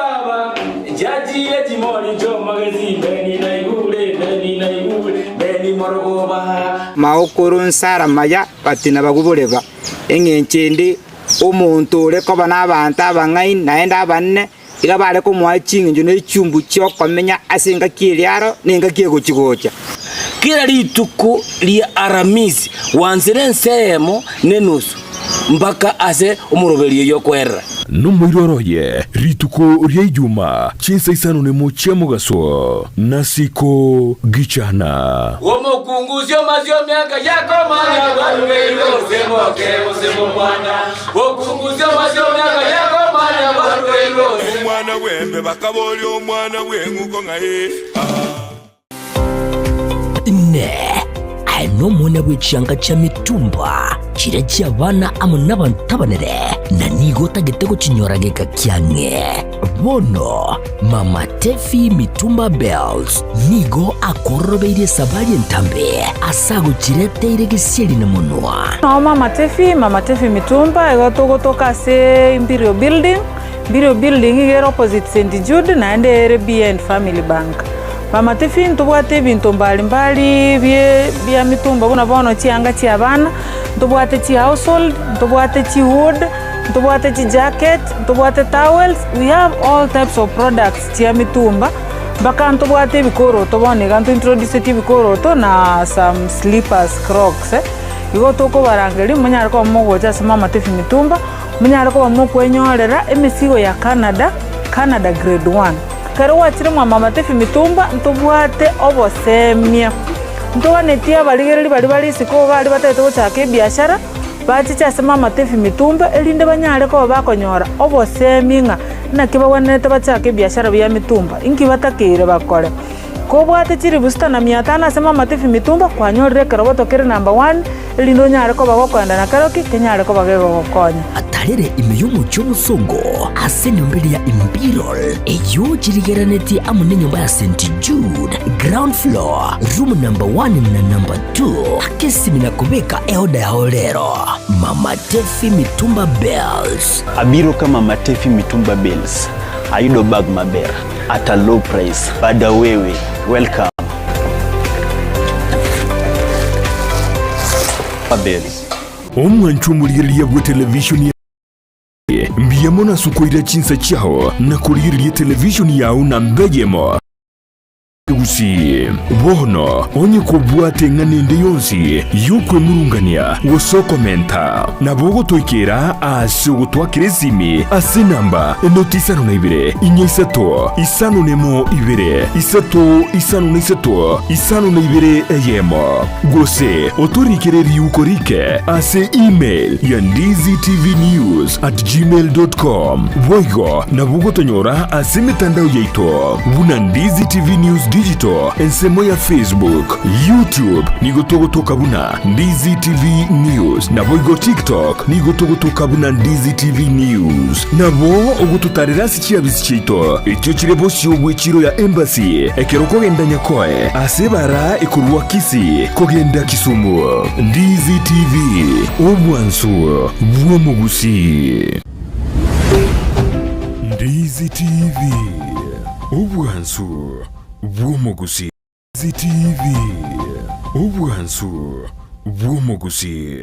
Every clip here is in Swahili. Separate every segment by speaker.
Speaker 1: baba jaji eti mori jo magazine beni na igule beni morogoba
Speaker 2: maokorun sara maya patina baguboreba engenchende omuntu ore ko bana abantu abangai naenda banne ila bare ko mwachinga njo nechumbu cyo komenya asenga kiriaro ninga kiegochigocha
Speaker 1: kila lituko lia aramisi wanzire nsemo nenusu mpaka ase umurobeliyo yokwera
Speaker 3: Numuiroroye rituko ria Ijuma chinsa isano ne mochia mugaso nasiko gichana
Speaker 1: omokunguzyo mazyo myaka yako manya barubelo semo mwana okunguzyo mazyo myaka yako manya barubelo
Speaker 4: mwana wembe bakaboli omwana wenguko ngaye
Speaker 5: ne no mwana w'ekyanga kya mitumba kira ky'abaana amu n'abantabanire na nigo tagitego kinyorageka kyange bono Mama Tefi Mitumba Bells nigo akorobeire sabali entambe asago kireteire gisieri na munwa
Speaker 6: no Mama Tefi Mitumba egotogotoka se Imperial Building igero opposite St. Jude na ende RBN Family Bank. Mama Tefi ntubwate bintu mbalimbali bya mitumba buna bono chianga chi abana ntubwate chi household ntubwate chi wood ntubwate chi jacket ntubwate towels. We have all types of products chi mitumba baka ntubwate bikoro tobone gantu introduce ti bikoro to na some slippers crocs igo toko barangeli munyara ko mogoja sama Mama Tefi Mitumba munyara ko mukwenyorera emisigo ya Canada grade 1 kare wachire Mama Tefi Mitumba ntubwate obosemia ntobanetia baligereri bali siko bali batete gochaka biashara bachicha se Mama Tefi Mitumba elinde banyare ko bakonyora oboseminga nakiba wanete bachaka biashara bya mitumba inki batakire bakore ko bwate chiri busta na 500 se Mama Tefi Mitumba kwanyorere kare botokere number 1 elindo nyare ko bagokwanda na karoki kenyare ko bagego gokonya
Speaker 5: atarere imeyumu cy'omusongo ase nyombere ya Imperial eyo chirigeraneti amune nyumba ya St. Jude ground floor room number 1 na number 2 akesi minakobeka eoda ya olero Mama Tefi Mitumba Bells
Speaker 7: abiro kama Mama Tefi Mitumba Bells ayudo bag maber at a low price bada wewe welcome Bells
Speaker 3: omwanchumuliriria bwa televisioni mbiyemo sukoira chinsa chao na kuriria televisioni yao na mbejemo usi bono onye kubwate nganende yonsi yukwe murungania woso komenta na bogo toikera asu twakirezimi ase namba notisano na ibere inyesato isano nemo ibere isato isano na isato isano na ibere eyemo gose otorikireri ukorike ase email ya ndiztvnews@gmail.com boigo na bogo tonyora ase mitandao yaito buna Ndizi TV News Digital ensemo ya Facebook, YouTube nigotogotoka buna Ndizi TV News na boigo TikTok nigotogotoka buna Ndizi TV News nabo ogututarira sikia bisichito ekyo kirebo cy'obwekiro ya embassy ekeroko genda nyakoe asebara ekurwa kisi kogenda Kisumu Ndizi TV obwansu bwomugusi Ndizi TV obwansu bwomugusi Ndizi TV obwansu bwomugusi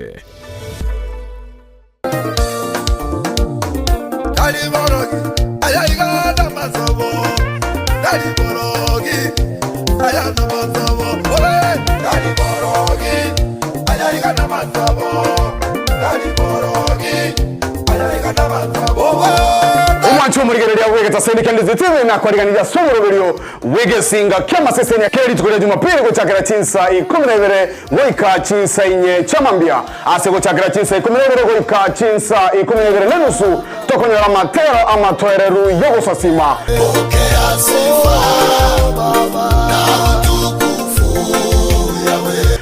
Speaker 8: Omwanchu murigereria wegeta sendika Ndizi TV na kwariganira somoroberio wegesinga kama seseni ya keri tukule Jumapili gochakira chinsa 12 goika chinsa 4 chamambia ase gochakira chinsa 12 goika chinsa 12 nenusu tokonyora matero amatoereru yogosasima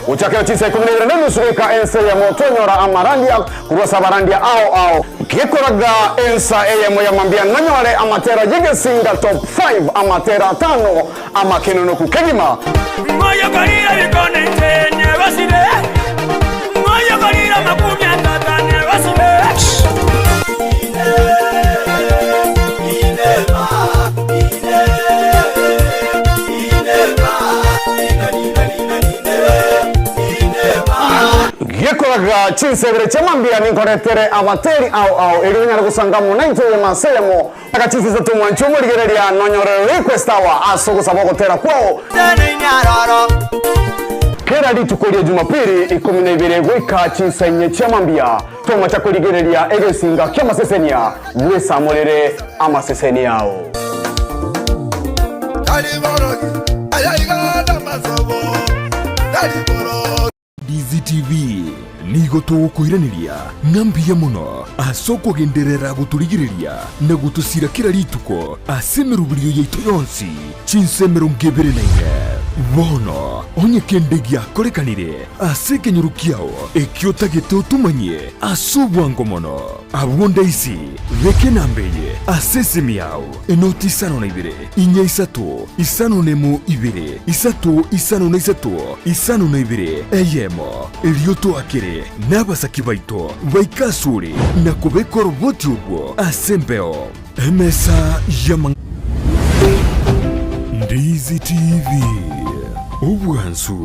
Speaker 8: uchakira chinsa 12 nenusu goika ense ya motonyora amarandia kurwasa barandia ao kikoraga ensa eyemo ya mambia nanyore amatera yegesinga top 5 amatera 5 amakenono kukegima
Speaker 9: moyo kalira bikone tenye basire moyo kalira makumya tatane basire ine
Speaker 8: Mwaga chinsebere chamambia ninkoretere abateri au erinya gusanga mu nainto ye masemo akachizi za tumwa nchumu ligereria nonyorero request awa asogo saboko tera kwao kera litukolie Jumapili 12 gwika chinsenye chamambia toma chakoligereria egesinga kya masesenia wesa molere amaseseni yao
Speaker 3: DZTV nigo tugukwiraniria ngambia muno asoko genderera guturigiriria na gutusira kira rituko asemerubirio yeito yonsi chinsemero ngebere naine bono onye kendegia korekanire asekenyurukiao ekiota geto tumanye asubwango mono abwonda isi reke nambeye asesemiao enoti sano na ibere inya isato isano nemu ibere isato isano na isato isano na ibere eyemo elioto akere n'abasaki baito baikasure na kubekora roboti ubwo asembeo emesa yama DZTV ubwansu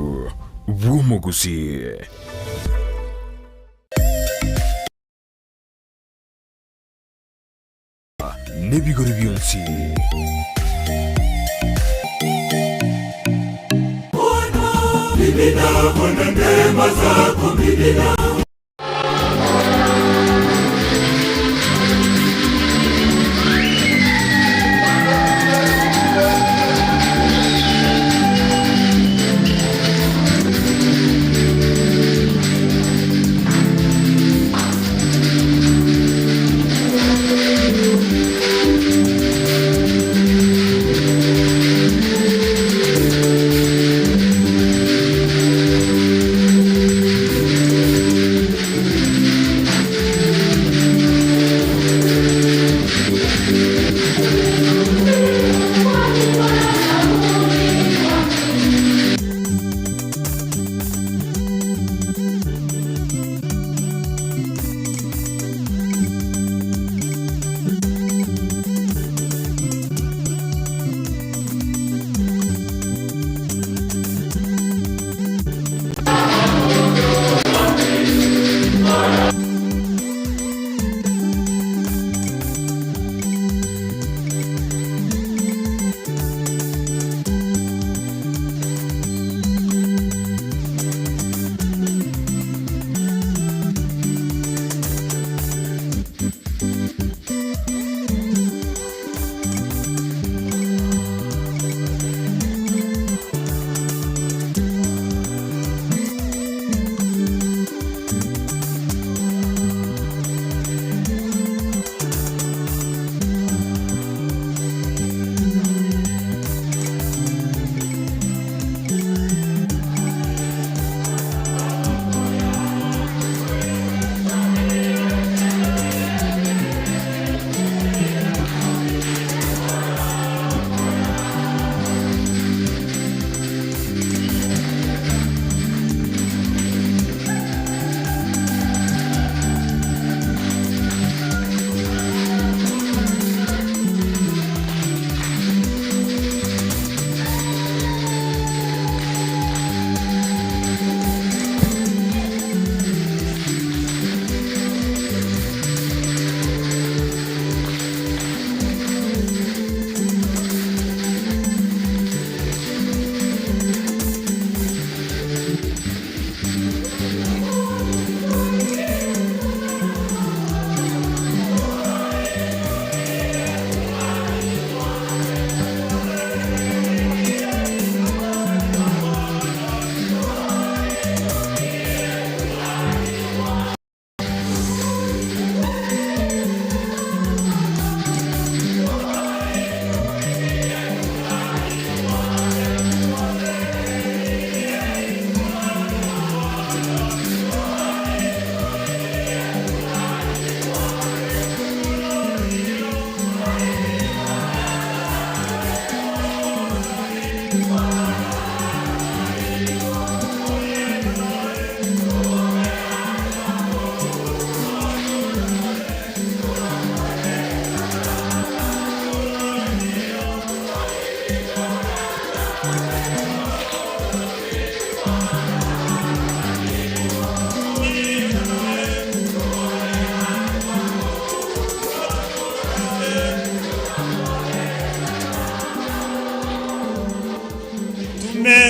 Speaker 3: bw'umuguzi n'ebigori byonsi
Speaker 9: Bibina bona neema zako bibina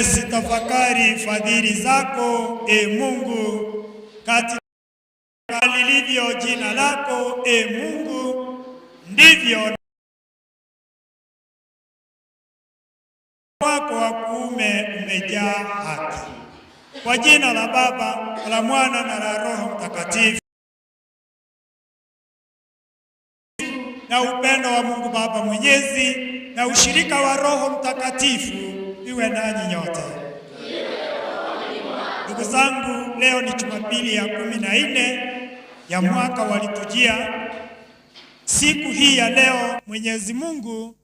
Speaker 10: Sitafakari fadhili zako, Mungu, katika lilivyo jina lako, Mungu, ndivyo wako wa kuume umejaa haki. Kwa jina la Baba, la Mwana na la Roho Mtakatifu. Na upendo wa Mungu Baba Mwenyezi na ushirika wa Roho Mtakatifu iwe nanyi nyote. Ndugu zangu, leo ni Jumapili ya 14 ya mwaka wa liturujia. Siku hii ya leo Mwenyezi Mungu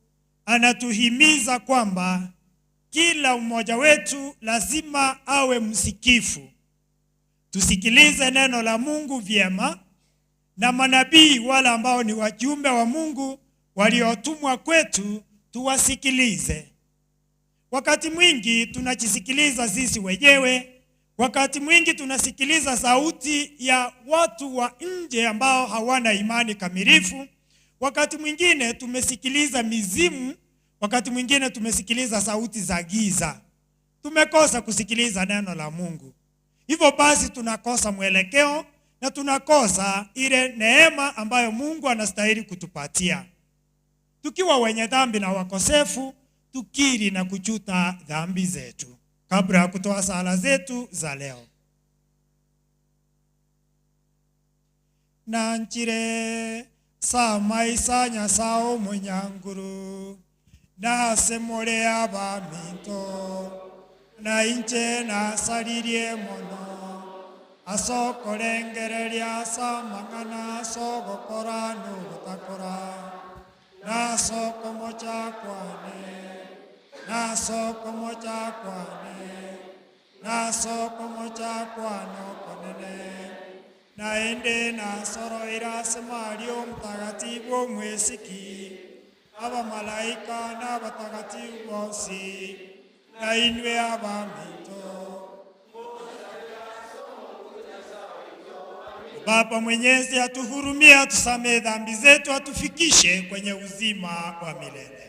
Speaker 10: anatuhimiza kwamba kila mmoja wetu lazima awe msikifu. Tusikilize neno la Mungu vyema, na manabii wale ambao ni wajumbe wa Mungu waliotumwa kwetu tuwasikilize. Wakati mwingi tunajisikiliza sisi wenyewe, wakati mwingi tunasikiliza sauti ya watu wa nje ambao hawana imani kamilifu, wakati mwingine tumesikiliza mizimu, wakati mwingine tumesikiliza sauti za giza. Tumekosa kusikiliza neno la Mungu. Hivyo basi tunakosa mwelekeo na tunakosa ile neema ambayo Mungu anastahili kutupatia. Tukiwa wenye dhambi na wakosefu, tukiri na kujuta dhambi zetu kabla ya kutoa sala zetu za leo. Nanchire sa maisa nyasao munyanguru na semole abaminto na inche na saririe mono asokorengereria sa mangana sogokora nugutakora na soko mocha kwane na soko mocha kwane na soko mocha kwano konene na ende na soro irase mario mtakatifu mwesiki aba malaika na batakatifu bosi na inwe abaminto. Baba Mwenyezi atuhurumie, atusamehe dhambi zetu, atufikishe kwenye uzima wa milele.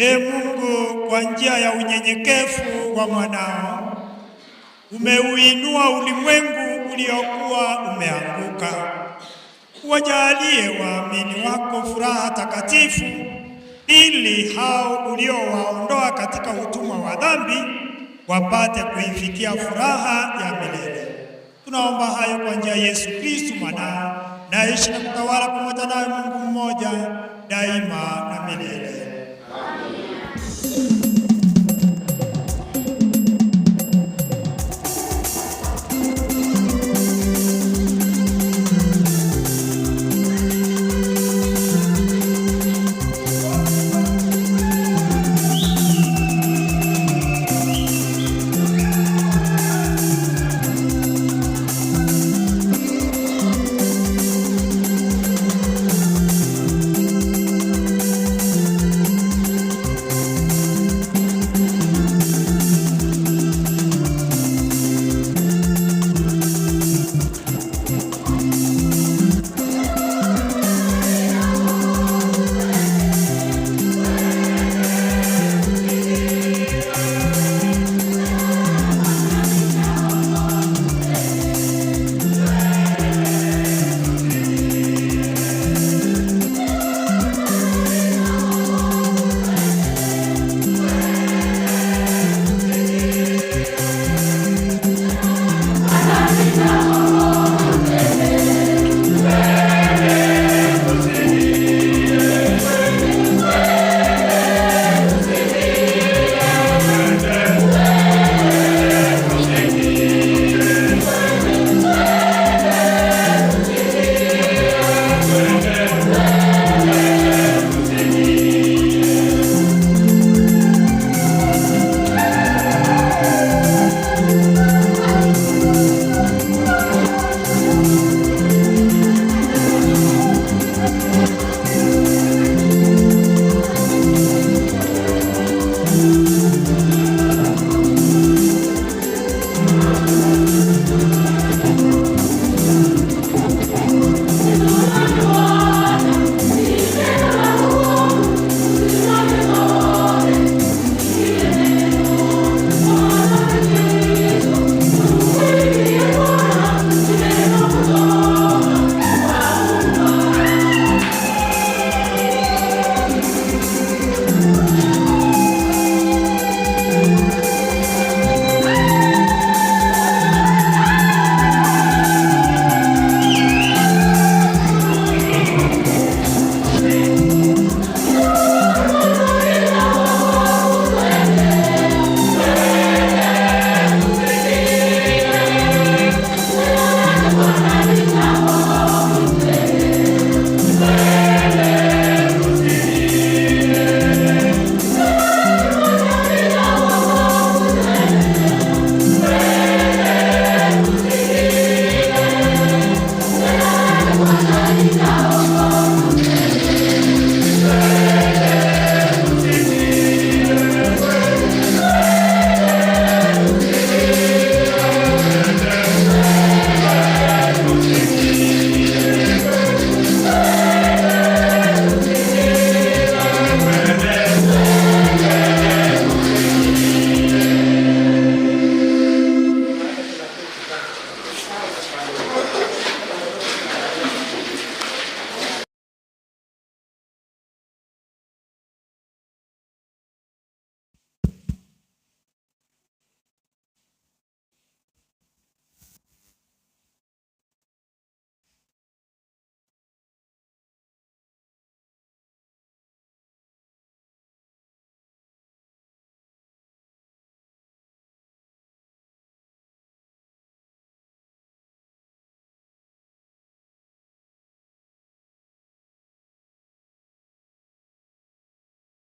Speaker 10: Mungu, kwa njia ya unyenyekevu wa mwanao umeuinua ulimwengu uliokuwa umeanguka. Wajalie waamini wako furaha takatifu, ili hao uliowaondoa katika utumwa wa dhambi wapate kuifikia furaha ya milele. Tunaomba hayo kwa njia ya Yesu Kristo mwanao, naishi na kutawala pamoja nawe Mungu mmoja daima na milele.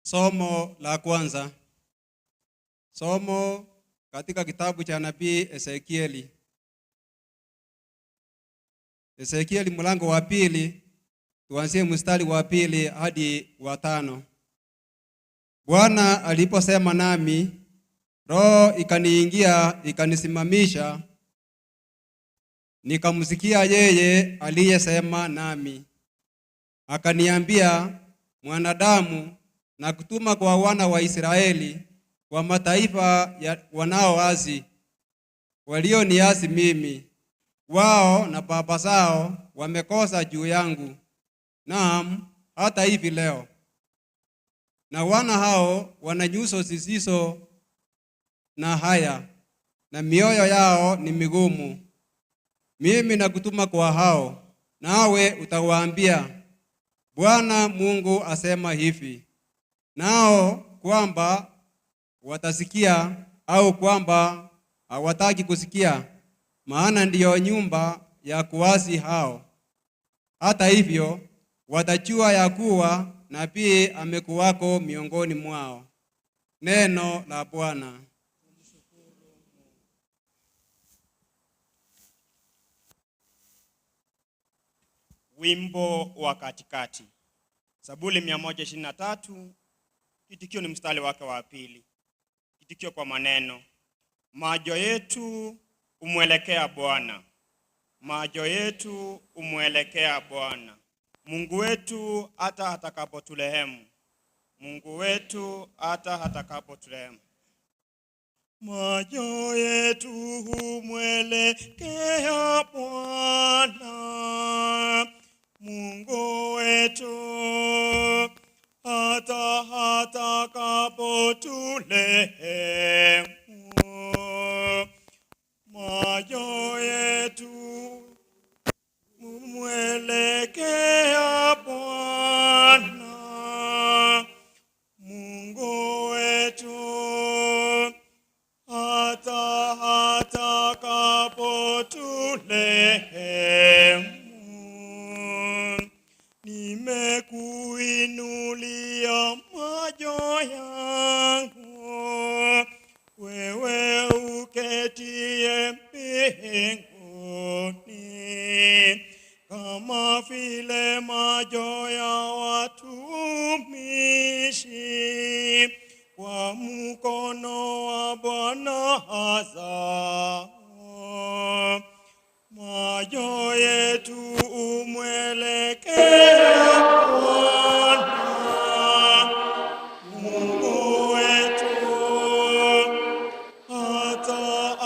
Speaker 11: Somo la kwanza. Somo katika kitabu cha nabii Ezekieli. Ezekieli mlango wa pili, tuanzie mstari wa pili hadi wa 5. Bwana aliposema nami, Roho ikaniingia ikanisimamisha, nikamsikia yeye aliyesema nami. Akaniambia, mwanadamu, na kutuma kwa wana wa Israeli kwa mataifa wanaoasi, walioniasi mimi. Wao na baba zao wamekosa juu yangu, naam, hata hivi leo. Na wana hao wana nyuso zisizo na haya, na mioyo yao ni migumu. Mimi nakutuma kwa hao, nawe utawaambia, Bwana Mungu asema hivi. Nao kwamba watasikia au kwamba hawataki kusikia, maana ndiyo nyumba ya kuasi hao. Hata hivyo watajua ya kuwa nabii amekuwako miongoni mwao. Neno la Bwana.
Speaker 12: Wimbo wa katikati. Zaburi 123, kitikio ni mstari wake wa pili. Kitikio kwa maneno: macho yetu umwelekea Bwana, macho yetu umwelekea Bwana, Mungu wetu hata atakapotulehemu, Mungu wetu hata atakapotulehemu. Macho yetu umwelekea Bwana, Mungu wetu hata atakapotulehemu. Macho yetu umwelekea Bwana, Mungu wetu hata atakapotulehemu. Nimekuinulia macho yangu, wewe uketie mbinguni, kama vile macho ya watumishi kwa mkono wa Bwana zao. Macho yetu umwelekea Bwana, Mungu wetu hata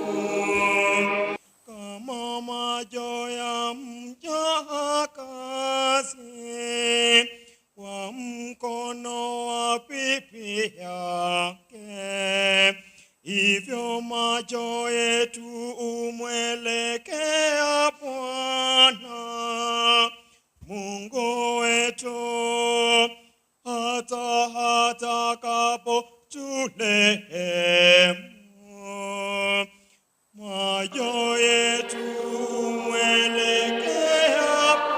Speaker 12: atakapotulehemu. Kama macho ya mjakazi kwa mkono wa bibi yake, hivyo macho yetu umwelekea Bwana, Mungu wetu hata atakapotulehemu. Macho yetu umwelekea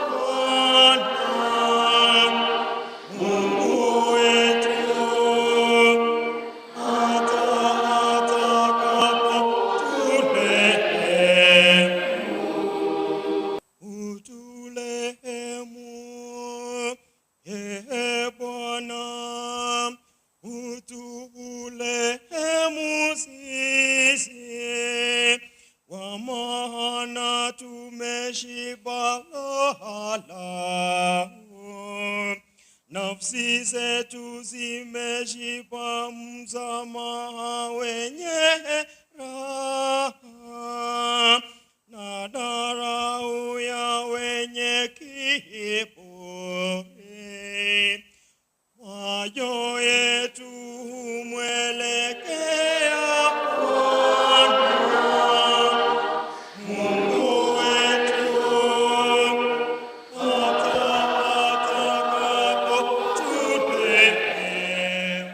Speaker 12: Bwana, Mungu wetu hata atakapotulehemu. Utulehemu, Bwana, utulehemu sisi, kwa maana tumeshiba lala. Nafsi zetu zimeshiba msamaha wenye raha, na dharau ya wenye kiburi. Macho yetu umwelekea Bwana, Mungu wetu hata atakapotulehemu.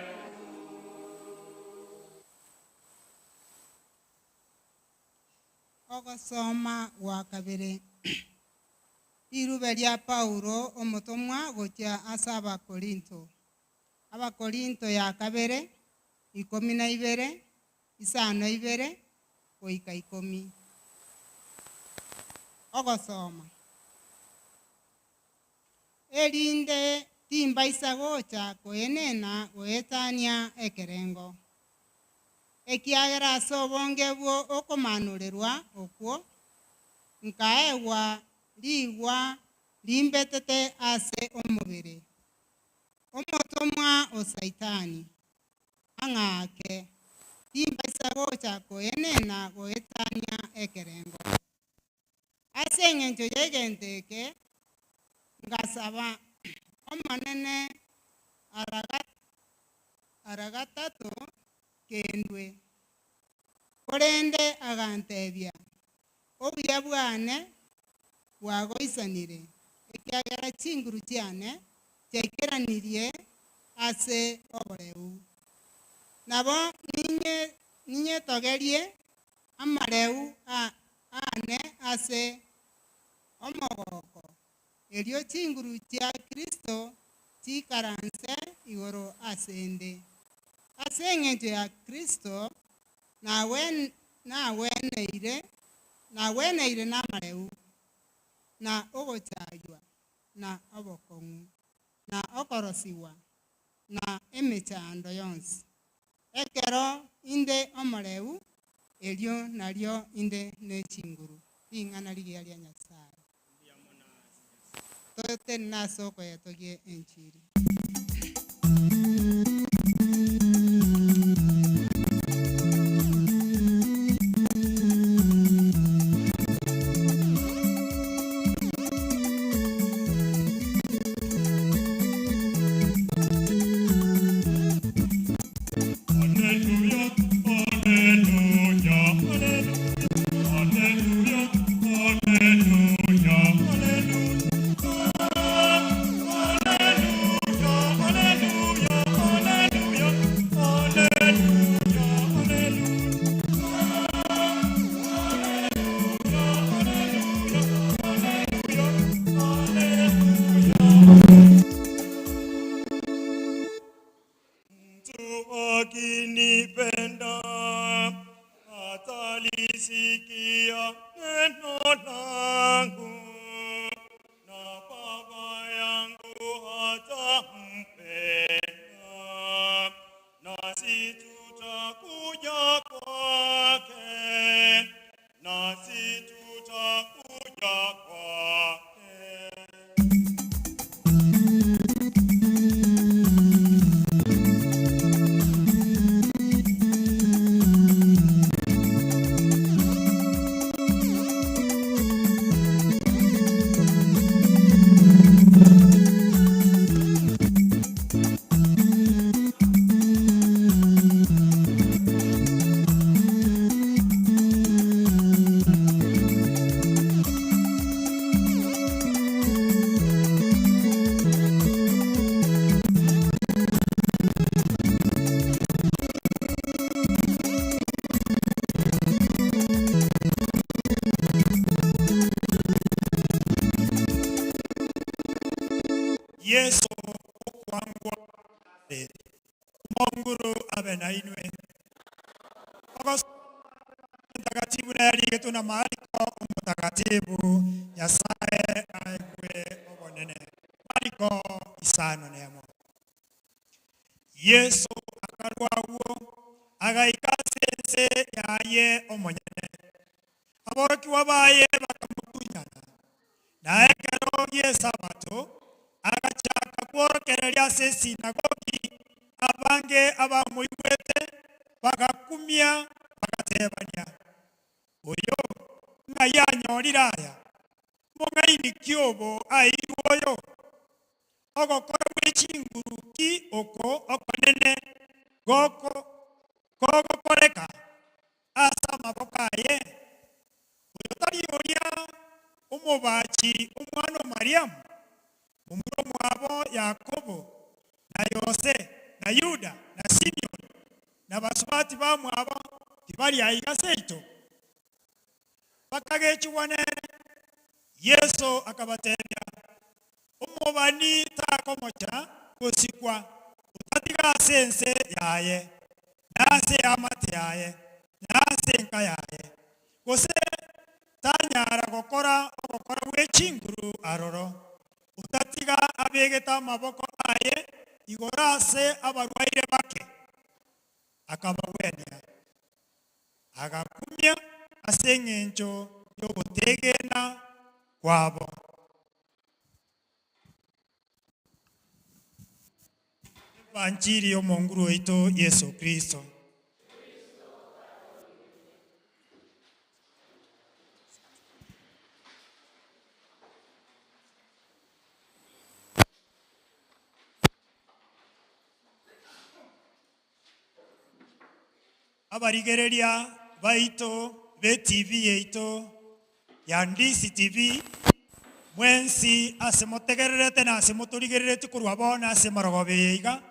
Speaker 13: Ogosoma wa kabiri. Irube rya Paulo omutumwa gocha ase Abakorinto. Abakorinto ya kabere 12 5 goika 10. Ogosoma. Erinde timba isagocha koenena goetania ekerengo. Ekiagera ase obonge bwo okomanurerwa okwo, nkaewa rigwa limbetete ase omubiri. Omotomwa o Saitani ang'ake timbaisa gocha koenena goetania ekerengo. Ase eng'encho ya egenteke ngasaba omonene aragatatu kendwe korende agantebia obuya bwane bwagoisanire ekiagera chinguru chiane chekeranirie ase oboreu nabo ninye togerie amareu ane ase omogoko erio chinguru chia Kristo chikaranse igoro asende ase eng'encho ya Kristo naweneire n'amareu na ogochaywa na obokong'u na okorosiwa na emechando yonsi ekero inde omareu erio nario inde nechinguru ring'ana rigia ria Nyasaye tote nasoko yatogie enchiri.
Speaker 12: Akinipenda atalisikia neno langu, na Baba yangu hatampenda, nasi tutakuja kwake, nasi tutakuja kwake. Yesu okwangwa monguru abe na inwe mtakatifu na yaligetu na Mariko mtakatifu Nyasaye aigwe obonene Mariko isano nemo. Yesu akarwawo agaikasense yaye omonyene aboroki wabaye bakamukunyana na ekero yesabato agachaka kworokereria ase sinagogi abange abamuigwete bagakumia bagatebania oyo ng'a yanyorire aya mong'aini kiobo airu oyo ogokora bwe chinguru ki oko okonene goko kogokoreka ase amaboko aye oyo tari oria omobachi omwana o Mariamu omuro mwabo Yakobo na Yose na Yuda na Simeon na basubati bamwabo tibali aiga seito bakagechiwane. Yesu akabatebia omobani takomocha gosikwa utatiga sense yaye nase amati yaye nase nka yaye gose tanyara gokora bwechinguru aroro utatiga abegeta amaboko aye igorase abarwaire bake akabawenia agakumia ase eng'encho y'ogotegena kwabo. banjiri y'omonguru waitu Yesu Kristo. Abarigereria baito be TV yeito ya Ndisi TV mwensi asemotegererete na asemoturigererete kurwabona asemaragobe yiga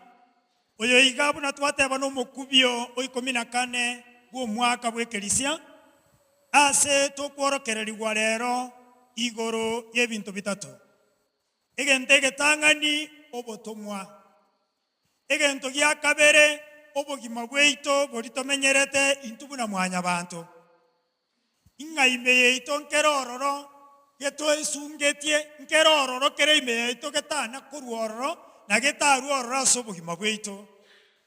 Speaker 12: oyo yiga buna twateba no mukubio o 14 gwo mwaka bwekerisia ase tokworokererwa rero igoro y'ebintu bitatu egente getangani obotomwa egento gya kabere obogima bweito boritomenyerete intubuna mwanya bantu ingaime yeito nkerororo geto esungetie nkerororo kere ime yeito getana kurwororo na getaruororo ase obogima bweito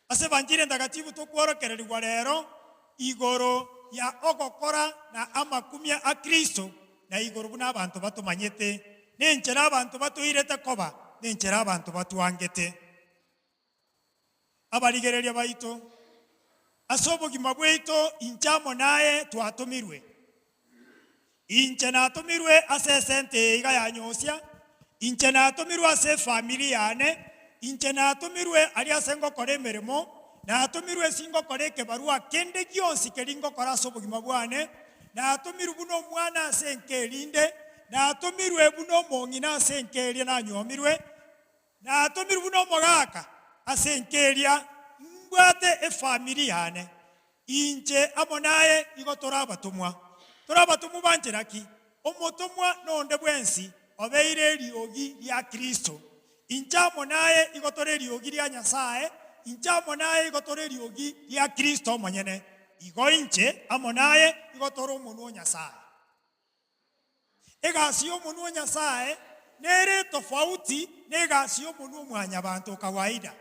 Speaker 12: ase banjire ndagatifu tokworokererwa rero igoro ya ogokora na amakumia a Kristo na igoro buna abantu batomanyete nenchera abantu batoirete koba nenchera abantu batuangete abarigereria baito asobogima bweito inchamo naye twatumirwe inche natumirwe ase sente iga ya nyosia inche natumirwe ase familia yane inche natumirwe ali ase ngokora emeremo natumirwe singokora ekebarua kende gionsi keringokora ase obogima bwane natumirwe buno omwana ase nkerinde natumirwe buno omong'ina ase nkeria nanyomirwe natumirwe buno omogaka ase nkeria mbwate efamili yane inche amo naye igo torabatumwa bancheraki omotumwa nonde bwensi obeire eriogi ria Kristo inche amo naye igo tore eriogi ria Nyasaye inche amo naye igo tore eriogi ria Kristo omonyene igo inche amo naye igo tore omonwa Nyasaye egasi omonwa Nyasaye nere tofauti negasi omonwa omwanya bantu kawaida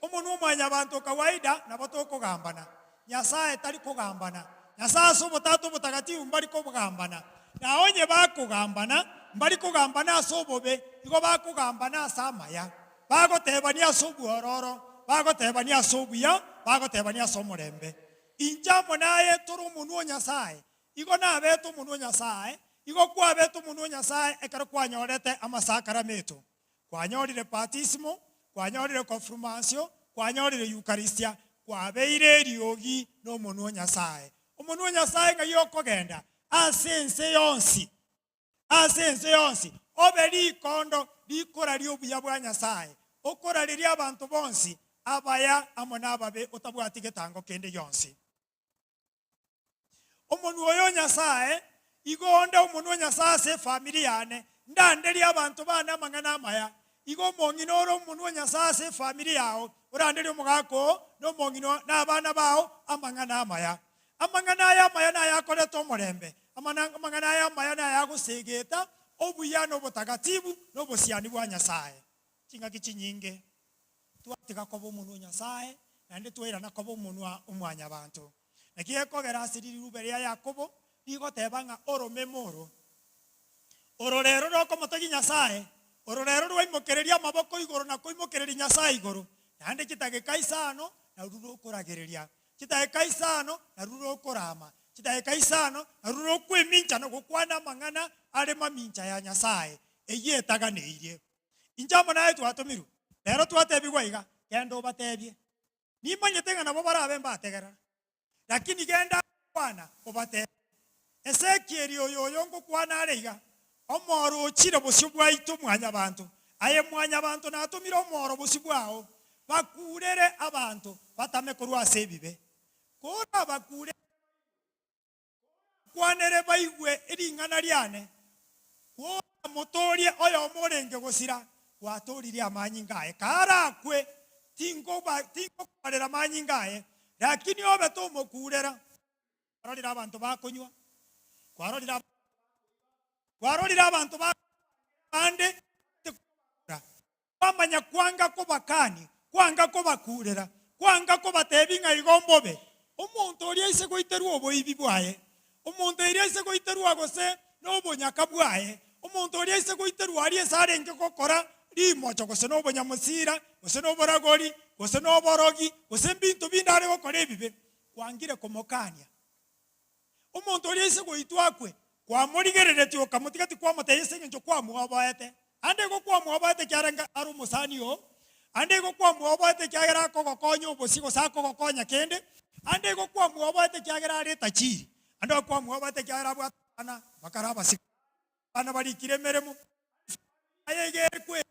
Speaker 12: omonwa omwanya bantu kawaida nabo tokogambana Nyasaye tari kogambana Nyasaye ase obotatu obotagatifu mbari kogambana na onye bakogambana mbari kogambana ase obobe igo bakogambana ase amaya bagotebania ase obwororo bagotebania ase obuya bagotebania ase omorembe inche amo naye tore omonwa Nyasaye igo nabete omonwa Nyasaye igo kwabete omonwa Nyasaye ekero kwanyorete amasakaramentu kwanyorire baptismo kwanyorire confirmation kwanyorire eucharistia kwabeire eriogi n'omonwa Nyasaye omonwa Nyasaye nga yokogenda ase ense yonsi obe likondo likora liobuya bwa Nyasaye okora liri abantu bonsi abaya amo n'ababe otabwati getango kende yonsi omonwa oyo Nyasaye igonde omonwa Nyasaye ase famili yane ndanderi abantu bana amang'ana amaya igo mong'ina ore omonwa Nyasaye ase famili yao oranderi omogako n'omong'ina n'abana bao amang'ana amaya aya nayakorete omorembe amang'ana aya amaya nayagosegeta obuya n'obotagatifu n'obosiani bwa Nyasaye ching'aki chinyinge twatiga koba omonwa Nyasaye naende twairana koba omonwa omwanya bantu naki ekogera ase rirube ria Yakobo rigoteba ng'a oromemoro oro rero rokomotagi Nyasaye oro rero rwaimokereria amaboko igoro na koimokereria Nyasaye igoro naende chitageka isano na ruro koragereria chitageka isano na ruro korama chitageka isano na ruro kwemincha no gukwana mang'ana are mamincha ya Nyasaye eyetaganeirie injamo naye twatumiru rero twatebigwa iga kendo obatebie nimanyete ng'a nabo barabe mbategera lakini genda kwana obate Ezekieli oyo ngokwana areiga omoro ochire bosio bwaito mwanya bantu aye mwanya bantu natumira omoro bosio bwao bakurere abantu batame korwa sebibe kora bakure kwanere baigwe ering'ana liane kora motorie oyo omorenge gosira watorire amanyi ngaye karakwe tingo barera amanyi ngaye lakini obe tomokurera kwarorira abantu bakonywa kwarorira abantu bande bamanya kwanga ko bakani kwanga ko bakurera kwanga ko batebi ng'a igombobe omonto oria ise goiterwa oboibi bwaye omonto oria ise goiterwa gose n'obonyaka bwaye omonto oria ise goiterwa ari ase arenge gokora limocho gose no bonyamusira gose no boragori gose no borogi gose bintu bindare gukora ebibe kwangire komokania umuntu uri ise goitwakwe kwa murigerereti okamutigati kwa muteyise njo kwa muobaete ande go kwa muobaete kyaranga aru musanio ande go kwa muobaete kyagera kogokonya obosigo sako gokonya kende ande go kwa muobaete kyagera ari tachiri ande kwa muobaete kyagera bwana bakaraba sik bana bari kiremeremo ayegekwe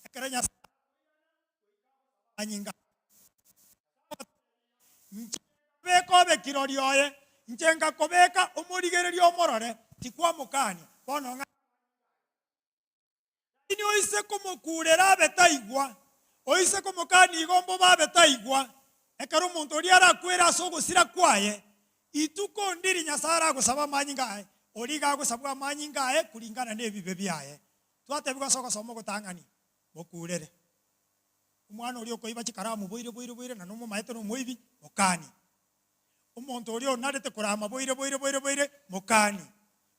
Speaker 12: akaranya anyinga bekobe kirori oye njenga kobeka umurigereri omorore tikwa mukani bono nga ini oise kumukurera betaigwa oise kumukani igombo babetaigwa ekaro muntu uri arakwera sogusira kwaye ituko ndiri nyasara gusaba manyingae origa gusabwa manyingae kuringana nebibe byaye twatebuka soko somo gutangani bokurere umwana uri okoiba chikaramu boire na numu maete no muibi mukani umuntu uri onarete kurama boire mukani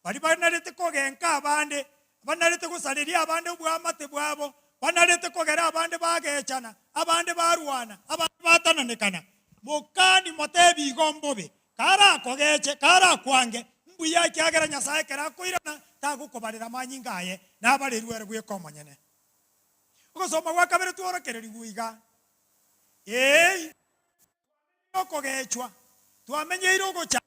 Speaker 12: bari banarete kogenka abande banarete gusariria abande bwamate bwabo banarete kogera abande bagechana abande barwana abande batananekana mukani motebi igombobe kara kogeche kara kwange mbuya kyagera nyasaye kera koirana tagukobarira manyingaye nabari rwere gwekomanyene ugosoma gwa kabere tworokereri guiga okogechwa twamenye irogo cha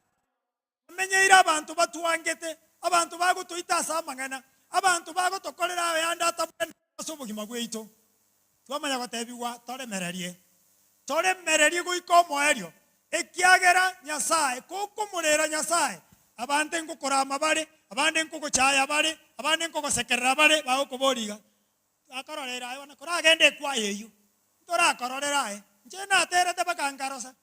Speaker 12: twamenye ira abantu batuangete abantu bagutuita samangana abantu bagutokorera yanda atabwe sobugima gweito twamanya gotebiwa toremererie guikomo erio ekiagera nyasaye kukumurera nyasaye abande ngukorama bare abande ngugochaya bare abande ngugosekerera bare bagukuboriga akororera ayona koragende kwa yeyu torakororera njena aterete bakangarosa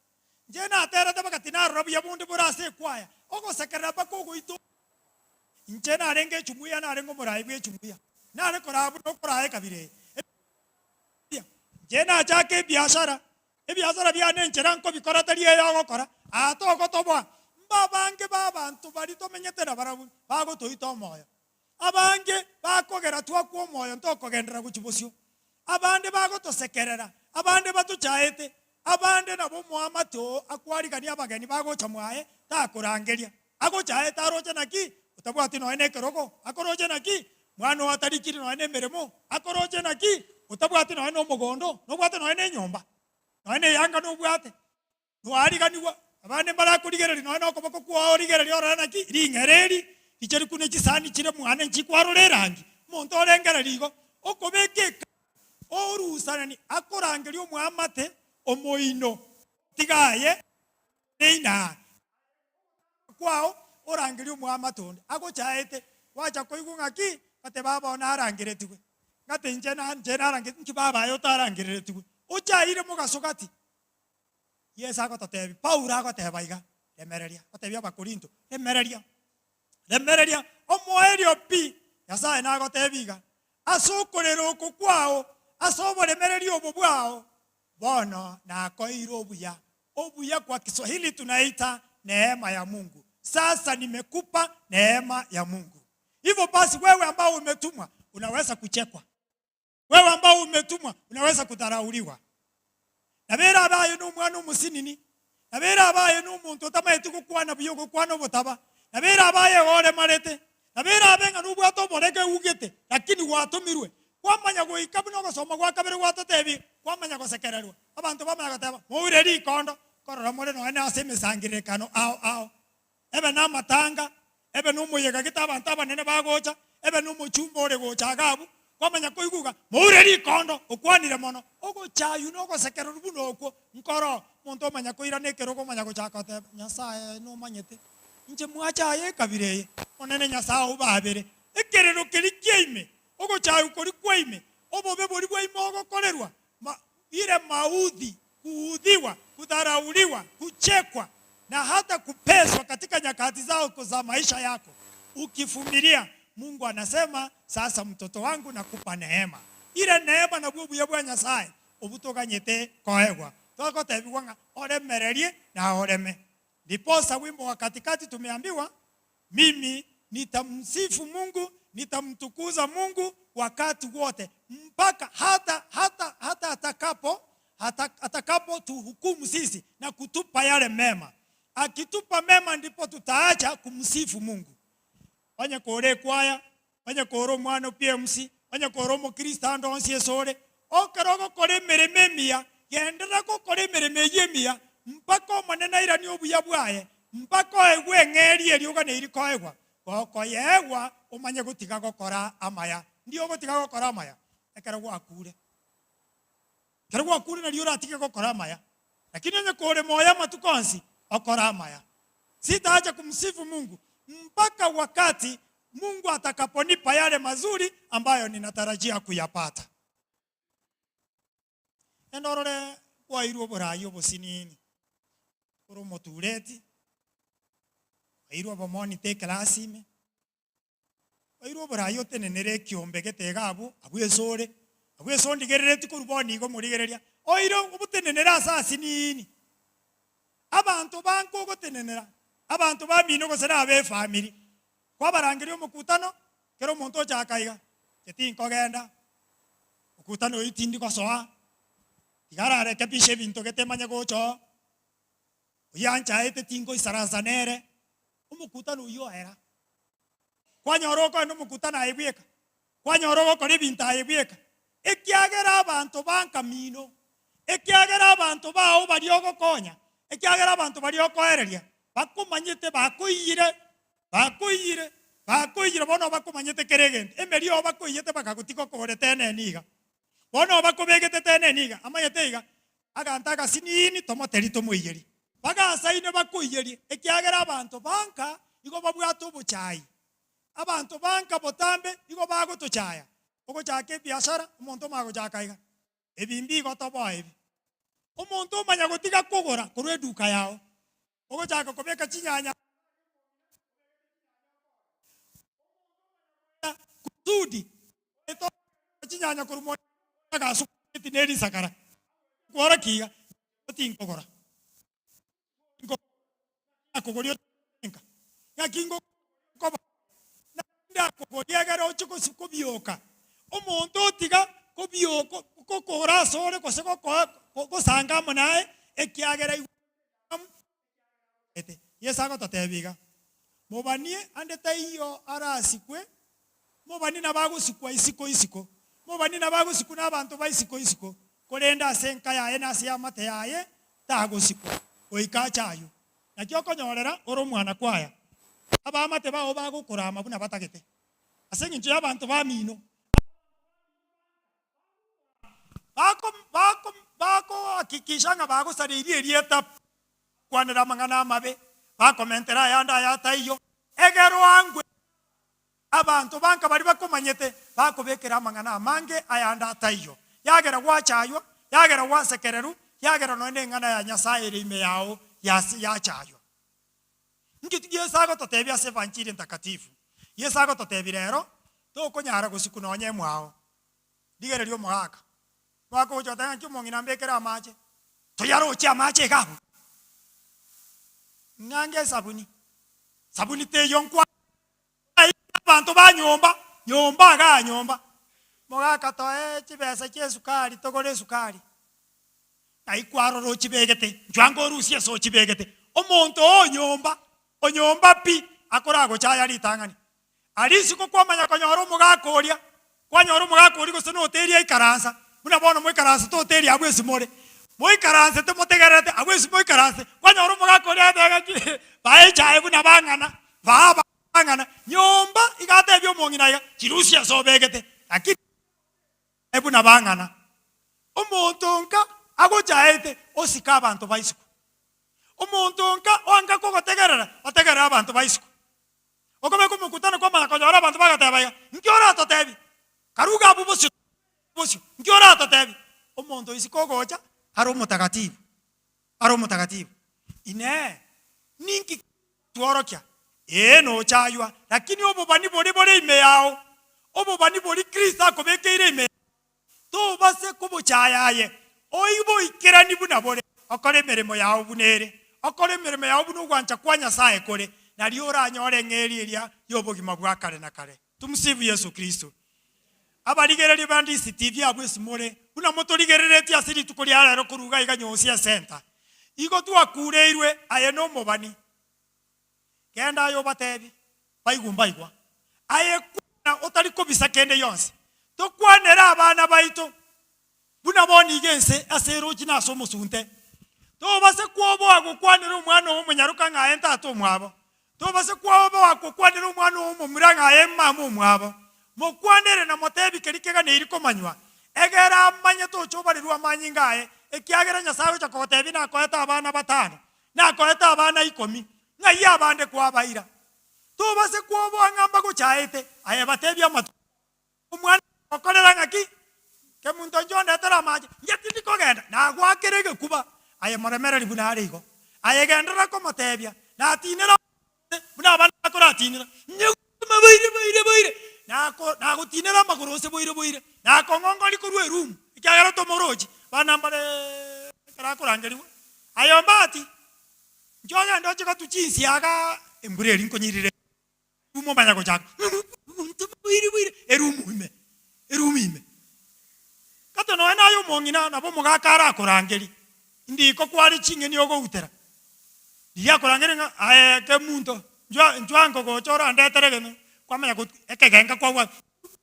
Speaker 12: njena aterete bakatina robya bundu burase kwaya ogosekerera bakuguito njena arenge chumuya na arengo murai bwe chumuya na are korabu no korae kabire njena chake biashara ebiashara byane nchera nko bikoratari yo gokora atogotobwa mbabange babantu bari tomenyetera barabu bago toito moyo abange bakogera twakwo moyo ntokogendera guchibusyo abande bago tosekerera abande batuchaete abande nabo muamato akwarigania abageni bago chamwae takurangeria agochae taroje naki utabwati no ene kerogo akoroje naki mwana watarikiri no ene meremo akoroje naki utabwati no ene omugondo no bwate no ene nyomba no ene yanga no bwate no ariganiwa abande barakurigereri no ene okoboko kwa origereri orana naki ringereri icheri kune chisani chire mwana nchikwarorerangi muntu orengererigo okobekeka orusanani akorangeri omwamate omoino tigaye neina kwao orangeri omwamatonde agochaete wacha koigungaki kate baba na arangeretigwe ngate njena arangeti nkibaba yo tarangeretigwe ochaire mugasogati yesa agotatebi Paulo agotebaiga remereria otebia bakorinto remereria omoerio pi yasaye na agotebiga asokorero kwao asoboremereria obubwao bono na koiro obuya kwa Kiswahili tunaita neema ya Mungu. Sasa nimekupa neema ya Mungu. Hivyo basi wewe ambao umetumwa unaweza kuchekwa. Wewe ambao umetumwa unaweza kudharauliwa. Nabera abaye n'umwana umusinini. Nabera abaye n'umuntu tamaye kukwana buyogo kwana butaba. Nabera abaye ore marete. Nabera abenga n'ubwato boreke ugete lakini watumirwe. Kwamanya go ikabuno gosoma gwa kabere gwatotebi kwamanya gosekererwa. Abantu bamanya gataba. Muureri kondo korora more no ene asemesangirekano ao. Ebe na matanga, ebe n'umuyega kitaba ntaba nene bagocha, ebe n'umuchumbo ore gocha gabu, kwamanya koiguga, muureri kondo okwanire mono, ogo chayu no gosekero rubuno okwo, nkoro muntu manya koira nekero ko manya gocha kate, nyasaye no manyete. Nje mwacha ye kabireye, onene nyasaye ubabere. Ekerero kelikieme, ogo chayu kori kwaime, obobe bori kwaime ogo kolerwa. Ile maudhi, kuudhiwa, kudharauliwa, kuchekwa na hata kupeswa katika nyakati zao za maisha yako. Ukivumilia, Mungu anasema sasa mtoto wangu nakupa neema. Ile neema na bubu ya Nyasaye obutoganyete koegwa. Toko tebiwanga oremererie na oreme. Ndiposa wimbo wa katikati tumeambiwa mimi nitamsifu Mungu, nitamtukuza Mungu wakati wote, mpaka hata atakapo tuhukumu sisi na kutupa yale mema. Akitupa mema ndipo tutaacha kumsifu Mungu. Wanya kore kwaya, wanya koro mwana PMC, wanya koro mo Kristo ndonsi esore, okarogo kore mereme mia, gendera ko kore mereme yemia, mpaka manena ira ni obuya bwaye, mpaka egwe ngeri erioga ne iri koegwa. Ko yegwa omanye gutiga gokora amaya. Ndio gutiga gokora amaya. Ekara gwakure. Kero gwakure na liora atige gokora amaya. Lakini nye kore moya matukonsi okora amaya. Sitaacha kumsifu Mungu mpaka wakati Mungu atakaponipa yale mazuri ambayo ninatarajia kuyapata. Endorore kwa iru burayo bosinini. Oro motureti. Iru abamoni te klasi me. Iru burayo tenenere kiombe getegabo abwesore. Abwesondi gerereti kuruboni go murigereria. Oiro ubutenenera asasi nini. Abantu banko gotenenera. Abantu bamino gosera abe family. Kwa barangiri omukutano kero omonto chakaiga. Keti nkogenda. Okutano itindi kosoa. Tigarare kepishe binto getemanya gocho. Oyancha ete tingo isarasanere. Omukutano uyo era. Kwanyoroko no mukutano aibweka. Kwanyoroko kori binta aibweka. Ekiagera abantu bankamino. Ekiagera abantu bao bari ogokonya. Ekiagera abantu bari okoereria. Bakumanyete bakoyire bono bakumanyete keregente. Emerio bakoyete bakagutiko korete neniga. Bono bakobegete teneniga. Amayete iga. Agantaga sinini tomoteri tomoyeri. Baga saine bakoyeri. Ekiagera abantu banka igo babwato buchai. Abantu banka botambe igo bago tochaya. Ogo chake biashara umuntu mago chakaiga. Ebimbi gotobo ebi. Umuntu manya gotiga kogora korwe duka yao. Ogo chaka kobeka chinyanya. Kutudi. Eto chinyanya korumo aga sukiti neri sakara. Kwara kiga tin kogora. Kogorio tinka. Ya kingo koba. Na kogoria garo chiko sikobioka. Omuntu tiga kobioko kokora sore koseko ko sanga manae ekiagera ete yesago tatebiga mobanie andeta iyo arasikwe mobani na bago sikwa isiko mobani na bago sikuna abantu ba isiko kolenda senka ya ena sia mate yaye tago sikwa oika chayo nakyo konyorera oro mwana kwaya aba mate bao bago kurama buna batagete asengi nje abantu ba mino Bako akikishanga bako sariri rieta kwanera mangana mabe bako mentera yanda yata iyo egero angwe abantu banka bari bakomanyete bako bekera mangana mange ayanda atayo yagera gwachayo yagera gwasekereru yagera none ngana ya nyasaye rime yao yachayo ngiti yesago totebya se vanchiri ntakatifu yesago totebilero to konyara gusiku nonye mwao digere lyo mwaka wako chotanga chumongina mbekera mache toyaro cha mache gabu ngange sabuni te yonkwa abantu nyomba ga nyomba mogaka toe chibesa chesukari togore sukari aikwaro ro chibegete njwango rusia so chibegete omonto onyomba pi akorago cha yari tangani alisiko kwamanya konyoro mugakoria kwanyoro mugakori goseno hotelia ikaransa muna bono moikaransa to hotelia abwesi more moikaransa te motegerete abwesi moikaransa kwanyoro mugakori atega ki bae chae buna bangana nyomba igate byo mongina ya chirusia so begete akiti ebuna bangana omonto nka agochaete osika abantu baisiko omonto nka wanga ko otegera abantu baisiko okome ko mukutano kwa mara konyora abantu bagatebaya nkiora totebi karuga bubosyo nkiora totebi omonto isiko gocha haro mutakatifu ine ninki tuorokia no chaywa lakini obobani bori ime yao obobani bori Kristo akobekeire ime to base kubuchayaye oibo ikirani buna bore akore meremo yao bunere akore meremo yao bunu gwancha kwa Nyasaye kore na liora nyore ngeri eria yobogima bwa kare na kare tumsifu Yesu Kristo abarigereri bandi CTV abwe simore buna motorigerereti asiri tukuri araro kuruga iganyosia center igo twakureirwe aye no mobani kenda ayo batebi baigwa aye kuna otari kobisa kende yonse tokwanera abana baito buna boni gense asero kina so musunte to base kwobo agukwanira umwana wo munyaruka ngaye ntato mwabo to base kwobo agukwanira umwana wo mumuranga aye mamu mwabo mokwanere na motebi kerikega ne iriko manywa egera manye to chobarirwa manyingaye ekiagera nyasawe chakotebi na koeta abana batano na koeta abana 10 ngai abande kwa baira to base kwobo angamba go chaete aye batebi amatu umwana okorera ngaki ke muntu njonde tara maje yatindi kogenda na gwakerege kuba aye maremera libuna arigo aye gendera ko motebia na tinera buna abana akora tinera nyuma baire na gutinera magorose boire na kongongoli kurwe room ikyagera to moroji bana mbale kara kurangeriwe ayo mbati njoga ndo chika tuchinsi aga embureri nkonyirire umo banya ko chaka boire erumime kato no ena yo mongina na bo mugakara kurangeri ndi ko kwari chinge ni ogo utera dia kurangeri aye ke muntu njwango go chora ndeterege kwamanya ko ekegenga kwa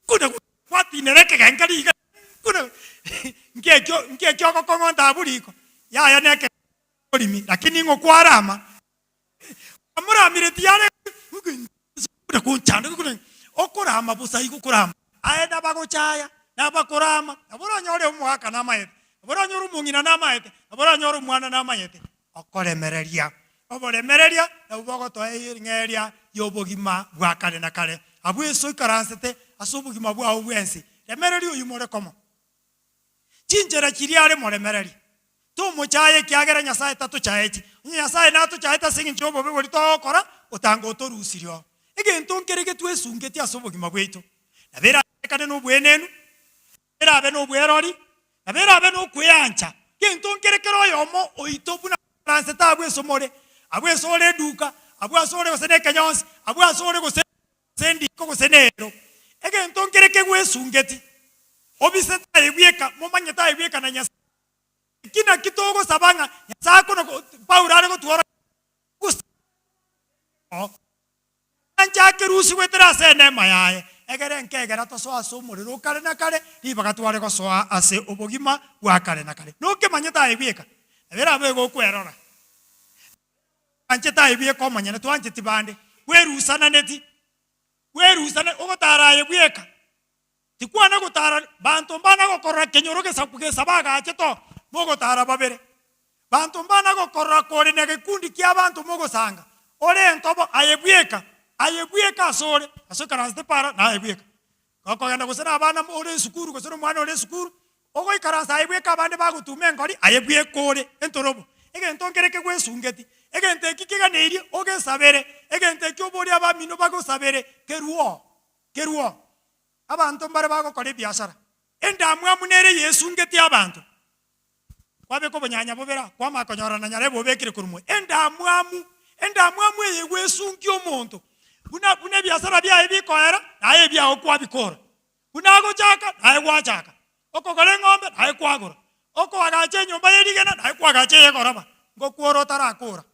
Speaker 12: kuna kwatinere kegenga liga kuna ngekyo ko kongonda buriko ya neke olimi lakini ngo kwarama amura miretiane kuna kunchanda kuna okurama busaiko kurama aenda bagochaya na bakorama abura nyore umwaka na maete abura nyoro mungina na maete abura nyoro mwana na maete okoremereria oboremereria na ubogoto ngeria yobogima bwakale na kale abweso ikaransete asobugima bwa obwensi remereri uyu more komo chinjera kiriare moremereri to muchaye kyagera nyasaye tatu chaechi nyasaye nato chaeta singi nchobo bwe to kora utango to rusirio egento nkerege twesungeti asobugima bweito nabera kane no bwenenu era abe no bwerori nabera abe no kuyancha gento nkerekero yomo oito buna transeta abweso more abweso ole duka abweso ole gosene kanyonsi abweso ole gosene sendi ko senero egento nkereke gwesungeti obiseta ebieka momanyeta ebieka na nyasa kina kitogo sabanga nyasako no paurare go tuora anja kerusi wetera sene mayaye egere nkegera to so asomuriro kare na kare ibaga tware go so ase obogima bwa kare na kare no kemanyeta ebieka ebera bego kwerora ancheta ebieka omanyene to ancheti bande werusana neti werusana ogotaraye bweka tikwana gotara bantu mbana gokorra kenyoroke sapuke sabaga acheto mogotara babere bantu mbana gokorra kore nege kundi kya bantu mogosanga ole ntobo ayebweka asore asokaranste para na ayebweka koko ganda gosena abana ole sukuru gosena mwana ole sukuru ogo ikaransa ayebweka abande bagutume ngori ayebweka ore entorobo ege ntongereke gwesungeti ege ntekikiga neiri oge sabere ege ntekobori abamino bagosabere keruo abantu mbare bagokora biashara endamwe amunere Yesu ngeti abantu kwabe ko bonyanya bobera kwa makonyora na nyare bobekire kurumwe endamwe yewesu ngi omuntu buna biashara bya ebikoera naye bya okwa bikora bunago chaka naye kwa chaka okogore ngombe naye kwagora oko agache nyumba yerigena naye kwagache yegoraba ngokuoro tarakora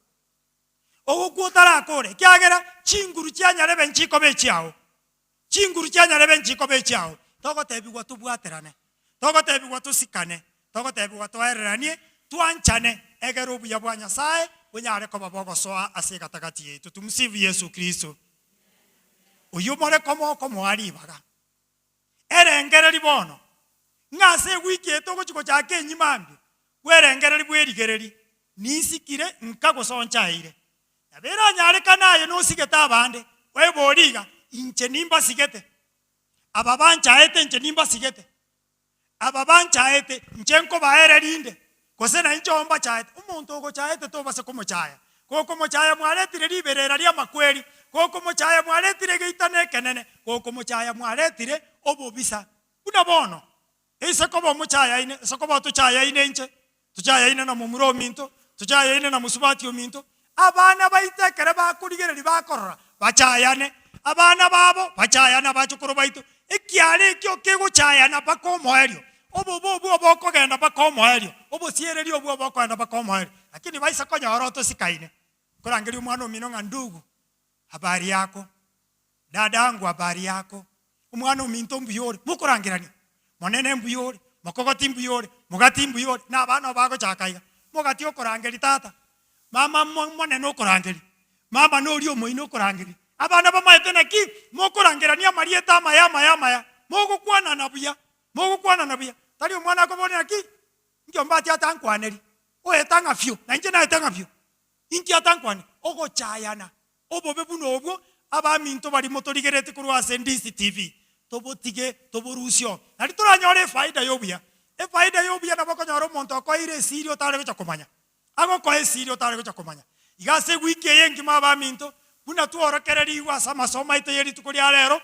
Speaker 12: okuotara akore kyagera chinguru kyanyare benchiko bechiao chinguru kyanyare benchiko bechiao togotebigwa tubwaterane togotebigwa tusikane togotebigwa twaereranie twanchane egero buya bwa Nyasaye bunyare ko babogosoa asigatagati yetu tumsifu Yesu Kristo uyu more komo ari baga erengere libono ngase wiki etoko chiko chake nyimambi werengere libwerigereri nisikire nkagosonchaire nabera nyare kanaye no sigeta abande weboriga inche nimba sigete ababanchaete inche nimba sigete ababanchaete nchenko baererinde kosena inchomba chaete umuntu ogo chaete to base komo chaya koko mochaya mwaretire liberera ria makweri koko mochaya mwaretire geitane kenene koko mochaya mwaretire obobisa kuna bono esekobo mochaya ine sekobo to chaya ine inche tuchaya ine na mumuro minto tuchaya ine na musubati minto abana baitekere bakurigere bakorra bachayane abana babo bachayana bachukuru baitu ekiare ekio kegochayana paka omoerio obo bokogenda paka omoerio obosiererio obwo bokogenda paka omoerio lakini baisa konyora otosikaine korangeria omwana omino ng'a ndugu habari yako dada yangu habari yako omwana ominto mbuyore mukorangirani monene mbuyore mokogoti mbuyore mogati mbuyore na abana bagochakaiga mogati okorangeri tata mama monene okorangeri mama nori omoino okorangeri abana bamaete naki mokorangirania amarieta amaya mogokwana na buya tari omwana akobone naki nkiomba atankwaneri oetanga fio na inje naetanga fio inki atankwane ogochayana obobe buno obwo abaminto bari motorigerete kurwa Sendisi TV tobotige toborusio nari turanyore faida yobuya faida yobuya nabokonyora omonto akoire esirio tare gocha komanya agoko esirio tare gocha komanya igase wiki yengi mabaminto buna tuorokereri wasa masomo ite yeri tukuri arero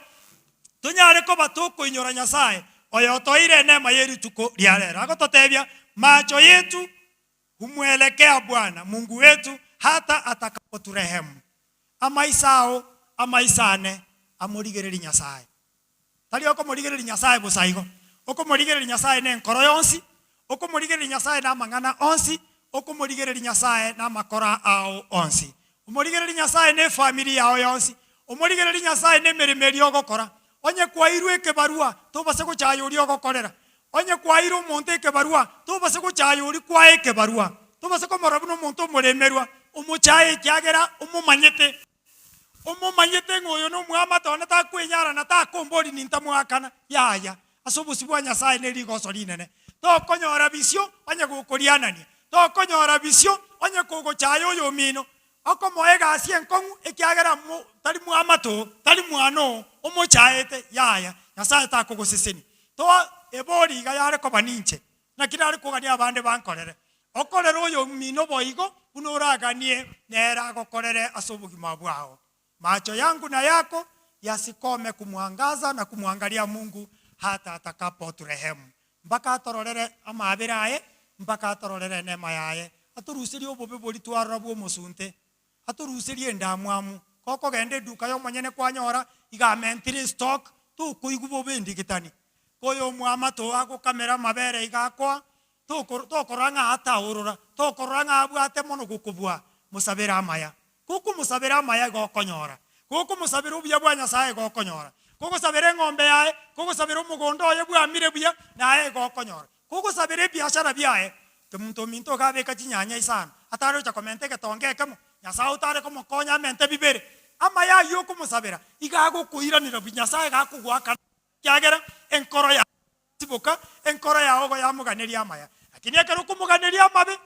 Speaker 12: tunyare ko batoko inyora Nyasaye oyo toire nema yeri tuko riarero agototebia macho yetu humwelekea Bwana Mungu wetu hata atakapoturehemu amaisao amaisane amurigereri Nyasaye tali oko murigereri Nyasaye bosaigo oko murigereri Nyasaye ne nkoro yonsi oko murigereri Nyasaye na mangana onsi oko murigereri Nyasaye na makora ao onsi umurigereri Nyasaye ne familia ao yonsi umurigereri Nyasaye ne meremeri ogokora onye kwairu ekebarua tobase gochayuri ogokorera onye kwairu omonto ekebarua tobase gochayuri kwa ekebarua tobase komora buno omonto omoremerwa omochaye kyagera omumanyete ngoyo no mwama tona ta kwenyara na ta kombori ninta mwakana yaya asobusibwa Nyasaye ne rigoso rinene to konyora bisio onye gukorianani to konyora bisio onye kogochayo yo mino okomoega asien kongu ekyagera tali mwama to tali mwano omochaete yaya Nyasaye ta kogoseseni to ebori ga yare ko baninche na kirare kogania abande bankorere okorere oyo mino boigo unoraganie nera gokorere asobugi mabwao macho yangu na yako yasikome kumwangaza na kumwangalia Mungu hata atakapo turehemu mpaka atororere amabiraye mpaka atororere neema yaye aturusiri obobe boli twarabu omosunte aturusiri endamwamu koko gende duka yo monyene kwanyora igamentiri stock tu kuigubo bendi gitani koyo mwama to ako kamera mabere igakwa to koranga hata urura to koranga abwate mono gukubwa musabira amaya kuku musabira amaya gokonyora kuku musabira ubuya bwa Nyasaye gokonyora kuku sabira ngombe yae kuku sabira umugondo ye bwa mire buya nae gokonyora kuku sabira biashara biae tumuntu minto gabe kachinyanya isana ataro cha komente ke tonge kamo Nyasaye utare komo konya mente bibere amaya yo kumusabira igago kuiranira Nyasaye gakugwaka kyagera enkoro ya tibuka enkoro ya ogo ya muganeria amaya lakini akero kumuganeria amabe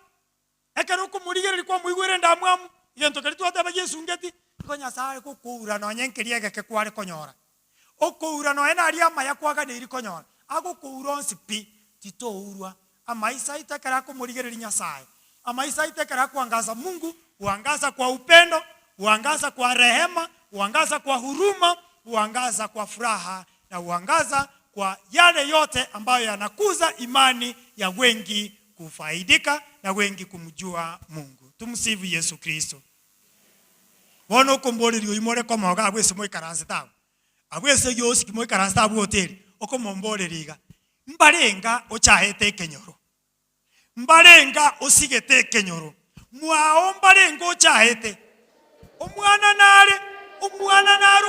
Speaker 12: akero kumurigeri kwa muigwere ndamwamu yento kali twataba Yesu ngeti ko Nyasaye kukuura no nyenkerie geke kware konyora okuura no ena aria amaya kwaga ne iri konyora agukuura onsipi titourwa amaisa itakara kumurigeri Nyasaye amaisa itakara kuangaza Mungu uangaza kwa upendo uangaza kwa rehema uangaza kwa huruma uangaza kwa furaha na uangaza kwa yale yote ambayo yanakuza imani ya wengi kufaidika na wengi kumjua Mungu. Tumsifu Yesu Kristo. Wono kombori rio imore komoga abwese mo ikaranse tawo. Abwese yosi kimo ikaranse tawo hoteli okomombore riga. Mbarenga ochahete kenyoro. Mbarenga osigete kenyoro. Mwao mbarenga ochahete. Omwana nare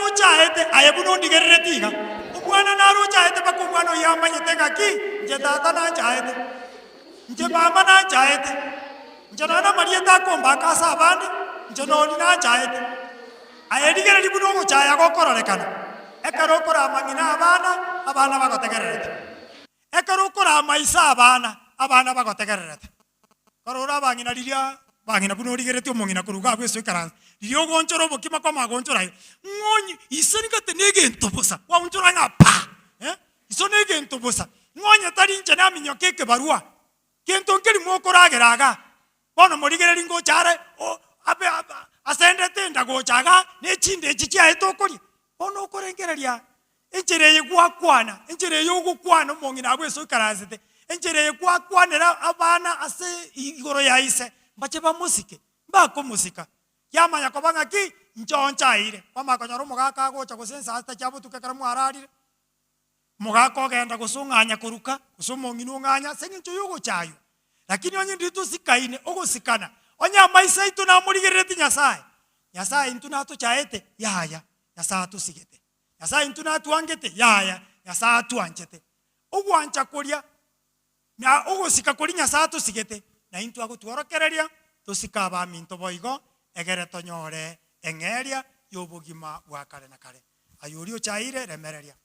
Speaker 12: ochahete ayebuno ndigereretiga. Omwana nare ochahete bakomwana yamanyete ngaki nje tata na chahete. Nje mama na chahete. Nje nana marieta komba kasa abandi. Nje noni na chahete. Ayedigere libuno go chaya go kororekana. Ekaro kora mangina abana bagotegererete. Ekaro kora maisa abana bagotegererete. Karora bangina lilia bangina buno ligerete omongina kuruga bweso ikaranze. Liyo gonchoro bokima kwa magonchora. Ngonyi isoni katenege ntobosa. Wa unchora nga pa. Isonege ntobosa. Ngonya tari nche na minyoke ke barua. Kento nkeli mokorageraga. Bono morigere lingo chare o abe asende tenda go chaga ne chinde chichia etokori. Bono korengereria. Enchere yegwakwana, enchere yogukwana mongina abweso ikaranze. Enchere yegwakwanera abana ase igoro yaise. Bache ba musike. Bako musika. Yama yakobanga ki nchoncha ire. Pama konyoro mogaka gocha gosensa hasta chabu tukekara muhararire. mugako genda gusunganya kuruka gusumonginu nganya sengincho yugo chayo lakini onye nditu sikaine ogosikana onye amaisa itu na murigereti nyasaye nyasaye intu nato chaete yaya nyasaye tusigete nyasaye intu nato angete yaya nyasaye tuanchete ogwancha koria na ogosika kori nyasaye tusigete na intu agotworokereria tusika ba minto boigo egere tonyore engeria yobugima bwa kare na kare ayurio chaire remereria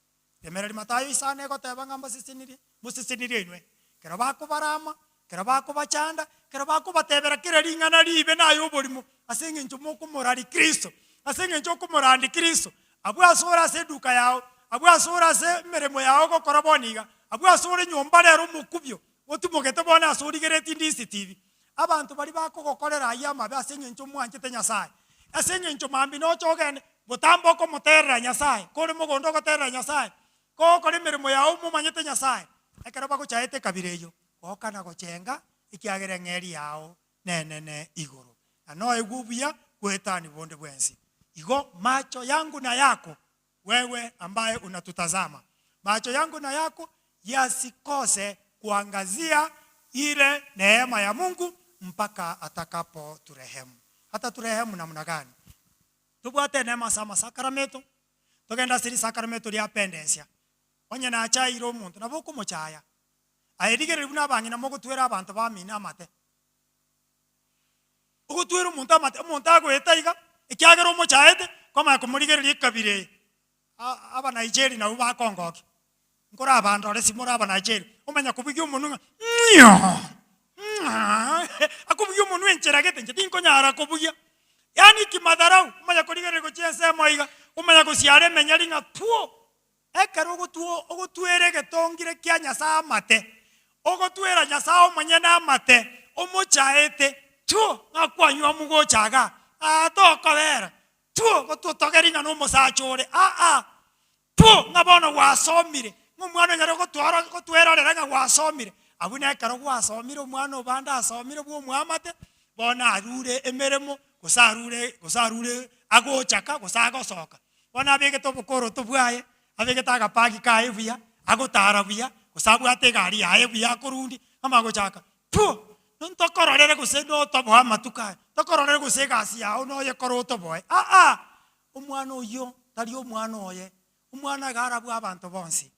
Speaker 12: matayo isane goteba ngamba sisinirie musisinirie inwe kera bako barama kera bako bachanda kera bako batebera kera ringana ribe nayo borimu asenge nchomo kumorari Kristo asenge nchoko morandi Kristo abu asora se duka yao abu asora se meremo yao gokora boniga abu asora nyomba rero mukubyo otumogete bona asori gereti ndisi TV abantu bari bako gokorera ayama basenge nchomo anchete nyasaye asenge nchomo ambi no chogene botambo ko moterra nyasaye kore mogondo goterra nyasaye ko kore mirimo yao mumanyete nyasaye ekera bako chaete kabireyo okana gochenga ikiagere ngeri yao nene iguru ano egubia kwetani bonde bwensi igo macho yangu na yako wewe ambaye unatutazama macho yangu na yako yasikose kuangazia ile neema ya Mungu mpaka atakapo turehemu. Hata turehemu namna gani? Tubwate neema sama sakramento tugenda siri sakramento lya pendensia onye na achairo omuntu nabo kumuchaya ayedigere buna bangi na mogo twera abantu bamina amate ugo twera omuntu amate omuntu agwetaiga ikyagera omuchaete koma kumurigere likabire aba Nigeria na uba kongoke nkora abantu ole simora aba Nigeria umenya kubiga umuntu akubiga umuntu encheragete njeti nkonyara kubuya yani kimadharau umenya kurigere go chense moiga umenya kusiare menyari nga tuo ekero ogotwere getongire kya Nyasaye amate ogotwera Nyasaye omonye na amate omochaete tuo ngakwanywa mugochaga atokobera tuo gotutogeringa no musachore tuo ngabona wasomire ngumwana nyaro gotwera rera wasomire abune ekero wasomire omwana obanda asomire bwo mwamate bona arure emeremo gusarure agochaka gusagosoka bona abege tobukoro tobwaye abege taga pagi kae buya agotara buya gusabwate gari yae buya kurundi amagochaka tu ntokororere gusendo tobwa matuka tokororere gusegasi yao no ye koroto boy omwana oyo tari omwana oye omwana garabu abantu bonsi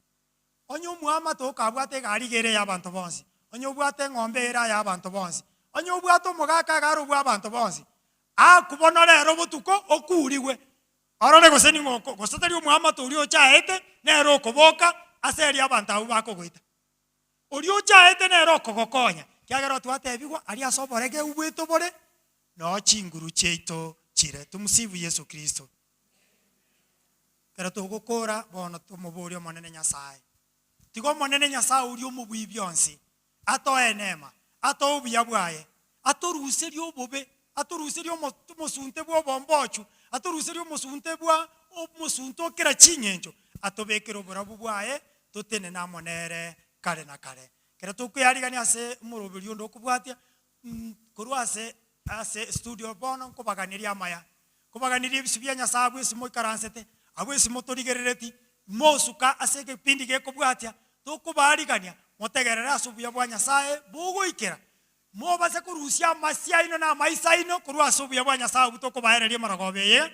Speaker 12: onyo mwama tokabwate gari gere y'abantu bonsi onyo bwate ngombe era y'abantu bonsi onyo bwato mugaka garo bwa abantu bonsi kubona rero butuko okuriwe arore guseni ngoko gusatari omwama tori ochaete nero okoboka aseri abantu abo bakogoita ori ochaete nero okogokonya kiagero twatebigwa ari asoborege ubweto bore no chinguru cheito chire tumusifu Yesu Kristo kera tugukora bono tumuburi omonene Nyasaye tigo monene Nyasaye uri omubwi byonsi ato enema ato obuya bwaye atoruseri obobe atoruseri omusunte bwo bombochu atoruseri omusunte bwa omusunto kera chinyenjo atobekero burabu bwaye totene namonere kare na kare kera tukuyarigani ase murubiri ndo kubwatia kurwase ase studio bono kubaganiria maya kubaganiria bisubya Nyasaye bwese moikaransete abwese motorigerereti mosuka ase kipindi gekubwatia tukubarigania motegerera asubuya bwa Nyasaye bugoikera mobase kurusia masiaino na maisaino kurwa asubuya bwa Nyasaye butoko bahereria maragobeye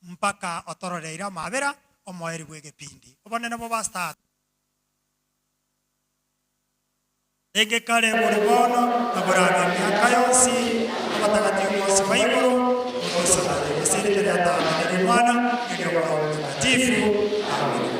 Speaker 12: mpaka otororeira mabera omoeri bwege pindi obonene bo basta ege kare buribono naburage myaka yonsi abatagatifu bose bayiguru mukosana eseri ya tata ni mwana ndio mtakatifu amen.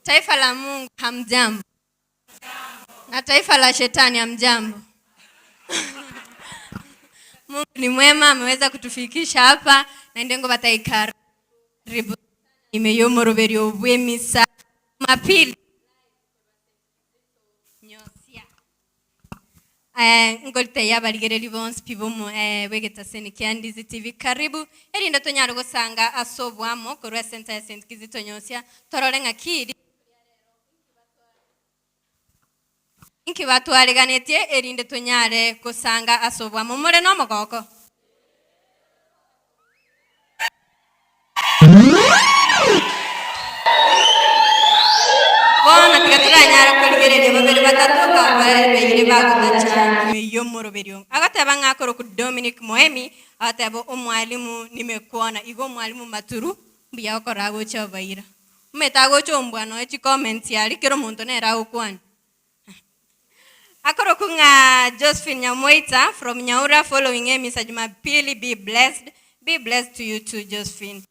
Speaker 14: Taifa la Mungu hamjambo. Na taifa la shetani hamjambo. Mungu ni mwema, ameweza kutufikisha hapa na ndengo bataikara. Ribu imeyomoroberio bwemisa mapili. Nyosia. Ngolite yabaligere bonse pibomo wegetaseni Kyandizi TV karibu. Eri ndo tonyaro gosanga asobwamo korwa center ya St. Kizito Nyosia tororenga kiri. Inki watu aleganetie erinde tonyare gosanga asobwamo more no mogoko. Bona tigatura nyara koligerere babere batatu kabere bagutacha meyomoro berio. Agataba ngakoro ku Dominic Moemi atabo omwalimu nimekuona igo mwalimu maturu mbiya korago chabaira. Metago chombwano echi comment yali kero muntu nera ukwani. Akoro kunga Josephine Nyamoita from Nyaura following him Mr. Jumapili, be blessed. Be blessed to you too, Josephine.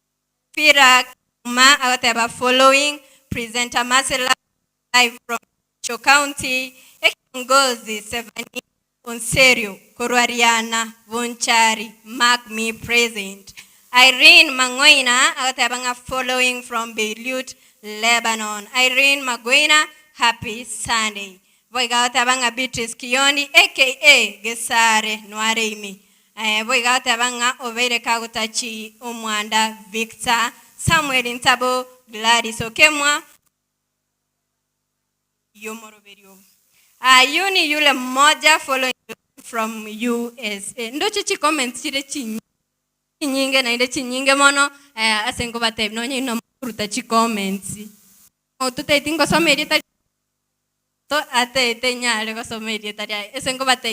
Speaker 14: Pira Ma agataba following presenter Marcela live from Cho County. Ekongozi 7 Onserio, Koruariana, Vonchari, mark me present. Irene Mangoina agataba following from Beirut, Lebanon. Irene Maguina, happy Sunday. Voigata banga Beatrice Kioni aka Gesare Nwareimi. Voigata banga Overe Kagutachi Omwanda Victor Samuel Intabo Gladys Okemwa Yomoroberio. Yuni yule moja following from USA. Ndo chichi comments chire chinyinge na inde chinyinge mono asengo bate no nyino ruta chi comments. Otuta itingo somerita to ate tenyare ko somerie taria esengo bate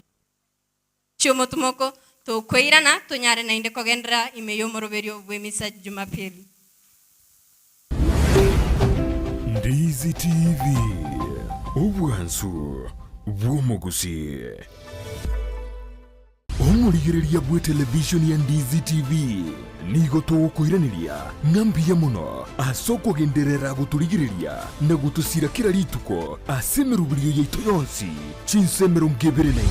Speaker 14: chumo tumoko to kweirana to nyare na inde kogendra imeyomoroberio bwemisa Jumapili.
Speaker 3: Ndizi TV obwansu bwomogusi omurigereria bwe television ya Ndizi TV nigo tugukwiraniria ngambia muno asoko genderera guturigireria na gutusira kira rituko asemerubirie yito yonsi chinsemero ngeberene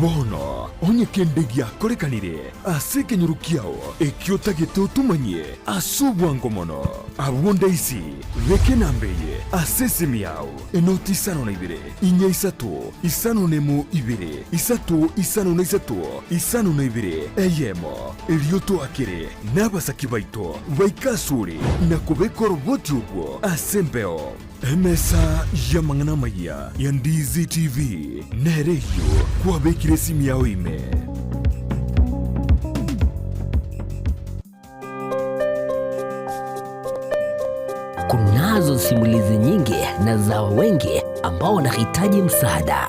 Speaker 3: bono onye kendegia korekanire asekenyurukiao ekiotagete utumanye asubwango mono abonde isi vekenambeye asesemiao enotisano na ibere inya isato isano nemo ibere isato isano na isato isano na ibere eyemo elioto akere n'abasaki baito baikasure na kubekora ubwoti ubwo asembeo emesa yamangana maya ya Ndizi TV nereyo kuwabekire simu yao ime.
Speaker 5: Kunazo simulizi nyingi na za wengi ambao wanahitaji msaada.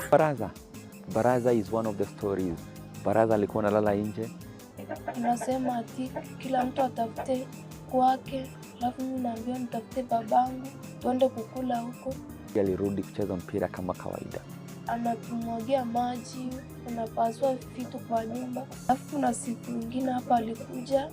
Speaker 15: Baraza is one of the stories. Baraza alikuwa analala nje.
Speaker 16: Unasema ati kila mtu atafute kwake, alafu mimi naambia nitafute babangu tuende kukula huko.
Speaker 15: Alirudi kucheza mpira kama kawaida.
Speaker 16: Anatumwagia maji, anapasua vitu kwa nyumba. Alafu kuna siku nyingine hapa alikuja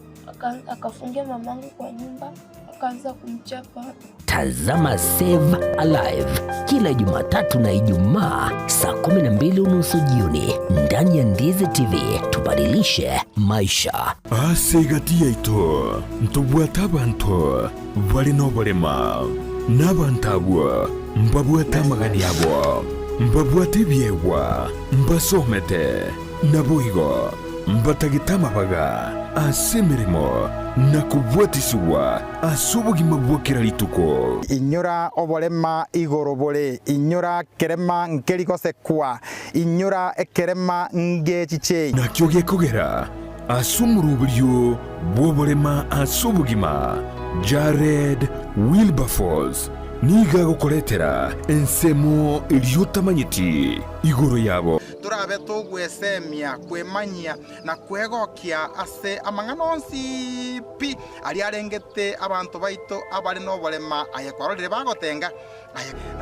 Speaker 16: akafungia mamangu kwa nyumba, akaanza kumchapa.
Speaker 5: Tazama Save Alive kila Jumatatu na Ijumaa saa 12:30 jioni ndani ya Ndizi TV. Tubadilishe maisha.
Speaker 3: Asegatia ito ntubwata abantu bali no bolema n'abantabwa mbabwata magani yabo mbabwata ibyewa mbasomete nabuigo mbatagitama baga asemirimo nakubwatisuwa asubugima bwokera lituko
Speaker 17: inyura obolema igorobole inyura kerema nkerikose kwa inyura ekerema ngechiche
Speaker 3: nakyo gekogera asumuruburyo bwobolema asubugima Jared Wilberforce niga gukoretera ensemo iliyotamanyiti igoro yabo
Speaker 17: turabe tugwesemia kwemanyia na kwegokia ase amanganonsi pi ali arengete abantu baito abari no bolema ayekwarorire bagotenga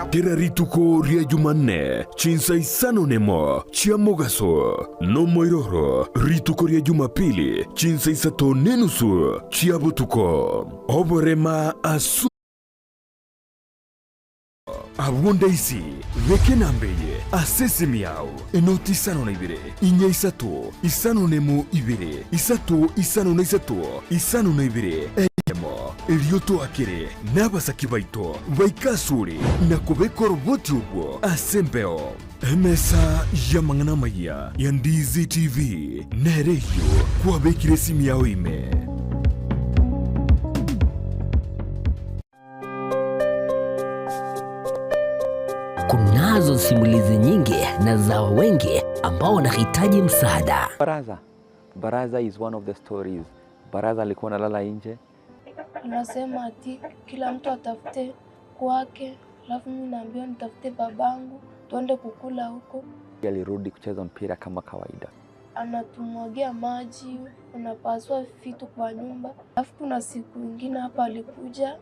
Speaker 3: kira rituko ria Jumanne chinsa isano nemo chia mogaso no moiroro rituko ria Jumapili chinsa isato nenusu chia butuko oborema asu abonda isi beke nambeye asesi miao enoti isano na ibere inya isato isano nemo ibere isato isano na isato isano na ibere emo elioto akere nabasaki baito baikasuri na kubeko roboti ubwo asembeo emesa ya mangana maya ya Ndizi TV nereyo kwa bekire simi yao ime.
Speaker 5: Kunazo simulizi nyingi na za wengi ambao wanahitaji msaada.
Speaker 15: Baraza is one of the stories. Baraza alikuwa analala nje.
Speaker 16: Anasema ati kila mtu atafute kwake, alafu mimi naambiwa nitafute babangu tuende kukula huko.
Speaker 15: Alirudi kucheza mpira kama kawaida.
Speaker 16: Anatumwagia maji, anapasua vitu kwa nyumba. Alafu kuna siku nyingine hapa alikuja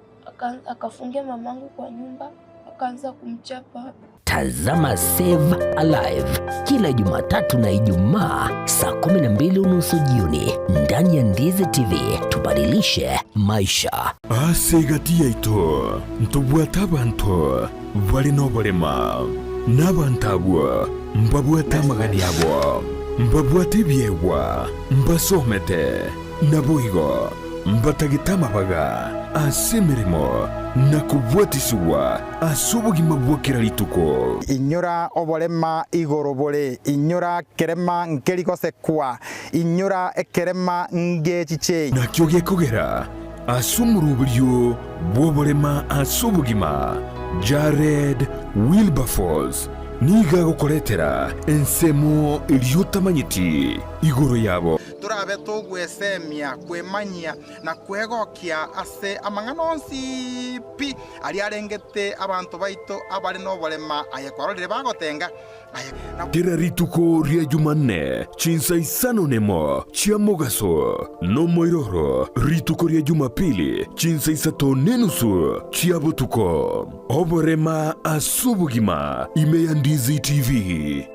Speaker 16: akafungia mamangu kwa nyumba, akaanza kumchapa.
Speaker 5: Tazama Save Alive kila Jumatatu na Ijumaa saa 12:30 jioni ndani ya Ndizi TV. Tubadilishe maisha.
Speaker 3: Asegati yaito ntubwata abantu bali nobolema n'abantabwa mbabwata magani yabo mbabwata ibyewa mbasomete naboigo mbatagitama baga asemerimo nakubwatisiwa asubugima bwokera lituko
Speaker 17: inyura obolema igorobole inyura kerema nkerikosekwa inyura ekerema ngechiche
Speaker 3: nakyo gekogera asumuruburyo bwobolema asubugima Jared Wilberforce niga gukoretera ensemo iliyotamanyiti igoro yabo
Speaker 17: turabe tugwesemia kwemanyia na kwegokia ase amanganonsi pi ali arengete abantu baito abari nobolema ayekwarorire bagotenga
Speaker 3: kera rituko ria Jumanne chinsa isano nemo chia mogaso no moiroro rituko ria Jumapili chinsa isato nenusu chia butuko oborema asubugima ime ya Ndizi TV.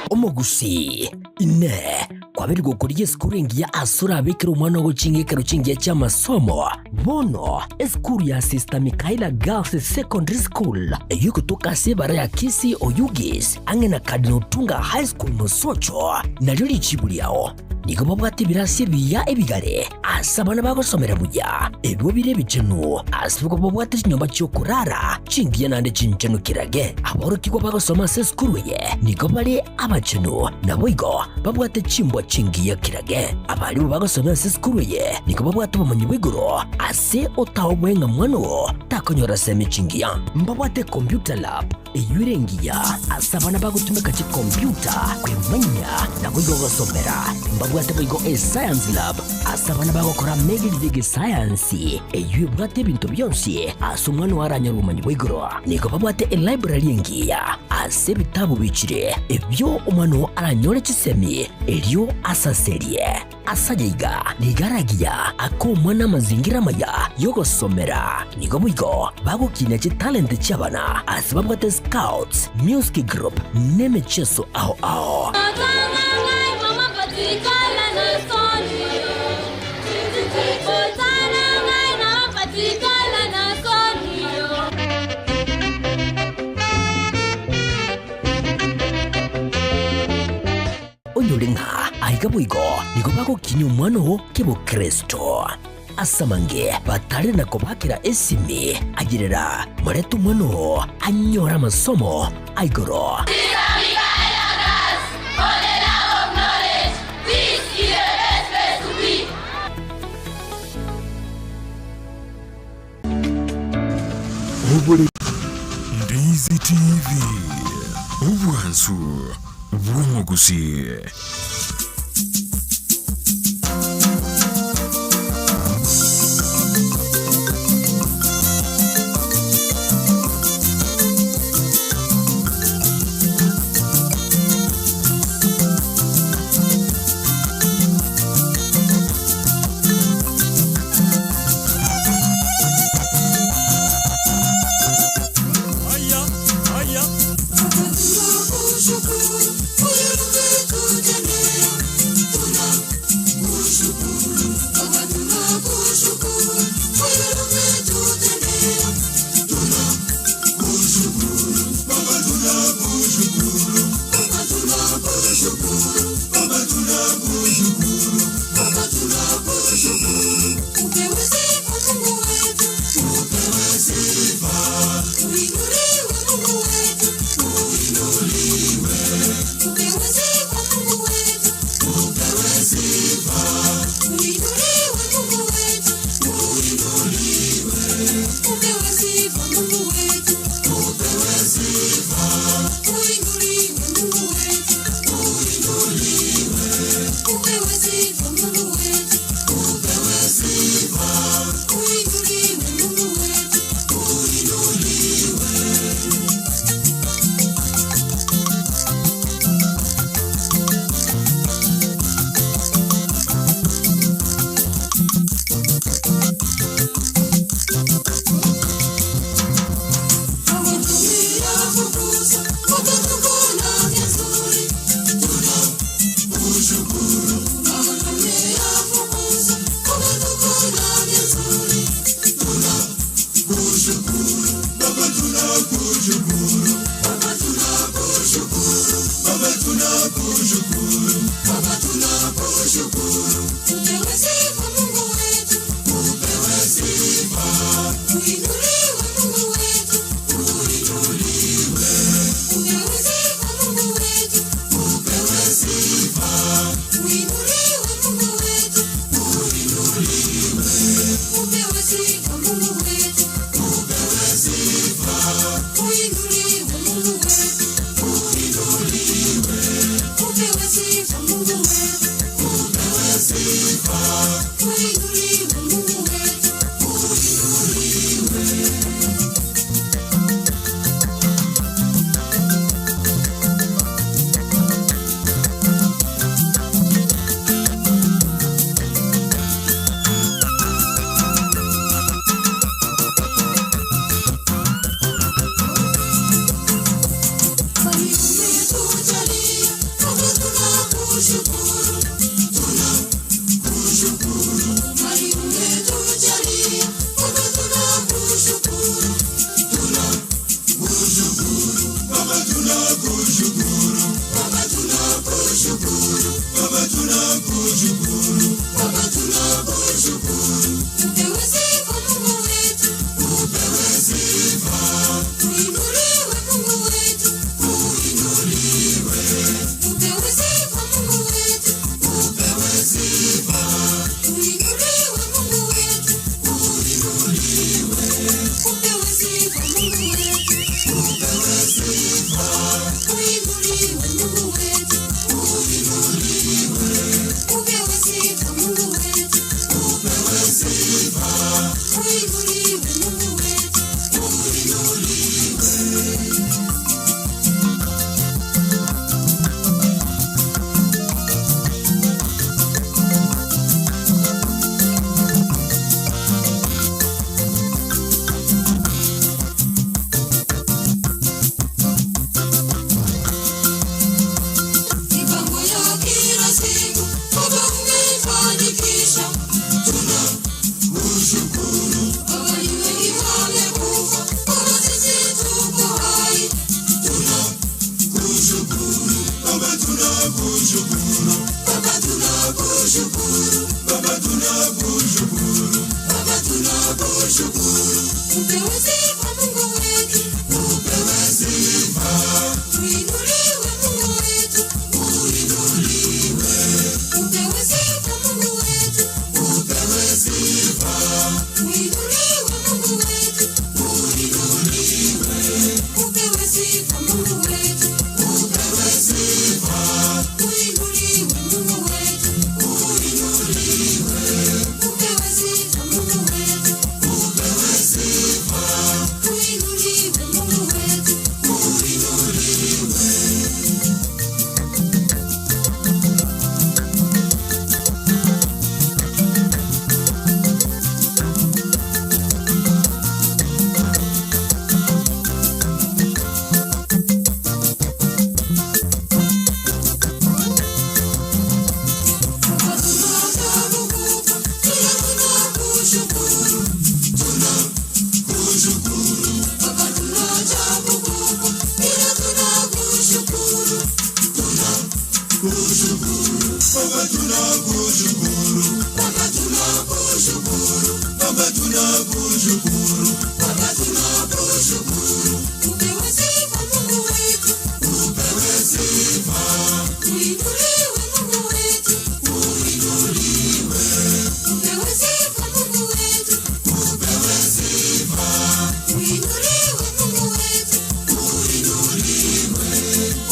Speaker 5: Omogusi ine kwabiri gukuriye skuru ngiya asura abikira umwana wo chingekero chingiya cy'amasomo bono skuru ya Sister Mikaela Girls Secondary School yuko tukase bara ya Kisi Oyugis angena Cardinal Tunga High School Musocho naryo lichibuliao niko babwate birasi biya ebigare asabana bagosomera buya ebyo bire bicenu asibuko babwate nyomba cyo kurara chingiya nande chinchenu kirage aboro kiko bagosoma se skuru ye niko bali abacenu naboigo babwate chimbwa chingiya kirage abali bagosoma se skuru ye niko babwate bamanyi bigoro ase otawwenga mwano takonyora semi chingiya mbabwate computer lab eyurengiya asabana bagutumika chi computer kwemanya naboigo gosomera mbabwate bigo science lab asabana bagokora megidigi science eyubwate bintu byonsi asumwana waranya rumanyi bwigoro niko babwate library ngiya ase bitabu bicire ebyo umano aranyore chisemi elio asaserie asajiga nigaragia ako mwana mazingira maya yogosomera niko bwigo bagukina chi talent cyabana asibabwate scouts music group nemecheso aho onyolenga aigabuigo niko bagukina umwano kebo Kristo asamange batale nako bakira esimi agirera maretu umwano anyora masomo aigoro
Speaker 3: Ndizi TV ubwansu bw'umugusi.
Speaker 9: Aya, aya. tunakushukuru, Baba tunakushukuru. Upewe sifa Mungu wetu, upewe sifa. Uinuliwe Mungu wetu, uinuliwe. Upewe sifa Mungu wetu, upewe sifa. Uinuliwe Mungu wetu, uinuliwe. Upewe sifa Mungu wetu, upewe sifa. Uinuliwe Mungu wetu, uinuliwe.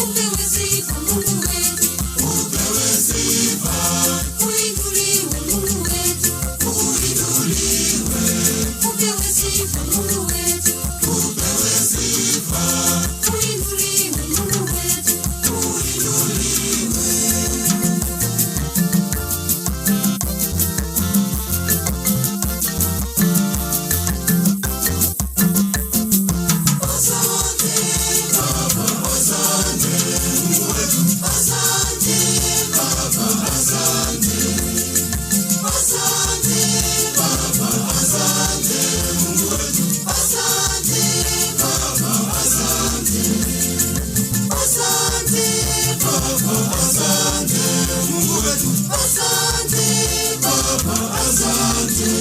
Speaker 9: Upewe sifa Mungu wetu, upewe sifa. Uinuliwe Mungu wetu, uinuliwe. Upewe sifa Mungu asante Mungu wetu, asante Baba, asante.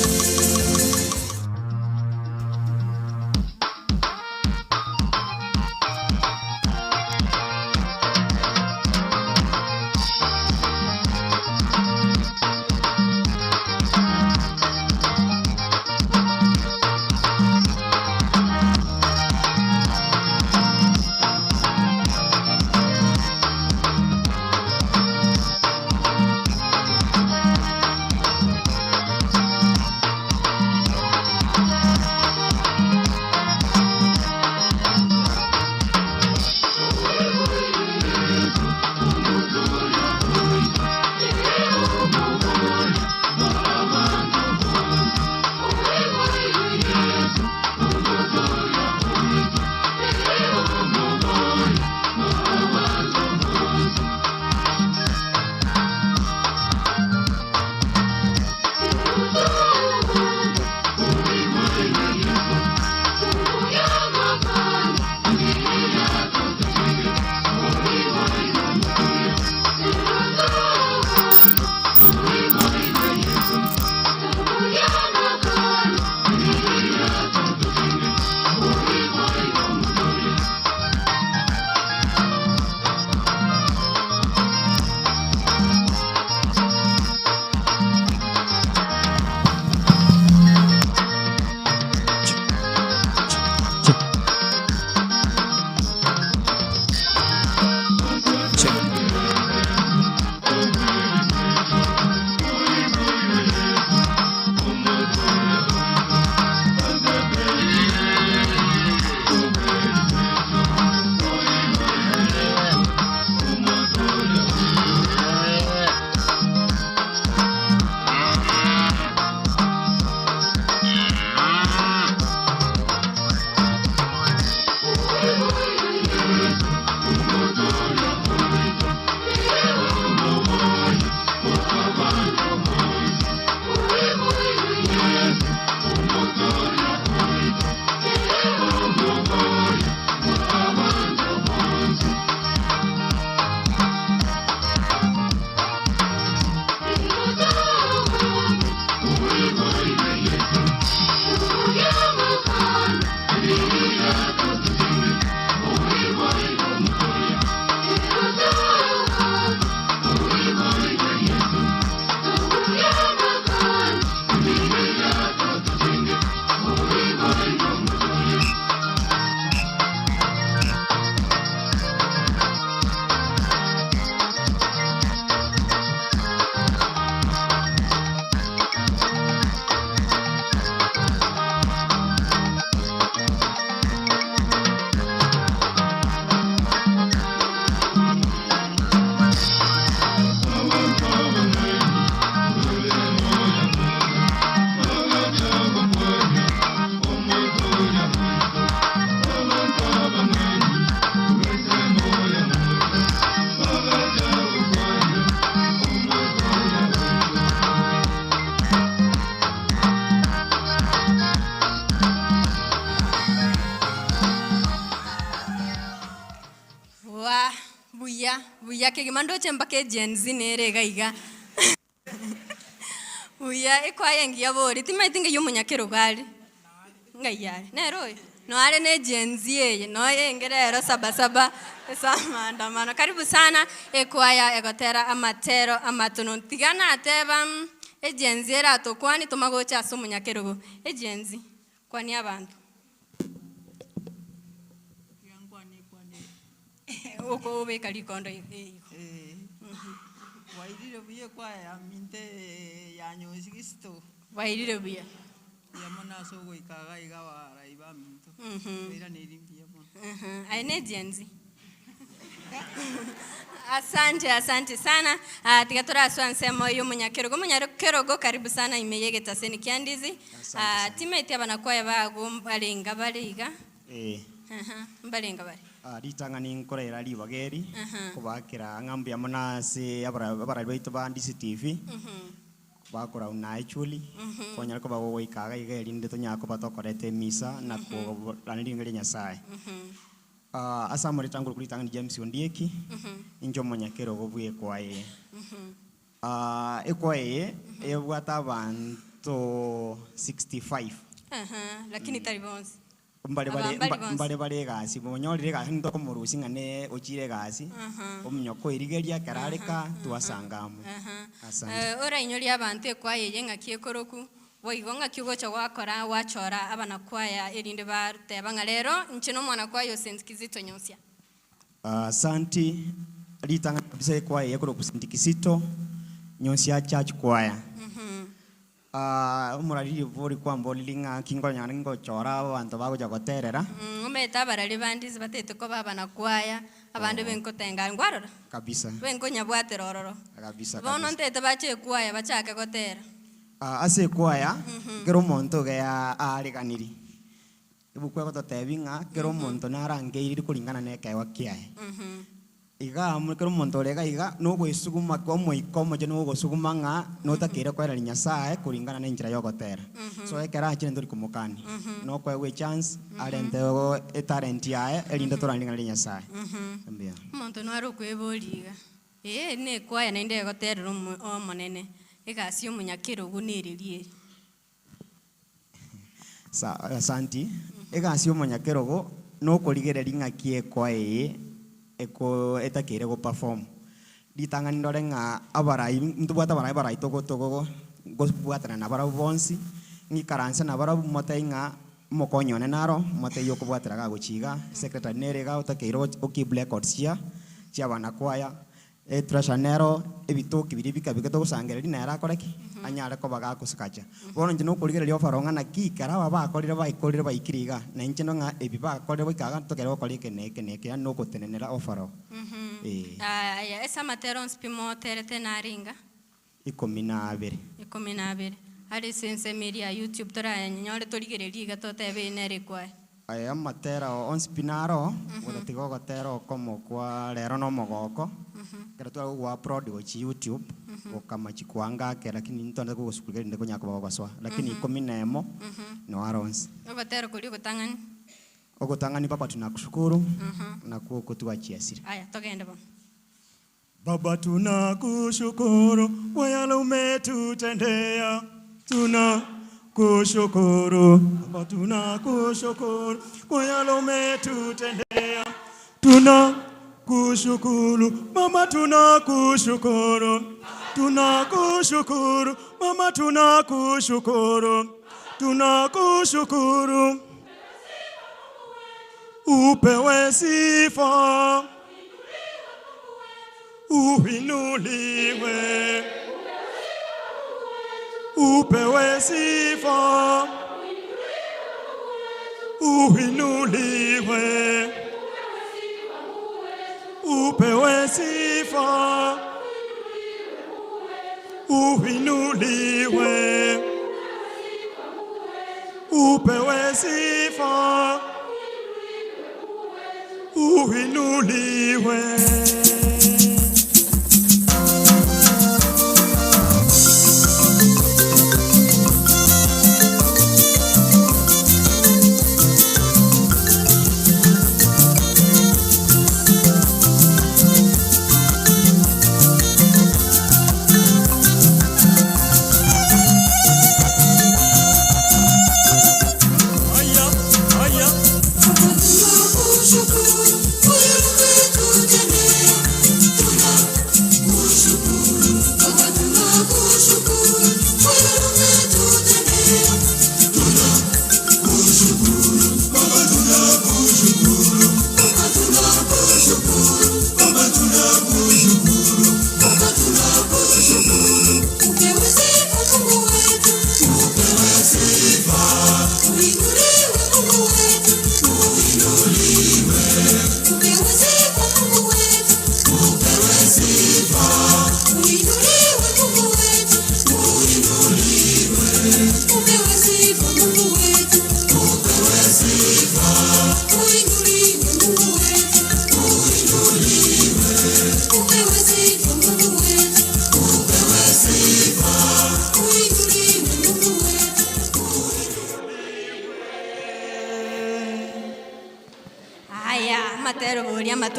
Speaker 14: buya kigimando chembake Gen Z nere gaiga buya ikwayengia bori timaitinga yumunyakero gali ngayare nero no ale ne Gen Z ye no yengerero sabasaba maandamano. Karibu sana ekwaya egotera amatero amatono tigana ateba Gen Z era tokwani tomagocha asumunyakero Gen Z kwani abantu uko ubeka likondo
Speaker 18: wairire buye kwa ya minte ya nyosigisto
Speaker 14: wairire buye
Speaker 18: yamona sogo ikaga igawa raiba minto ira nirimbia mo
Speaker 14: aine Gen Z. Asante sana. Tigatora swansemo y'umunyakerogo munyakerogo karibu sana imeyege taseni kyandizi. Timete abanakwaya bago balenga baliga. Balenga bali.
Speaker 19: Ritanga ninkorera libageri kubakira ngambia monase abara baito ba ndisi TV. Bakora una actually konya ko bawo ikaga igeri ndito nyako batokorete misa na ko laniri ngere nyasaye. asa muri tangu kulitanga ni James Ondieki injo monyakero gobwe kwae ekwae ebwata abantu 65
Speaker 14: lakini taribonsi
Speaker 19: mbale gasi bonyolire gasi ndo komurusi ngane ochire gasi omunyoko irigeria karareka twasangamu
Speaker 14: ora inyori abantu ekwaye yenga kiekoroku boigonga kiugocha wakora wachora abana kwaya erinde barutebanga rero nchino mwana kwayo St. Kizito Nyonsia
Speaker 19: santi litanga kabisa ekwaye ekoroku St. Kizito Nyonsia Church kwaya umurariri vori kwambo linga kingo nyana ngo chora abantu bagoja goterera
Speaker 14: umeta barali bandizi batete ko babana kwaya abandi benko tenga ngwarora
Speaker 19: kabisa
Speaker 14: benko nyabwatero ororo
Speaker 19: kabisa
Speaker 14: bono ntete bache kwaya bachaka gotera
Speaker 19: ase kwaya kero monto ga ariganiri ibukwe ko totebinga kero monto narangeiri kulingana nekae wakiae iga mukero monto lega iga no gwisuguma ko moikomo je no gusuguma nga no takira kwera Nyasaye kulingana na injira yogotera so ekera chine nduri kumukani no kwa we chance arente talent yae elinda torandinga na Nyasaye mbia
Speaker 14: monto no aro kweboliga ne kwaya na inde gotera o monene igasi umunyakiro guniririe
Speaker 19: santi igasi umunyakiro go no kurigereri ngakie kwae eko etakire go perform ditangani ndore nga abarai ntubwata barai togo gosbuatana na bara bonsi ngi karanse na bara mote nga mokonyone naro mote yoko bwatara ga gochiga secretary nerega utakiro oki black outsia cia bana kwaya trashanero ebitoki biri bikabike to sangere dinara koreki anyara ko baga kusikacha bono njino kuligere lyo faronga na kikara baba akorire baikiriga na njino nga ebiba akorire bikaga tokero kolike neke no kotenenera ofaro
Speaker 14: aya esa matero spimo terete naringa 12 ari sense media YouTube tora nyore toligere liga totebe nere kwa
Speaker 19: aya matera on spinaro wala gotero como kwa lero no mogoko kera tu wa upload go YouTube okama chikwanga ke lakini ntonda go sukugere ndeko nyako bagoswa lakini 11 no arons
Speaker 14: gotero kuli
Speaker 19: gotangani papa tunakushukuru na kutuachia siri
Speaker 14: aya togende bo
Speaker 20: Baba tunakushukuru kwa yale umetutendea tunakushukuru Baba tunakushukuru kwa yale umetutendea tunakushukuru Mama tunakushukuru Mama tunakushukuru upewe sifa uinuliwe upewe sifa uinuliwe upewe sifa uinuliwe upewe sifa uinuliwe
Speaker 9: Tunakushukuru kwa yale umetutendea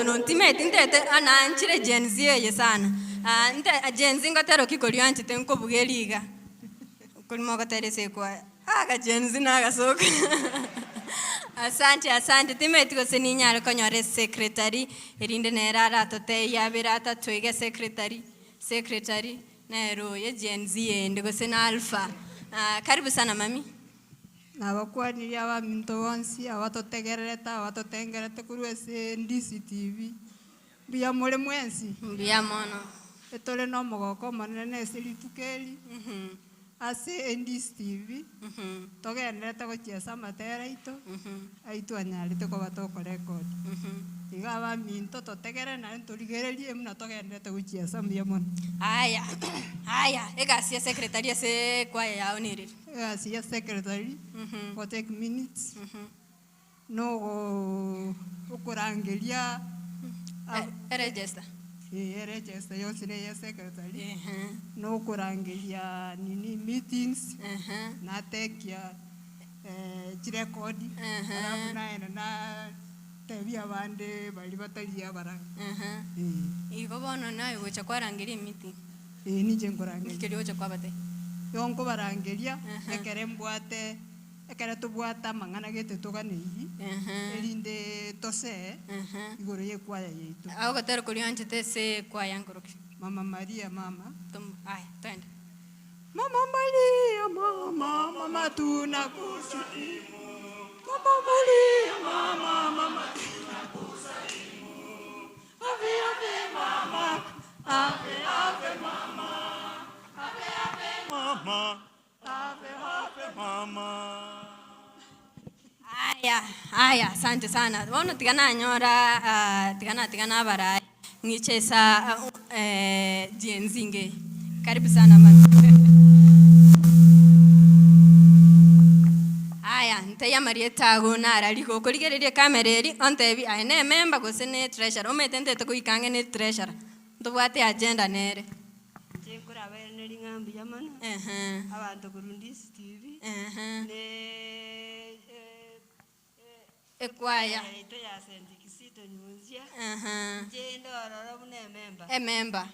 Speaker 14: tono timeti ndete ananchire Gen Z ye sana. Nte Gen Z ngotero kikorio anchite nkobugeriga. Kulimo gotere sekwa. Aga Gen Z naga soka. Asante timeti go seninyaro konyore secretary erinde nerara tote yabirata twege secretary nero ye Gen Z ende go sena alpha. Karibu sana mami.
Speaker 13: Nabakwani yaba minto wansi abatotegereta abatotengerete kurwese NDCTV biya mole mwensi
Speaker 14: biya mono
Speaker 13: etole no mogoko manene selitukeli ase NDCTV togenderete gochiesa matera ito aitu anyarite ko batoko record igaba minto totegere na ntorigererie muna togenderete gochiesa biya mono
Speaker 14: aya egasi ya secretary se kwa ya onire
Speaker 13: egasi ya secretary for take minutes no ukurangeria
Speaker 14: register
Speaker 13: register yosire ya secretary no ukurangeria nini meetings na take ya record alafu na tebia bande bali batalia bara
Speaker 14: igo bono nayo gocha kwarangeria meeting
Speaker 13: nije ngorangeria
Speaker 14: kiri gocha kwabate
Speaker 13: yonko barangeria ekere mbwate ekere tubwata mangana gete toganei erinde tose igoro ye kwaya yetu
Speaker 14: aho gatero kuri anchite se kwaya ngoroki
Speaker 13: Mama Maria mama
Speaker 14: aya twende
Speaker 13: Mama Maria mama tunakusalimu Mama Maria mama tunakusalimu ave mama ave mama
Speaker 20: Mama, ave mama.
Speaker 14: Aya, asante sana. Wono tigana nyora, tigana bara. Ngichesa Gen Z nge. Karibu sana mama. Aya, nteya Marieta gona raliko koligereria kamereri ontebi aine member gosene treasure. Ometente to kuikange ne treasure. Ndobwate agenda nere.
Speaker 21: Ngambi yamana abantu kurundi TV ne
Speaker 14: ekwaya
Speaker 21: ito ya sendi kisito nyunzia jendo arara mune
Speaker 14: member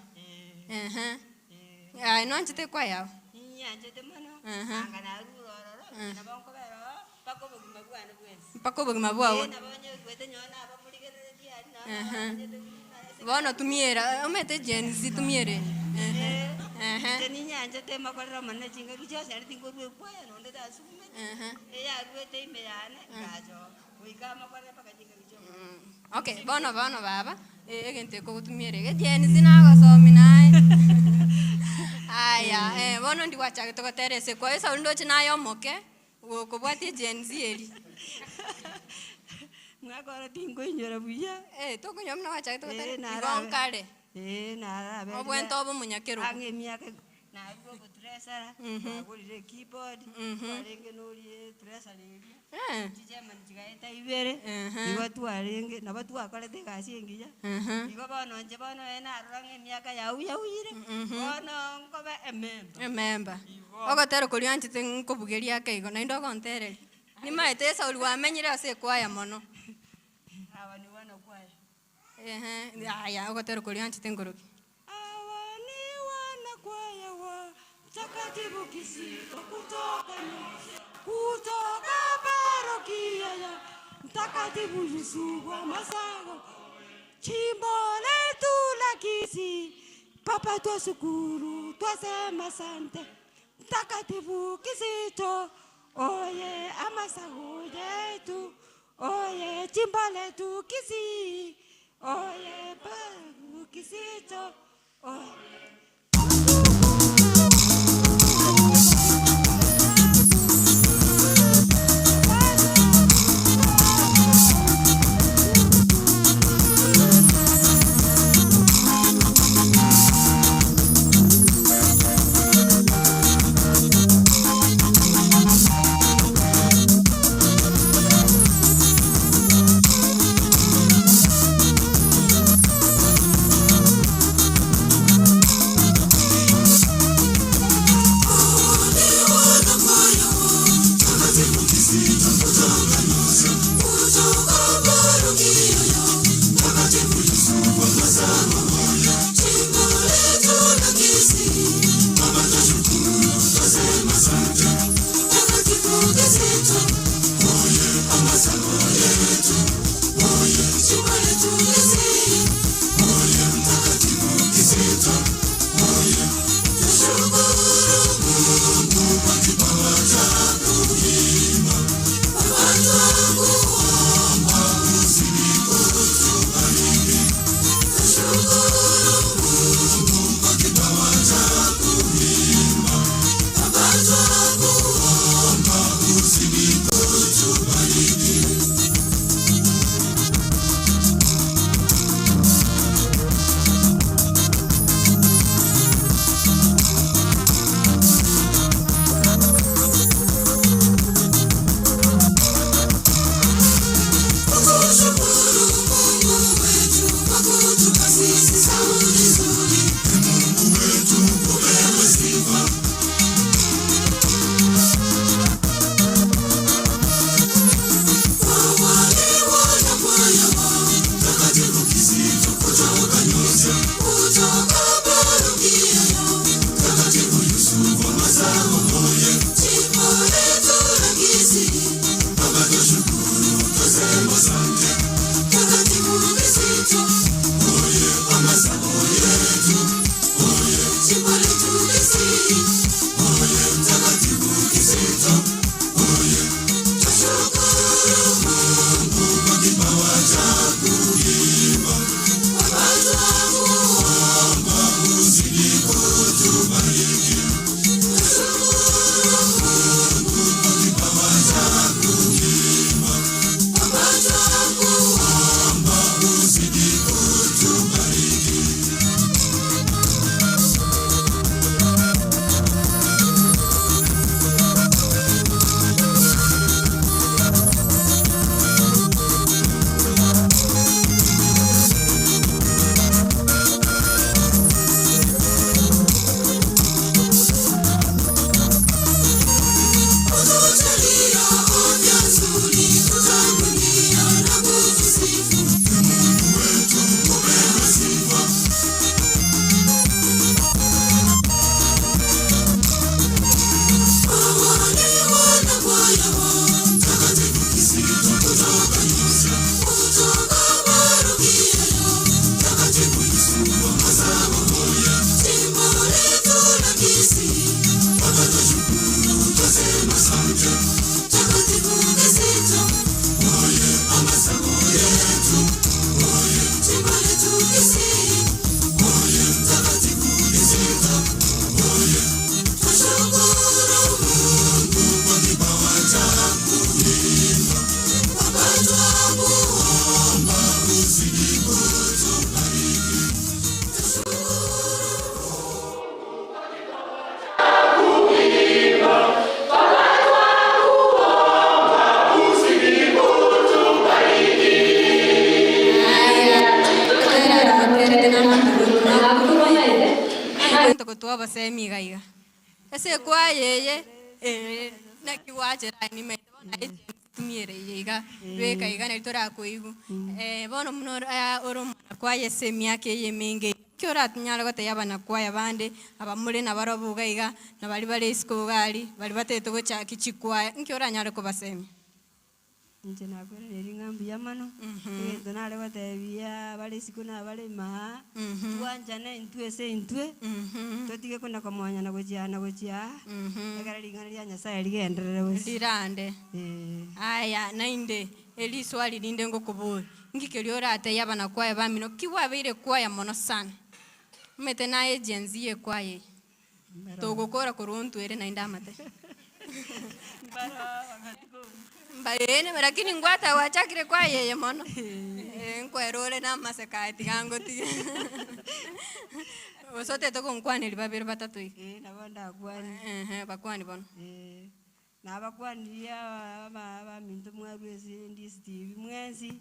Speaker 14: ai non chite kwaya
Speaker 21: nyanje mano angana ruroro na bonko bero pako bugima bwana bwensi
Speaker 14: pako bugima bwa
Speaker 21: na bonye kwete nyona abamuligere dia na
Speaker 14: bono tumiera omete Gen Z tumiere
Speaker 21: Teni nyanja tema kwa ramana chinga kichose ari tingo rwe kwaya nonde da sume ya rwe te imeyane gajo wikama kwa paka chinga kichose
Speaker 14: okay bono baba egente ko tumiere ge Gen Z na gosomi nai aya bono ndi wacha to terese kwa eso ndo chinayo moke ko bwati Gen Z eri
Speaker 21: mwakora tingo inyora buya
Speaker 14: to kunyomna wacha to terese ngonkare
Speaker 21: na rabe
Speaker 14: obwento obo munyakero
Speaker 21: angemiaka na go tresara agurire keyboard arenge nori tresara jijema njigaeta ibere igo twarenge na batu akorete gasi engiya igo bono nje bono ena arange miaka ya uyire bono ngobe
Speaker 14: ememba ogotero kuri anchite nkobugeria kaigo na ndo kontere ni maete sa ulwa menyire ase kwaya mono
Speaker 21: awani wana kwaya
Speaker 14: aya ogotero kuri anchite ngoroki
Speaker 21: awani wana kwaya wa takatifu kisito kutoka parokia ya mtakatifu Yusufu wa Masago chimbo letu la Kisii papa twashukuru twasema asante mtakatifu Kisito oye Amasago yetu oye chimbo letu Kisii oye papa Kisito oye
Speaker 14: Kutoa basemi gaiga. Ese kwa yeye na kiwaje ni me tumiere yiga weka iga na tora kuigu bono muno oro kwa yese miake yemenge kyora tunyala gote yabana kwa yabande abamule na barobuga iga na bali bali iskogali bali bateto go cha kichikwa nkyora nyale ko basemi
Speaker 21: nje nakore reri ngambi yamano ndo nale batebia bali sikuna bali ma tuanjane intwe totige kuna komanya na gochia agara ligana lya Nyasaye ligendere wese
Speaker 14: dirande aya nainde eli swali linde ngokubura ngikeli orate yabana kwa bamino kiwa bire kwa ya mono sana mete na agency ye kwa ye togokora kuruntu ere nainda amate Mbayene lakini ngwata wachakire kwa yeye mono. Nkwero na masekati gangoti. Osote to konkwani libabere batatu iki.
Speaker 21: Nabanda kwani.
Speaker 14: Bakwani bono.
Speaker 21: Na bakwani ya ba minto mwabwezi ndi Steve mwezi.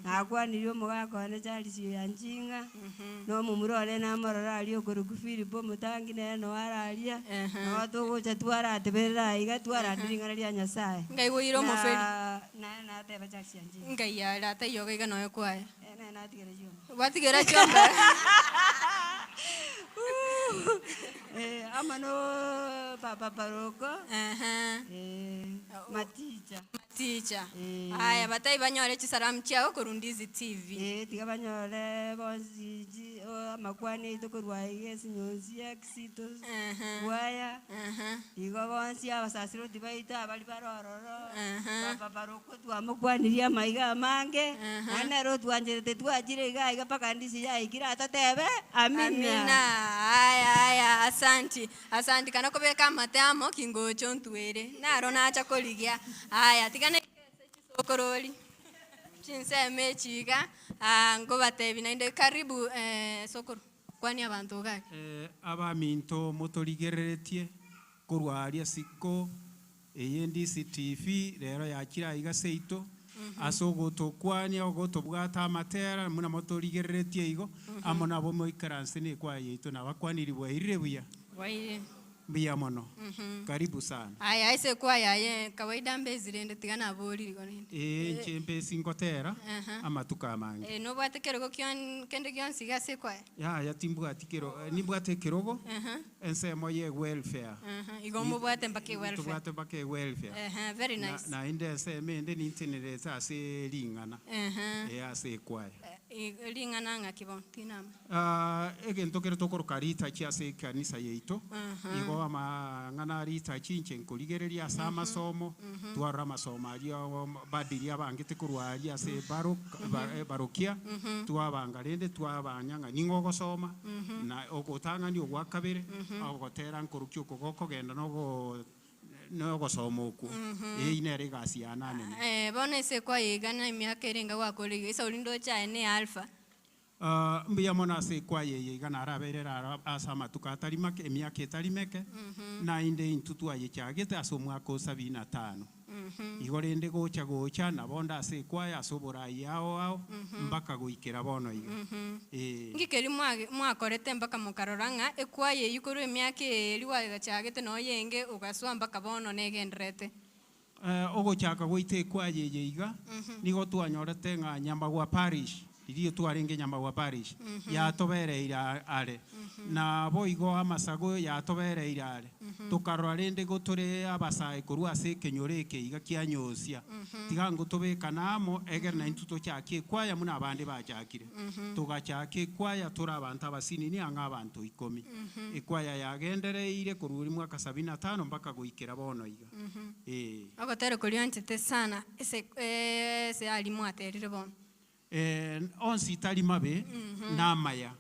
Speaker 21: Nakwani yo mugako ne chali si yanjinga. No mumurole na marora ali okurugufiri bo mutangi ne no aralia. No to go chatwara atebera iga twara ndiringa lya Nyasaye.
Speaker 14: Ngai wo iro mofeli.
Speaker 21: Na teba chali si yanjinga.
Speaker 14: Ngai ya la ta yoga iga no kwa.
Speaker 21: Na tigera jomba.
Speaker 14: Watigera jomba.
Speaker 21: Amano papa paroko.
Speaker 14: Maticha. Aya batai banyore chisalamu chao kurundizi TV.
Speaker 21: Tiga banyore bonzi amakwani to kurwaiye sinyonzi exito. Waya. Tiga bonzi abasasiro tibaita bali barororo. Papa paroko tu amakwani ya maiga mange. Ana ro tuanjete tuajire iga paka ndisi ya ikira atatebe. Amina.
Speaker 14: Aya asanti kana kobeka matamo kingocho ntuere naro nacha koligia aya tigane sokoroli chinse mechiga ngo batebi nainde karibu sokoro kwani abantu gaki
Speaker 2: abaminto motorigereretie kurwaria siko eyendi CTV rero yakira iga seito asogoto kwani ogoto bwata amatera muna motorigereretie igo amona bo moikaranse ne kwa yeito na bakwaniri bwaire buya
Speaker 14: waire
Speaker 2: buya mono karibu sana
Speaker 14: aya ise kwa yaye kawaida mbezirende tigana boli goninde
Speaker 2: chembe singotera amatuka mange
Speaker 14: no bwatekero go kyon kende kyon siga se kwa
Speaker 2: ya timbu atikero ni bwatekero go ensemo ye welfare
Speaker 14: igombo bwate mbake welfare
Speaker 2: bwate mbake welfare
Speaker 14: very nice
Speaker 2: na inde se mende ni internet sa se lingana ase kwa
Speaker 14: lingana ngakibon tinama
Speaker 2: egento kero tokorkarita chia se kanisa yeito igo ama ngana rita chinche nkoligereria sa masomo twara masomo ario badiria bangite kurwaria se barokia twabangarende twabanyanga ningo gosoma na ogotanga ni ogwakabere ogotera nkorukyo kogokogenda no gosomoku inere gasi anane
Speaker 14: bona ise kwa igana imiaka irenga wakoliga isa ulindo cha ne alpha
Speaker 2: mbiya mona se kwa yeye igana araberera asama tukatarimake emiaka etarimeke na inde intutu aye chagete asomwa ko 75 igorende gocha na bonda se kwa ya sobora yao mbaka goikera bono iga
Speaker 14: ngikeri mwakorete mbaka mukaroranga ekwaye yikuru emiaka eliwa chagete no yenge ugaswa mbaka bono negendrete
Speaker 2: ogochaka goite kwa yeye iga nigo twanyorete nga nyamba gwa parish irio twarenge nyamba gwa parish ya tobereira are na boigo amasago ya tobereira are tukarora rende gotore abasae kurwa se kenyoreke iga kianyosia tigango tobeka namo eger na intuto cyake kwaya muna abande bachakire tugachake kwaya tura abantu abasini ni anga abantu 10 ekwaya yagendereire kururi mwaka 75 mpaka goikera bono iga
Speaker 14: agotero kurionchete sana ese alimu aterire bono
Speaker 2: onsi tali mabe namaya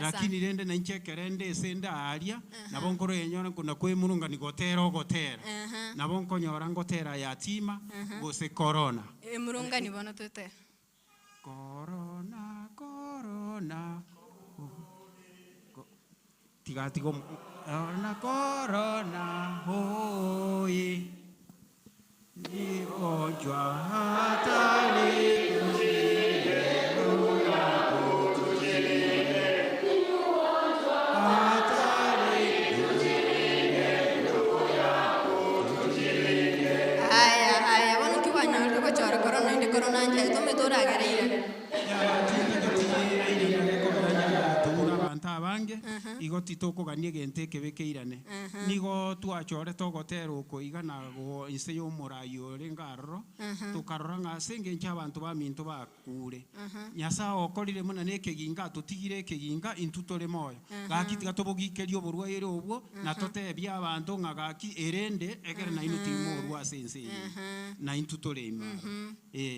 Speaker 2: lakini rende na nchekerende senda aria nabonkoro yenyora kuna kwemurunga ni gotera nabonko nyora ngotera yatima gose corona
Speaker 14: murunga ni bono tete
Speaker 2: corona tigatigo corona hoye ni ojwa hatali
Speaker 14: toragereire
Speaker 2: tugura abantu abange igoti tukugania gente kebekeirane nigo twachore togotera ukoiga nago inse y'omurayo rengarro tukarora ng'ase eng'encho abantu baminto bakure nyasaye okorire muna nekeginga tutigire ekeginga intu tore moyo gaki tiga tobogikeria oborwaire obwo na totebia abantu ng'a gaki erende egere naino timo orwa ase ense eye na intu tore imara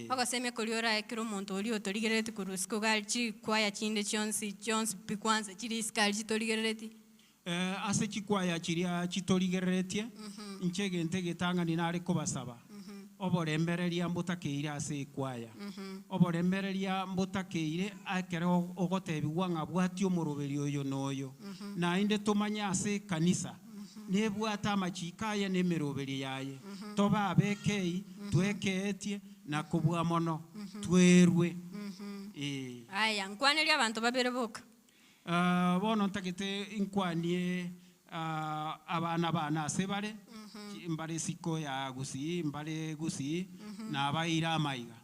Speaker 14: ogoseme koriora ekero omonto orio torigerete kurusiko gali chikwaya chinde chionsi pikwanza chiri iskali chitorigereti
Speaker 2: ase chikwaya chiria chitorigeretie inche gente getang'ani nare kobasaba oborembereria mbotakeire ase ekwaya oborembereria mbotakeire ekero ogotebiwa ng'a bwati omoroberi oyo noyo naende tomanya ase kanisa nebwata amachiko aya na emeroberi yaye toba abekei twekeetie na kobua mono twerwe
Speaker 14: aya nkwaneria abantu babere boka
Speaker 2: bono ntagete inkwanie abana bana ase bare mbare siko ya gusi mbare gusi na baira maiga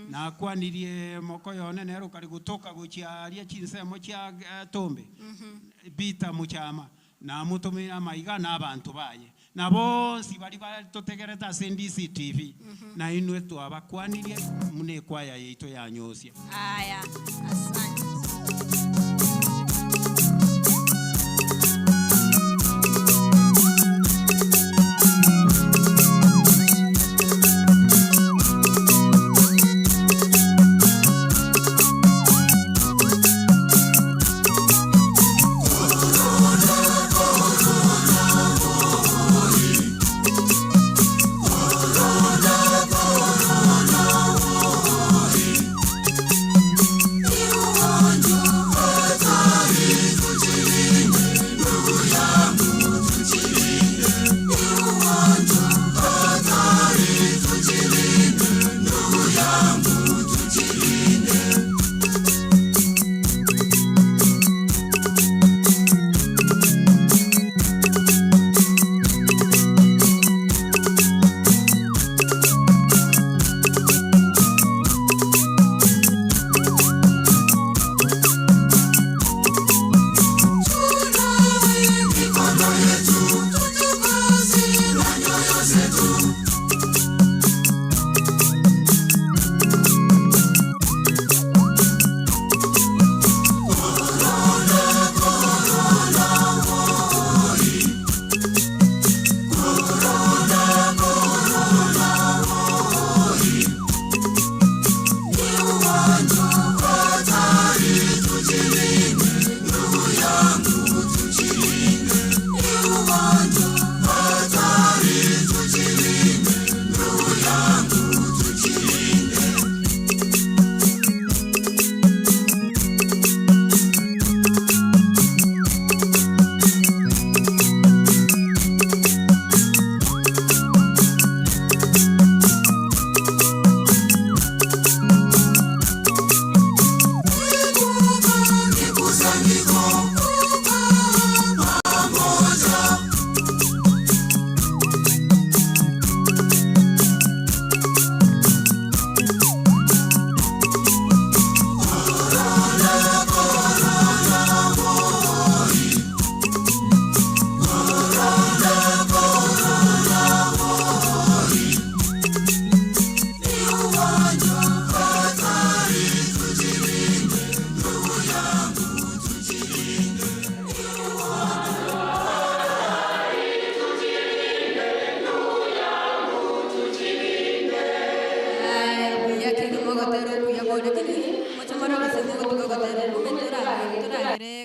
Speaker 2: na kwanirie moko yone nero kari gutoka guchiaria chinsemo chia tombe bita muchama na mutumira maiga na abantu baye na bonsi bari batotegereta ase NDC TV na inwe twabakwanirie mune kwaya yeito yanyosia
Speaker 14: aya asante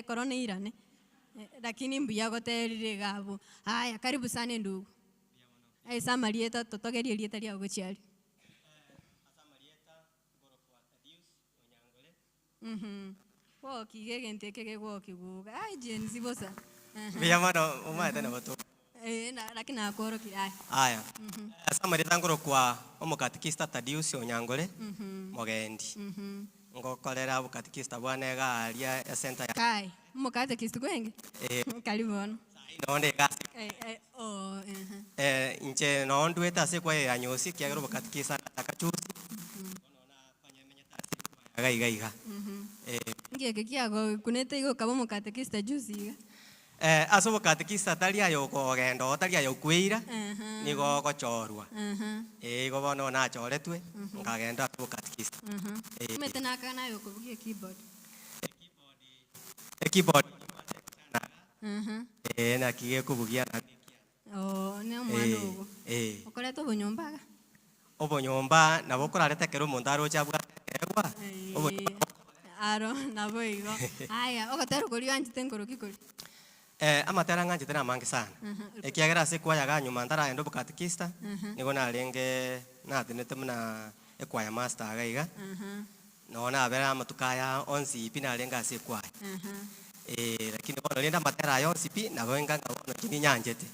Speaker 14: korona irane lakini mbuya goterire gabo haya karibu sana ndugu Samarieta totogerie rieta ria gochiari woki gegente kege woki guga jenzi bosa
Speaker 1: Biyamano umaete na boto
Speaker 14: lakini akoro kirai
Speaker 1: aya Samarieta ngoro kwa omukatikista Tadius Onyangole mogendi ngokorera omukatikista bwanega aria ya center ya
Speaker 14: kai omukatikista gwenge karibu ono
Speaker 1: nonde gasi nche nondweta se kwa ya nyosi kiagero omukatikista akachusi gaiga
Speaker 4: ngeke kiago kunete igo kabo mukatekista juzi
Speaker 1: ase obokatekista tari ayo kogenda tari ayo kwira nigo gochorwa igo bono nachoretwe nkagenda ase obokatekista
Speaker 4: umete nakana yo kubugia keyboard
Speaker 1: keyboard na kige kubugia na
Speaker 4: ne omwana ogo okoretwe obonyombaga
Speaker 1: obonyomba nabo koraretekera omonto arocha bwategwa
Speaker 4: aro nabo igo aya ogotera korio anjite nkoroki kori
Speaker 1: amatera ng'anchete namange sana ekiagera ase ekwaya ganyuma ntaraenda obokatekista nigo narenge natenete muna ekwaya master agaiga no nabera amatuka aya onsipi narenge ase ekwaya lakini bono renda amatera ayo onsipi nabo enganga bono kini nyanchete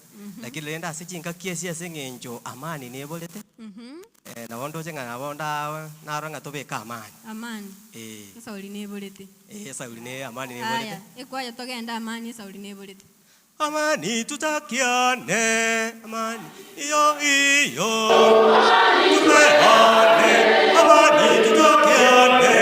Speaker 1: lakini renda ase chinka kiesi ase eng'encho amani neborete nabo ndoche ng'a nabo naro ng'a tobeka amani
Speaker 4: sauri neborete
Speaker 1: sauri ne amani neborete
Speaker 4: aya ekwaya togenda amani sauri neborete
Speaker 1: amani tutakiane amani iyo amani tutakiane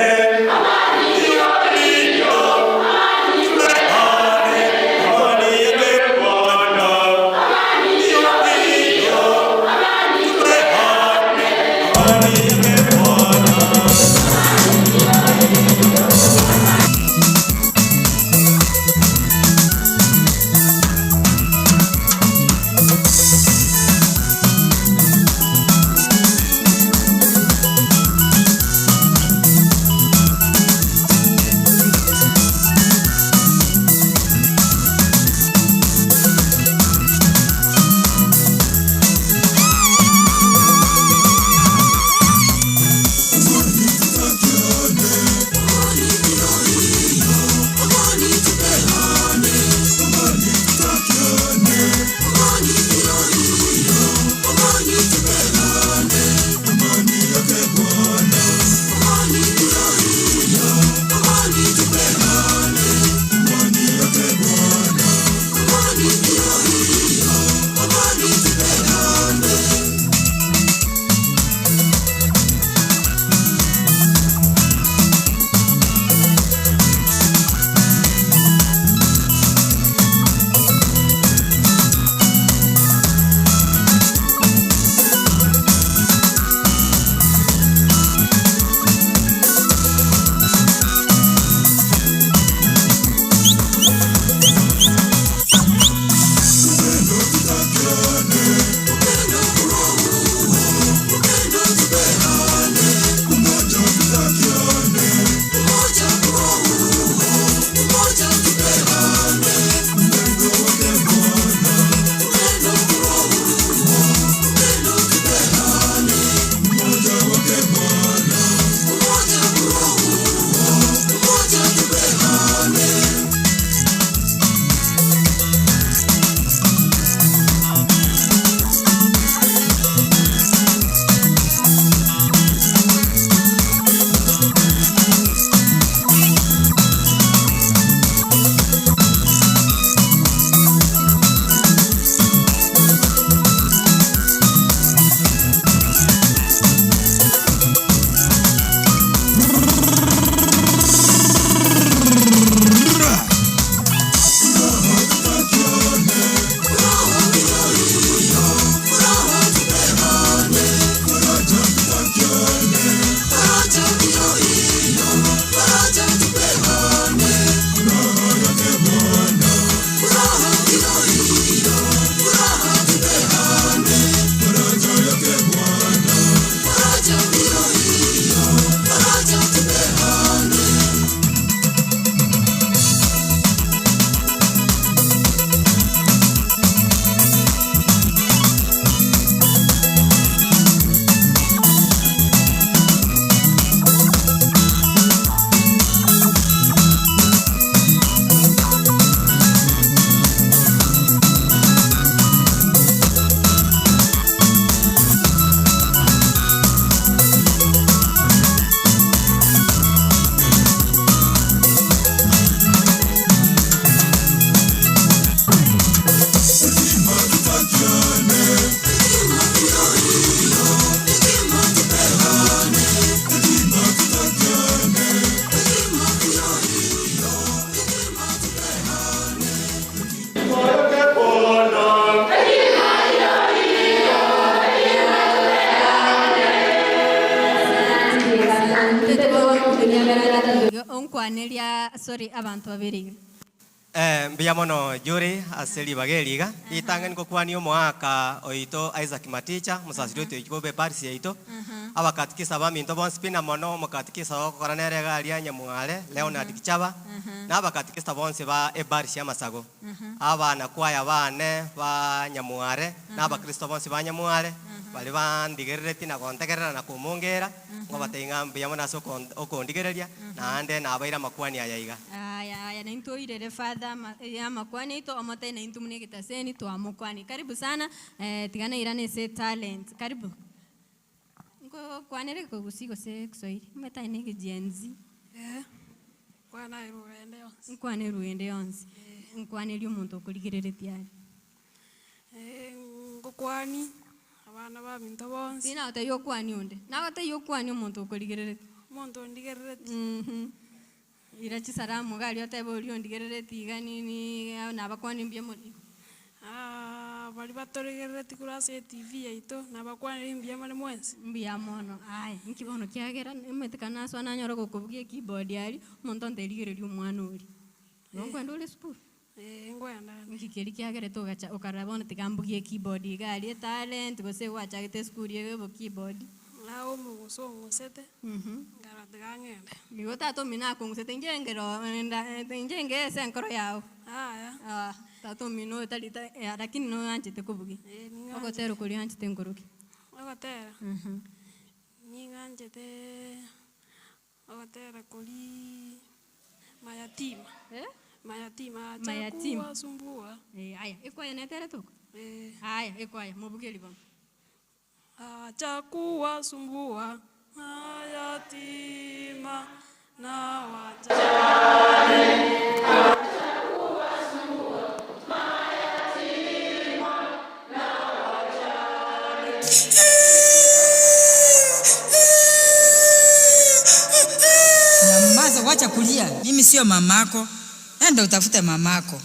Speaker 4: onkwaneria sorry abantu babiri.
Speaker 1: Mbia mono juri aseli bageliga itangen ko kwani omwaka oito Isaac Maticha musasirito ikobe parisi yaito abakatikisa baminto bonspina mono mukatikisa koranere galia nyamwale Leonard Kichaba na abakatikisa bonse ba ebarisi amasago abana kwaya bane ba nyamware na abakristo bonse ba nyamware bali bandigerereti na kontegerera na kumongera ngo batenga mbia mono aso okondigereria na ande na abaira makwani ayaiga
Speaker 4: Aya na into irere father ya makwani ito omote na into mune kitaseni to amokwani. Karibu sana tigana irane se talent. Karibu. Ngo kwanere ko gusiko se Kiswahili. Meta inege jenzi.
Speaker 6: Kwana ruende yonsi.
Speaker 4: Nkwane ruende yonsi. Nkwane lyo muntu kuligirere tiari.
Speaker 6: Ngo kwani abana ba minto bonsi.
Speaker 4: Sina ota yo kwani unde. Na ota yo kwani muntu kuligirere.
Speaker 6: Muntu ndigerere.
Speaker 4: Irachi salamu gali otebe ulio ndigerere tiga nini nabakwani mbye muri.
Speaker 6: Bali batoregerere tikurase TV yaito nabakwani mbye muri mwensi.
Speaker 4: Mbya mono. Ai nkibono kyagera emetekana so ananyora gokubugie keyboard yali muntu ndeligereri umwana uri. Ngokwenda ule spool.
Speaker 6: Ngoyanda.
Speaker 4: Nkikeri kyagera to gacha okarabona tigambugie keyboard gali talent gose wacha gite school yego keyboard.
Speaker 6: Lao mugongo sete. Ngara tegangende.
Speaker 4: Nigo tato mina kungusete njengero njenge senkoro yao. Tato mino talita lakini no anchite kubugi. Okotero kuli anchite ngoroki.
Speaker 6: Okotera. Ninga anchite okotera kuli mayatima. Mayatima.
Speaker 4: Mayatima.
Speaker 6: Sumbua.
Speaker 4: Aya, ikoya netere tuko. Aya, ikoya mubugeli bam.
Speaker 6: Achakuwa sumbua mayatima na wajane. Achakuwa sumbua mayatima na wajane.
Speaker 22: Nyamaza, wacha kulia. Mimi sio mamako. Enda utafute mamako.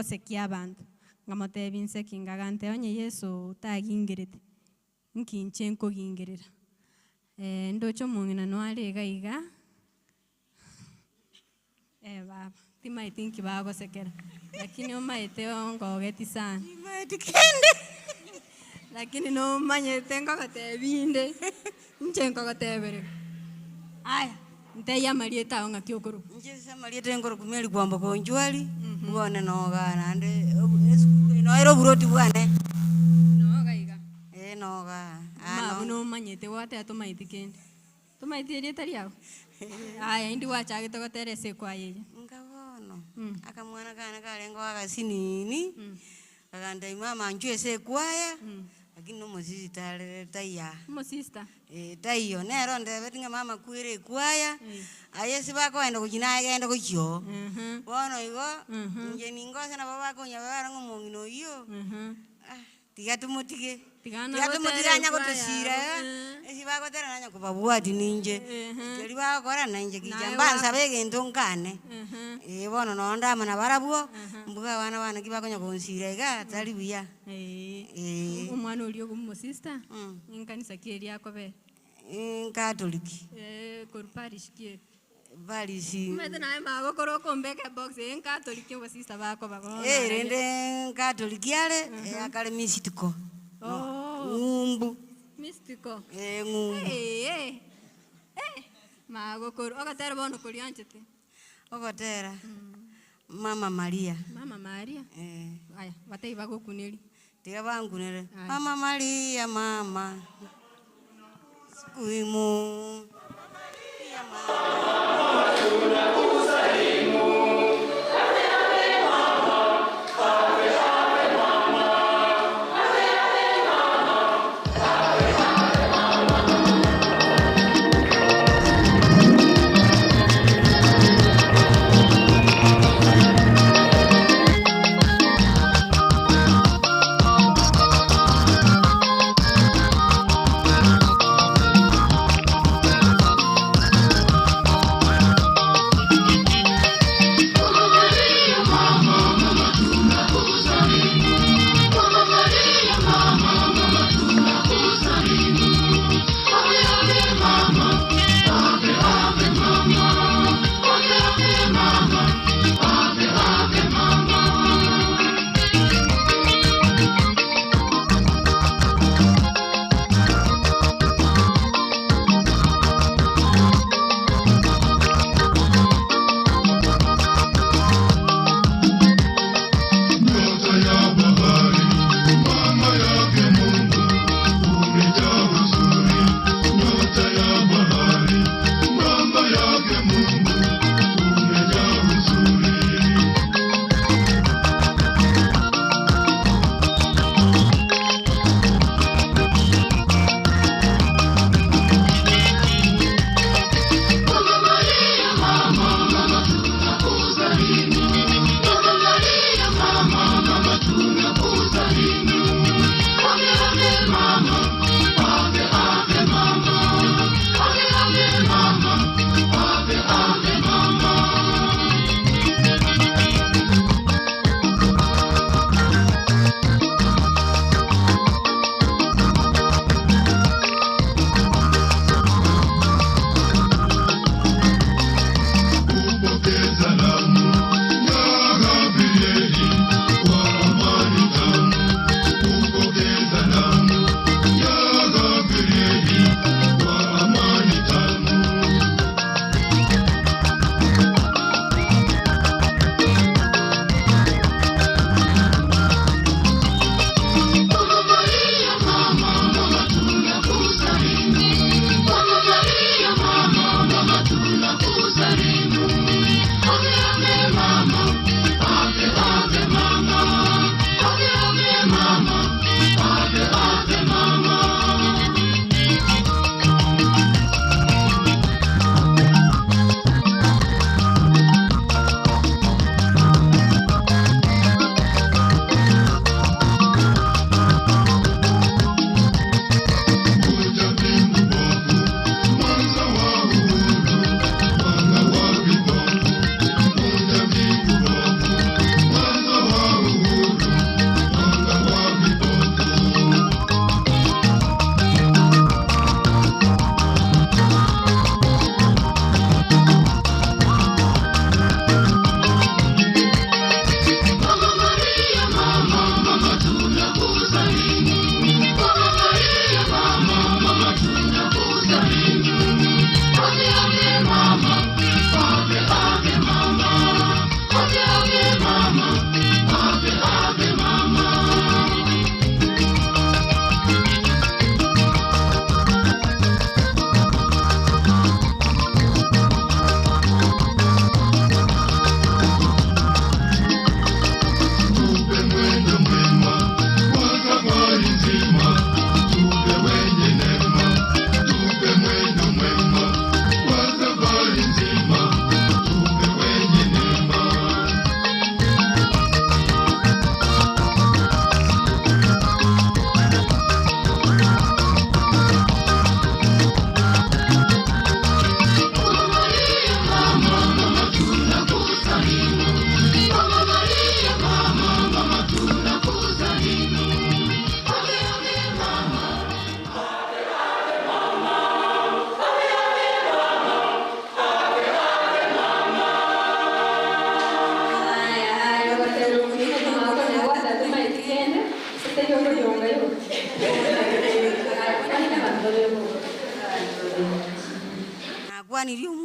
Speaker 4: agosekia abantu ngamotebinse kingagante onye Yesu tagingirite nkinche nkogingirira ndocho mungina noarega iga baba timaiti nkibagosekera lakini umaite ngogeti sana imaiti kende lakini no manyete ngogotebinde nche ngogotebere aya nteya marieta onga kiokoro
Speaker 21: nje sa marieta ngoro kumeli kwamba konjwali bwana noga nande no ero buroti bwana
Speaker 4: noga iga
Speaker 21: noga
Speaker 4: ma no manyete wate atomaiti kende tomaiti rieta riao aya indi wacha gitogoterese kwa yeye
Speaker 21: ngabono akamwana kana kalengo akasinini akanda imama njue se kwaya lakini no mosisi tale taya
Speaker 4: mo sister
Speaker 21: tayo nero ndebetinga mama kwire kwaya ayesi bako enda kujina agenda kucho bono igo nje ningose na baba ko nyabara ngomongino iyo tigatumutike tigatumutiranya gotosira esi bako teranya kubabwati ninje keri bako kora nanje kijambanza begento nkane bono nonda mana barabwo mbuga bana kibako nyakonsira iga tali buya
Speaker 4: umwana uri ogumo sister inkanisa kiri yakobe
Speaker 21: Catholic
Speaker 4: kor parish kie
Speaker 21: Parish
Speaker 4: mete nae mago koro kombeke box Catholic wa sister bako bako
Speaker 21: rende Catholic yale akale mistiko ngumbu
Speaker 4: mistiko
Speaker 21: ngumbu
Speaker 4: mago koro ogatera bono korianchete
Speaker 21: ogotera Mama Maria
Speaker 4: aya batei bago kuneli
Speaker 21: tiga bangunere Mama Maria mama sikuimu Maria mama tunakusalimu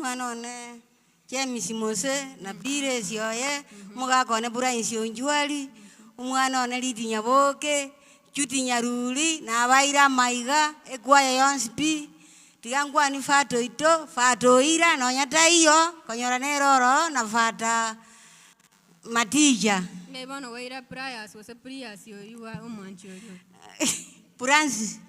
Speaker 21: mwana one James Mose na Bire sioye mugakone Brian Sionjwali umwana one Liti Nyaboke Chuti Nyaruli na abaira maiga ekwaya yonspi tigangwa ni fato ito fato ira no nyata iyo konyora neroro na fata matija
Speaker 4: Ngaibono waira prias wose prias yo yuwa umwancho yo
Speaker 21: Puransi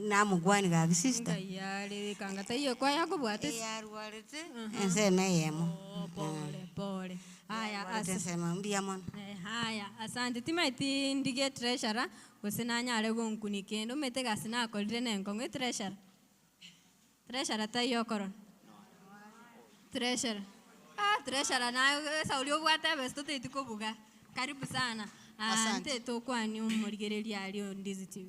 Speaker 21: na mugwani ga sister
Speaker 4: ngayale kangata iyo kwa yako bwate
Speaker 21: yarwalete enseme yemo
Speaker 4: pole haya
Speaker 21: asema mbia mwana
Speaker 4: haya asante timaiti ndige treasurer usinanya ale gonkunikendo mete gasina kolire nengo nge treasurer tayo koron treasurer treasurer na saulio bwate besto tetiko buga karibu sana asante to kwani umurigereria alio ndizi TV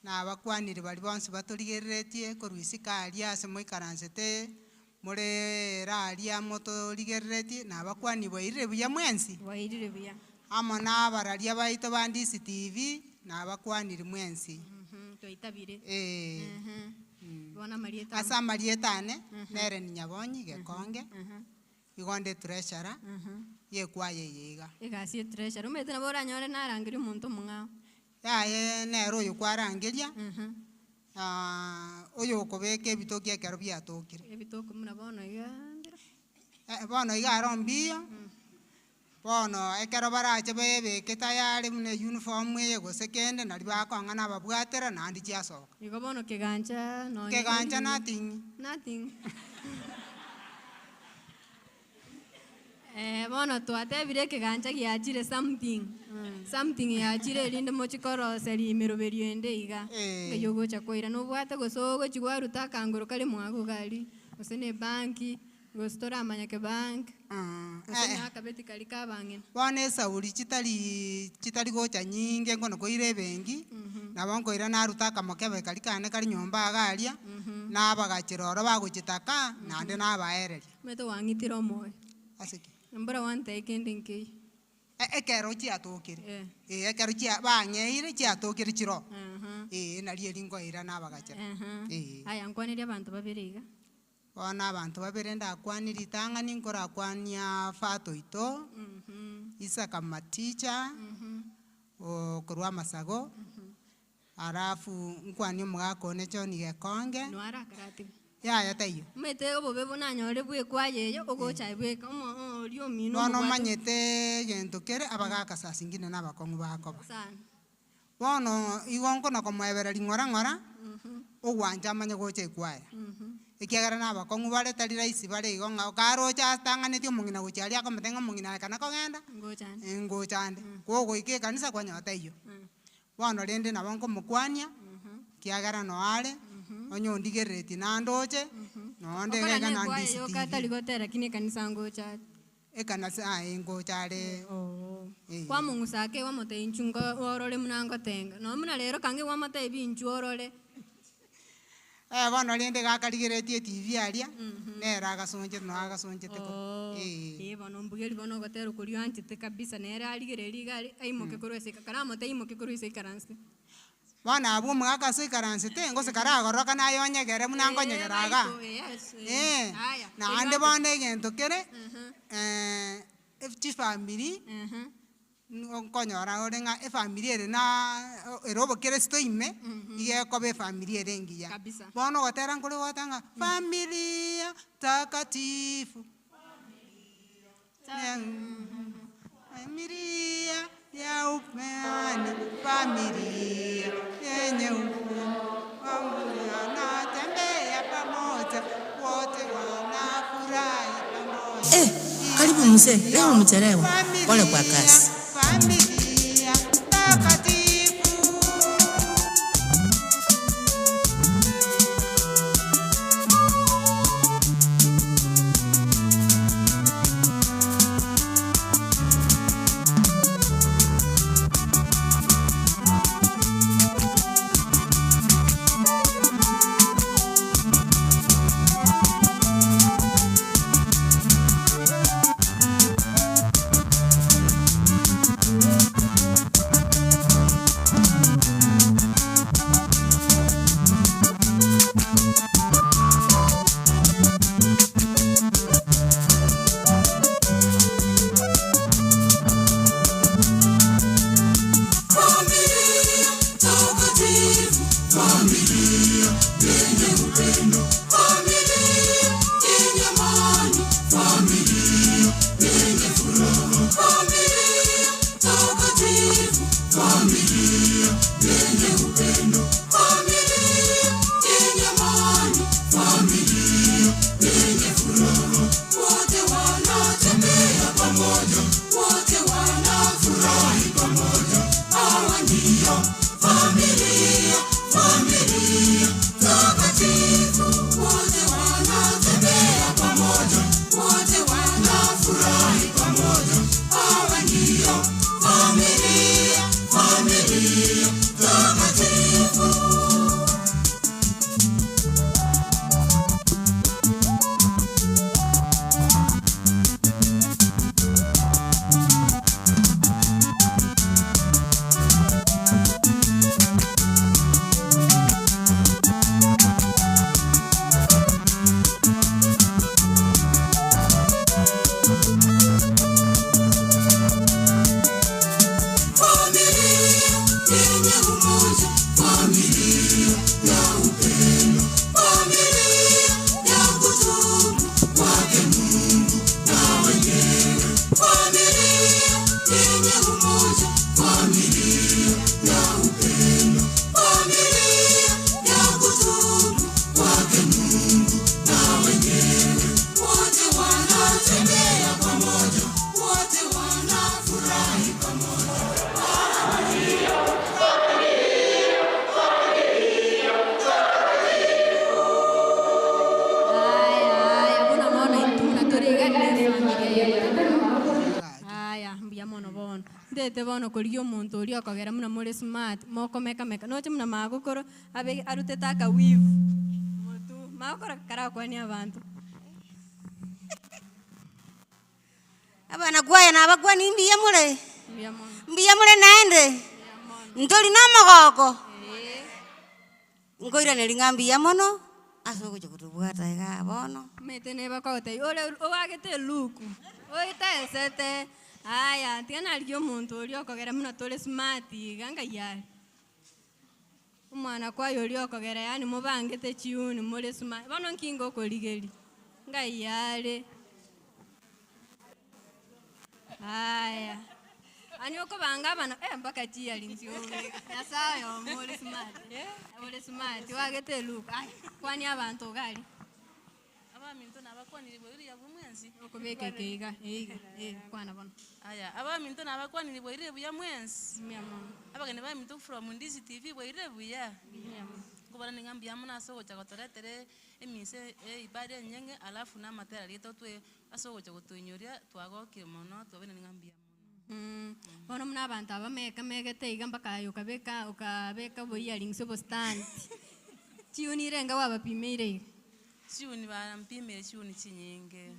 Speaker 7: na abakwanire bali bonse batoligeretie korwisika aliase moikaransete more ralia motoligeretie na abakwani boirire buya mwensi
Speaker 4: boirire buya
Speaker 7: amo na baralia baito bandisi TV na abakwanire mwensi
Speaker 4: toitabire
Speaker 7: bona marieta asa marietane nere nyabonyi gekonge igonde treasurer yekwaye yiga
Speaker 4: igasi treasurer umete na bora nyore narangiri umuntu mungao
Speaker 7: yaye nero uyu kwarangiria uyu kubeka ebitoki ekero biatokire
Speaker 4: ebitoki muna bono igandira
Speaker 7: bono igaro mbio bono ekero barache bebeke tayari mune uniform ye gosekende nari bakong'ana babwatera nandi chiasoka
Speaker 4: igo bono keganja no
Speaker 7: keganja nothing
Speaker 4: bono twatebire keganja giachire something yachire rinde mochikorosa limeroberio ende iga ngeyogo chakoira no bwate gosogo chigwaruta kangoro kali mwago gali osene banki gostora amanya ke bank osene akabeti kali kabangena
Speaker 7: bone sauri chitari gocha nyinge ngono koire bengi na bonko ira naruta kamokebe kali kane kali nyomba agaria na bagachiroro bagochitaka nande nabaereria
Speaker 4: meto wangitiro moyo
Speaker 7: asiki
Speaker 4: mbura wante kendinke
Speaker 7: ekero chiatokire ekero chia bangeire chiatokire chiro nari eringo ira nabagachira
Speaker 4: aya nkwanire abantu babiriga
Speaker 7: bona abantu babire ndakwanirie tang'ani nkorakwania fato ito Isaka Maticha okorwa Masago arafu nkwani mugakone choni gekonge
Speaker 4: no arakarati
Speaker 7: ya tayo
Speaker 4: mete obobe bonanyore bwe kwayeyo ogocha bwe komo olio mino
Speaker 7: no manyete gento kere abagaka sasingine nabakongu bakoba
Speaker 4: sana
Speaker 7: bono igonko na komwebereri ngora ogwanja manye goche kwaya ikiagara nabakongu bare tari raisi bare igonga karocha tanganetio mungina gocharia kometenga mungina kana kogenda ngochande kogo ike kanisa kwa nyota iyo bono rende nabonko mukwania kiagara no are onyo ndigereti nandoche no ndege kana ndisi
Speaker 4: yo katali gotera kine kanisa ngocha
Speaker 7: ekanasa ngochare
Speaker 4: kwa mungu sake wa mote inchunga orole munango tenga no muna lero kange wa mote binchu orole
Speaker 7: bono rende gakarigeretie TV aria nera agasonje no agasonje teko
Speaker 4: bono mbugeri bono gotera kurio antite kabisa nera arigereri gari aimoke kurwese kakara mote aimoke kurwese karanse
Speaker 7: bana abu mwaka se karanse te ngose karagoroka na yonyegere munangonyegeraga na ande bone gento kere FT family nkonyora orenga family ere na erobo kere stoime ige kobe family ere ngiya bono gotera nkuri gotanga familia takatifu familia ya upendo familia yenye upendo wanatembea pamoja wote wanafurahi pamoja.
Speaker 22: Karibu mzee, leo umechelewa. Pole kwa kazi.
Speaker 7: Familia takatifu.
Speaker 4: mbuya mono bono ndete bono korigia omonto oria okogera muna muri smart moko meka noche muna magokoro abe arutete aka weave motu magokora kara kwani abantu
Speaker 21: abana gwaya na abagwani mbiya mure
Speaker 4: mbuya mono
Speaker 21: mbiya mure naende ntoli na magoko ngoira nelingambi ya mono asoko chokutubwata ega bono
Speaker 4: mete ne bakote ole owagete luku oita esete aya tiana alio muntu oli okogera muna tole smart ganga yali umwana kwa yoli okogera yani mubangete chiuni mole smart bono nkingo koligeli ngai yale aya ani okobanga bana mpaka chia linzione yasayo mole smart mole smart wagete luku ay kwani abantu gali
Speaker 8: abaminto nabakwanire bwiri ya bumwenzi
Speaker 4: okubeka keiga kwana bona
Speaker 8: aya abaminto nabakwanire bwiri buya mwenzi abagane baminto from Ndizi TV bwiri buya kubana ningambi ya muna sogo chagotoretere emise ibade nyenge alafu na matera lito twe asogo chagotonyoria twagokire mono tobene ningambi ya
Speaker 4: bono muna abantu abameka megete iga mpaka ukabeka boya lingso stand chiunire nga wabapimire
Speaker 8: chiuni barampimire chiuni chinyenge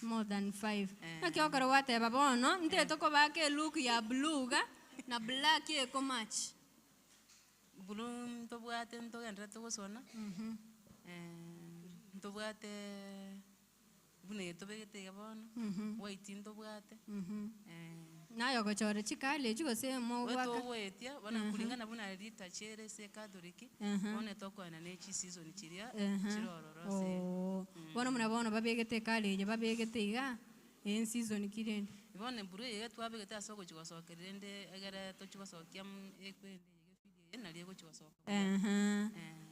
Speaker 4: more than 5 nakiokoro wateba bono nteto ko bake look ya blue ga na black eko match
Speaker 8: blue ntobwate ntogenda togosona ntobwate bune tobegete gabono white ntobwate
Speaker 4: nayo gochore chikale chigose mo
Speaker 8: waka wetia bana kulingana buna lita chere se katoliki bone toko na nechi season chiria chirororo se
Speaker 4: bono muna bono babegete kale je babegete iga en season kirende
Speaker 8: bone buru ye twabegete asoko chigosokerende egere to chigosokia ekwende ena liego chigosoka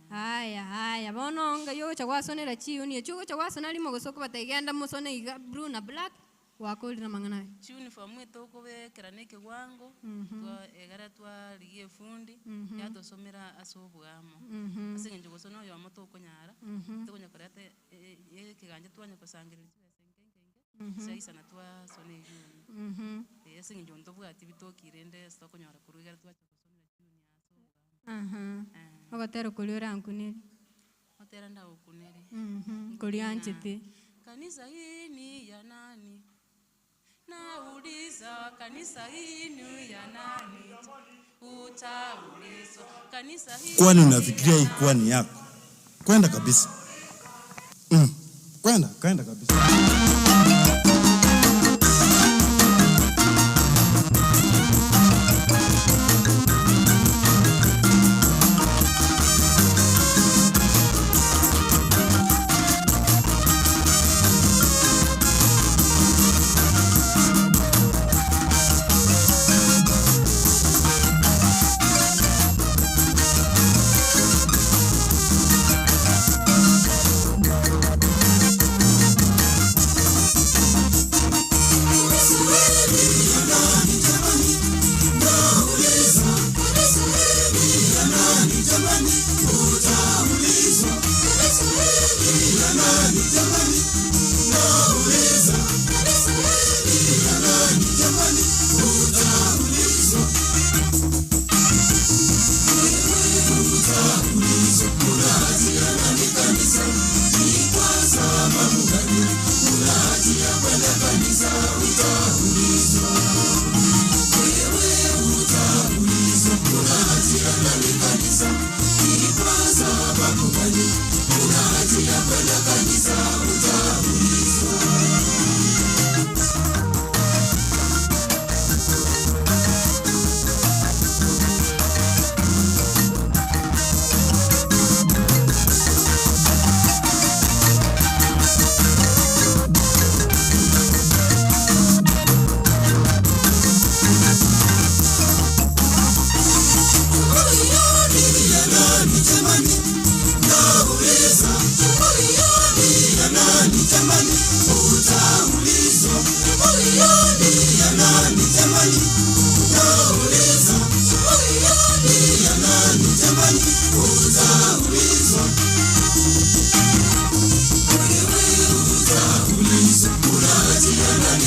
Speaker 4: haya bono nga yo chagwasonera chiuni chugo chagwasona limo gosoko batagenda musone iga blue na black wakoli na mangana
Speaker 8: uniform eto kobekera neke gwango twa egara twa ligie fundi yato somera asobwamo asenje gosona yo amoto konyara tokonya korate ekiganje twanya kosangirira chibesenkenge saisa na twa sone yuni asenje onto bwati bitokirende stokonyara kurugera twa chakosonera chiuni asobwamo
Speaker 4: abatero kuliora ankuneri
Speaker 8: otera nda ukuneri
Speaker 4: kulianchete
Speaker 8: kanisa hii ni ya nani? Nauliza kanisa hii ni ya nani? Utaulizwa kanisa hii.
Speaker 10: Kwani unafikiria ikuwa ni yako? Kwenda kabisa. Kwenda kabisa.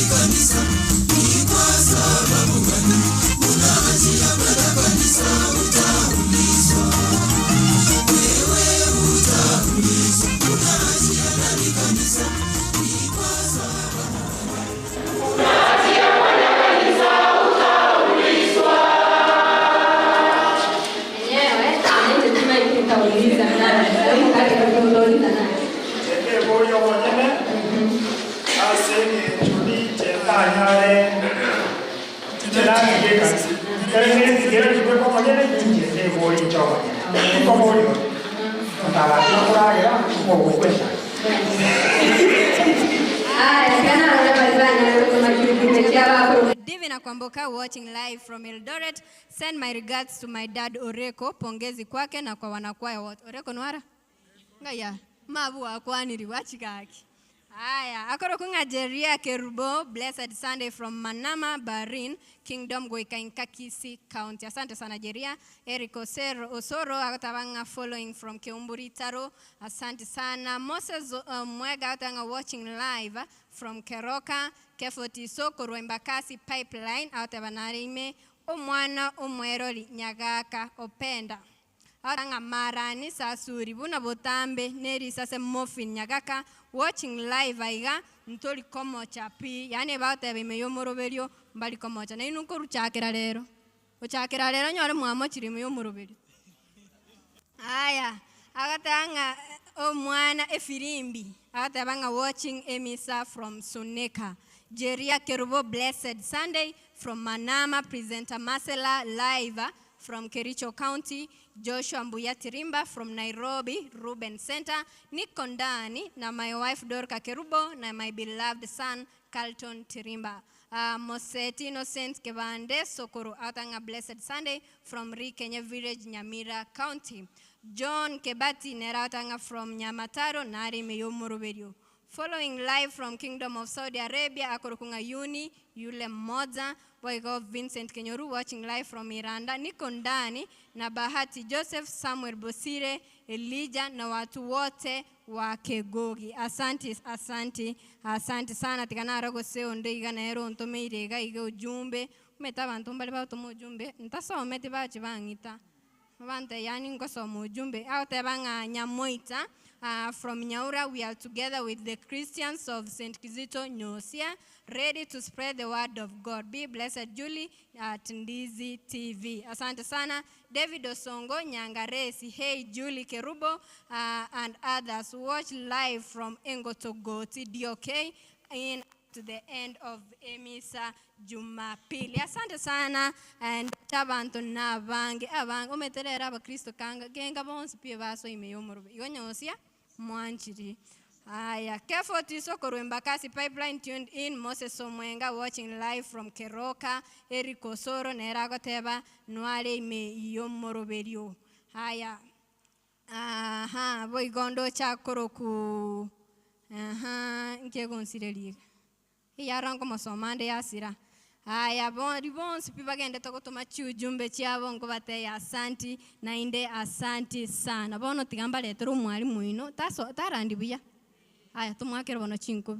Speaker 9: Kanisa
Speaker 4: Divina Kwamboka watching live from Eldoret. Send my regards to my dad Oreko. Pongezi kwake na kwa wanakwaya wote. Oreko nwara? Ngaya, mabu wakwaniri wachikaki. Aya, akoro kunga Jeria Kerubo, Blessed Sunday from Manama, Barin, Kingdom Goikankakisi County. Asante sana Jeria. Eric Osoro, akatabanga following from Keumburi Taro. Asante sana. Moses Mwega, akatanga watching live from Keroka. Kefoti Soko, Ruembakasi Pipeline, akatabanarime. Omwana Omweroli Nyagaka Openda. Aranga marani sasuri buna botambe neri sase mofin Nyagaka watching live aiga ntoli komo chapi yani bate bimeyo moroberio mbali komo cha na inuko ruchakira rero nyore mwamo chirime yo moroberio aya agatanga omwana efirimbi agatanga watching Emisa from Suneka. Jeria Kerubo Blessed Sunday from Manama. Presenter Marcela live from Kericho County. Joshua Mbuya Tirimba from Nairobi, Ruben Center. Nick Kondani na my wife Dorka Kerubo na my beloved son Carlton Tirimba. Moseti Innocent Kevande Sokoro Atanga Blessed Sunday from Rikenya Village, Nyamira County. John Kebati Neratanga from Nyamataro, Nari Meyomuruberio. Following live from Kingdom of Saudi Arabia, Akorokunga Yuni, Yule Moza, Boygo Vincent Kenyoru watching live from Miranda, Nikondani, na Bahati Joseph, Samuel Bosire, Elijah, na watu wote wa Kegogi. Asante sana. Tikana arago seo ndeiga na ero ntome irega iga ujumbe. Umetaba ntombali ba utomo ujumbe. Ntasa ometi ba chibangita. Vante yani ngosomo ujumbe. Autebanga Nyamoita. From Nyaura, we are together with the Christians of St. Kizito Nyosia, ready to spread the word of God. Be blessed, Julie at Ndizi TV. Asante sana. David Osongo, Nyangaresi, hey, Julie Kerubo, and others. Watch live from Engotogoti, DOK, in to the end of Emisa Jumapili. Asante sana. And tabanto na bange umeterera aba Kristo kanga genga bonsi pia baso imeyomoro igonyosia mwanchiri. Aya, Kefoti Soko Ruembakasi Pipeline tuned in. Moses Omwenga watching live from Keroka. Eric Osoro nerago teba nwale imeyomoro berio. Aya, boigondo chakoroku. Nke gonsirelie. Yarango masomande yasira. Aya, ribonsi pibagende tokotoma chujumbe chiabo ngobate ya asanti na inde asanti sana. Bono tigamba letero mwalimu ino tarandi buya. Aya, tumwakero bono chinko.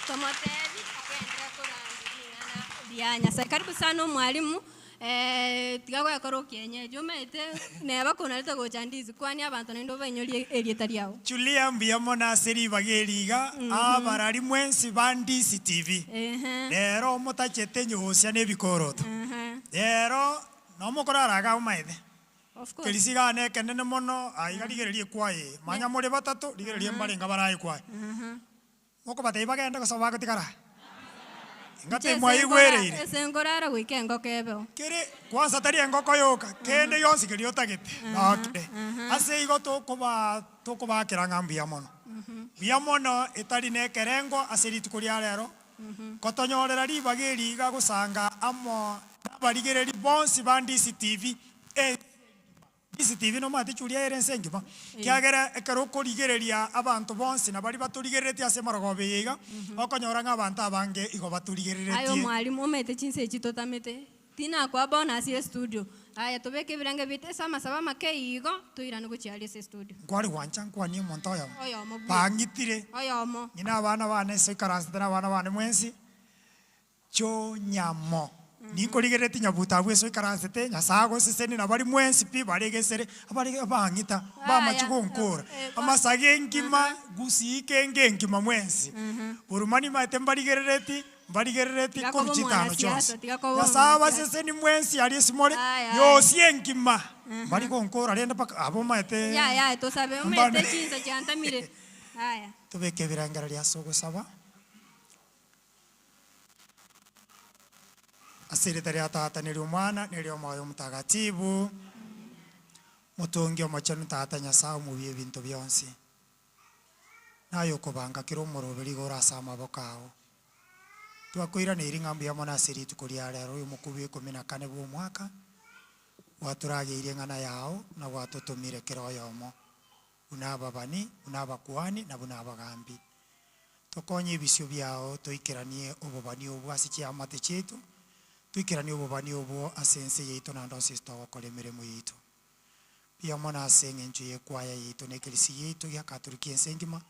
Speaker 4: Tomoteli akendera kurandi ngana dianya. Sa karibu sana mwalimu. Tigago yakoro kienyeji umete neba kunaleta gochandizi kwani abantu nendo banyoli erieta lyao.
Speaker 11: Julia mbiyamo na seri bageriga abarari mwensi bandisi TV. Lero mutachete nyosia nebikoroto. Lero nomukoraraga umaithe.
Speaker 4: Of course.
Speaker 11: Kelisiga ne kenene mono aigarigererie kwae manya muri batatu rigererie mbarenga barai kwae. Moko batei bagenda gosoba gotikara. Ngate mwaigwereire
Speaker 4: esengorara weekend kebeo
Speaker 11: kere kwanza tari engoko yoka kende yonsi kiri otagete okay ase igo tokuba kiranga mbia mono etari ne kerengo ase ritukuri arero kotonyorera ribageri ga gusanga amo barigereri bonsi bandisi TV CCTV no mate churia ere nsengima kiagera ekero korigereria abantu bonsi na bari baturigerereti ase marogobe yiga okonyora ng'abantu abange igo baturigerereti
Speaker 4: ayo mwalimu umete chinse chitotamete tina kwa bona ase studio aya tobeke birange bite sama saba make igo tuirana guchiaria ase studio
Speaker 11: kwari wancha kwani monto yo
Speaker 4: oyo mo
Speaker 11: bangitire
Speaker 4: oyo mo
Speaker 11: nyina abana bane se karanse na abana bane mwensi cho nyamo nikorigereti nyabuta bweso ikaransete nyasago seseni na bari mwensi pi baregesere abari abangita bamachugo nkora amasage ngima gusike ngengima mwensi burumani mate mbarigereti kuruchitano chose yasaba seseni mwensi ali simore yosie ngima bari konkora renda paka abo mate
Speaker 4: ya to sabe umete chinza chantamire haya
Speaker 11: tubeke birangara lya sogo saba Asirita ya tata nilio mwana nilio moyo mtakatifu. Mutungi omochanu tata Nyasaye mubiye bintu byonsi. Nayo kobanga kiro moroberi gora sama bokao. Twakoira niri ngambi ya mona asiri tukuria rero mukubi 14 bwo mwaka. Waturageire ngana yao na watotomire kiro yomo. Unababani, unabakuani na bunabagambi. Tokonye ibisyo byao toikiranie obobani obwo asikia amate chetu. Tuikiranie obobani obwo asense yetu na ndo sisto wakole miremo yetu. Pia mona asenge nju ye kwaya yetu nekelisi yetu ya Katoliki ensengima.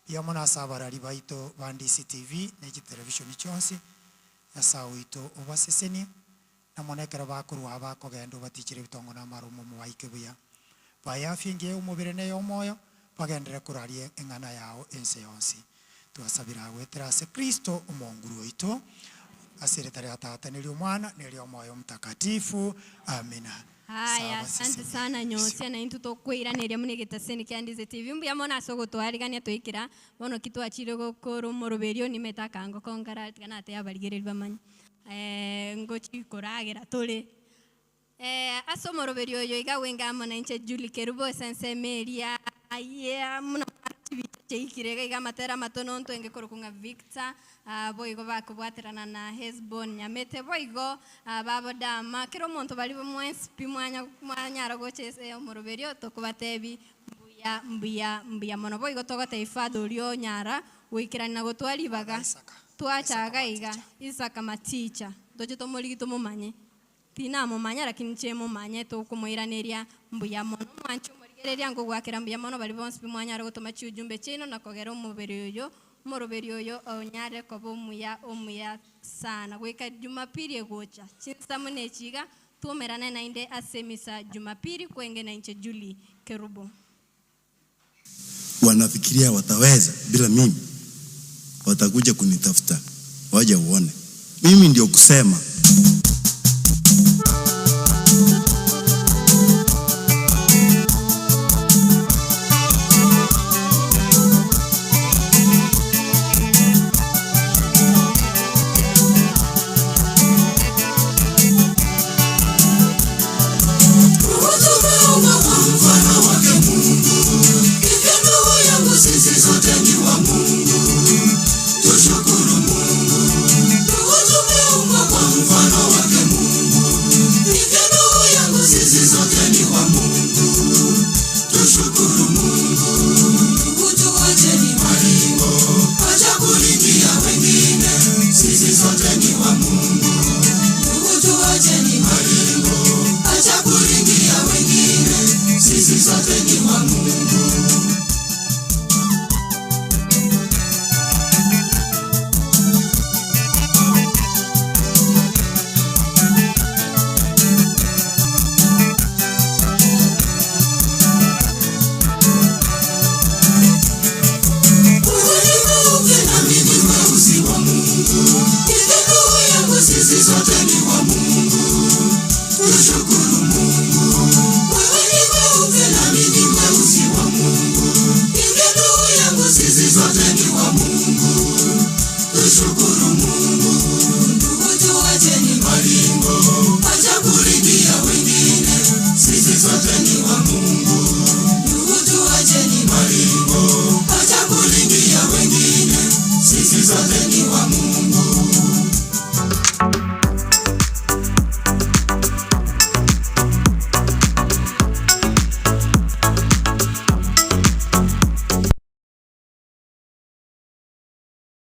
Speaker 11: Pia mona sabarari baito bandisi TV na television chonsi ya sawito obaseseni na monekera bakuru abako gendo batichire bitongo na marumo muwaike buya. Baya finge umubire ne yomoyo bagendere kurarie engana yao ense yonsi. Tuasabira wetrase Kristo umonguru ito. Asiretari atata nilio mwana nilio moyo mtakatifu. Amina.
Speaker 4: Haya, asante sana nyosia na intu tokwira neria munigita seni Kiandize TV mbuya mona sogo twarigania twikira bono kitu achire gokoro moroberio nimetaka ngo kongara kana te abarigere bamanyi ngochi koragira tole aso moroberio yo iga wenga mona inche Julie Kerubo sense Meria aye muna ikirega iga matera matono ntwenge korokunga Victor boigo bakubwaterana na Hesbon Nyamete boigo babo dama kiro muntu bali mwensi mwanya ragochese omoroberio tokubatebi mbuya mono boigo togote ifado lyo nyara wikirana gotwali baga twachaga iga Isaka maticha doje tomoligi tomumanye tina mumanya lakini chemo manye tokumuiraneria mbuya mono mwanchu morigereria ngo gwakira mbuya mono bali bonsi mwanya ragotoma chujumbe chino nakogera omoroberio yo onyare kobo omuya sana gweka Jumapili egocha chinsa mune chiga tumerana na inde asemisa Jumapili kwenge na inche Julie Kerubo.
Speaker 10: Wanafikiria wataweza bila mimi, watakuja kunitafuta waje uone mimi ndio kusema.
Speaker 9: Sisi sote ni wa Mungu.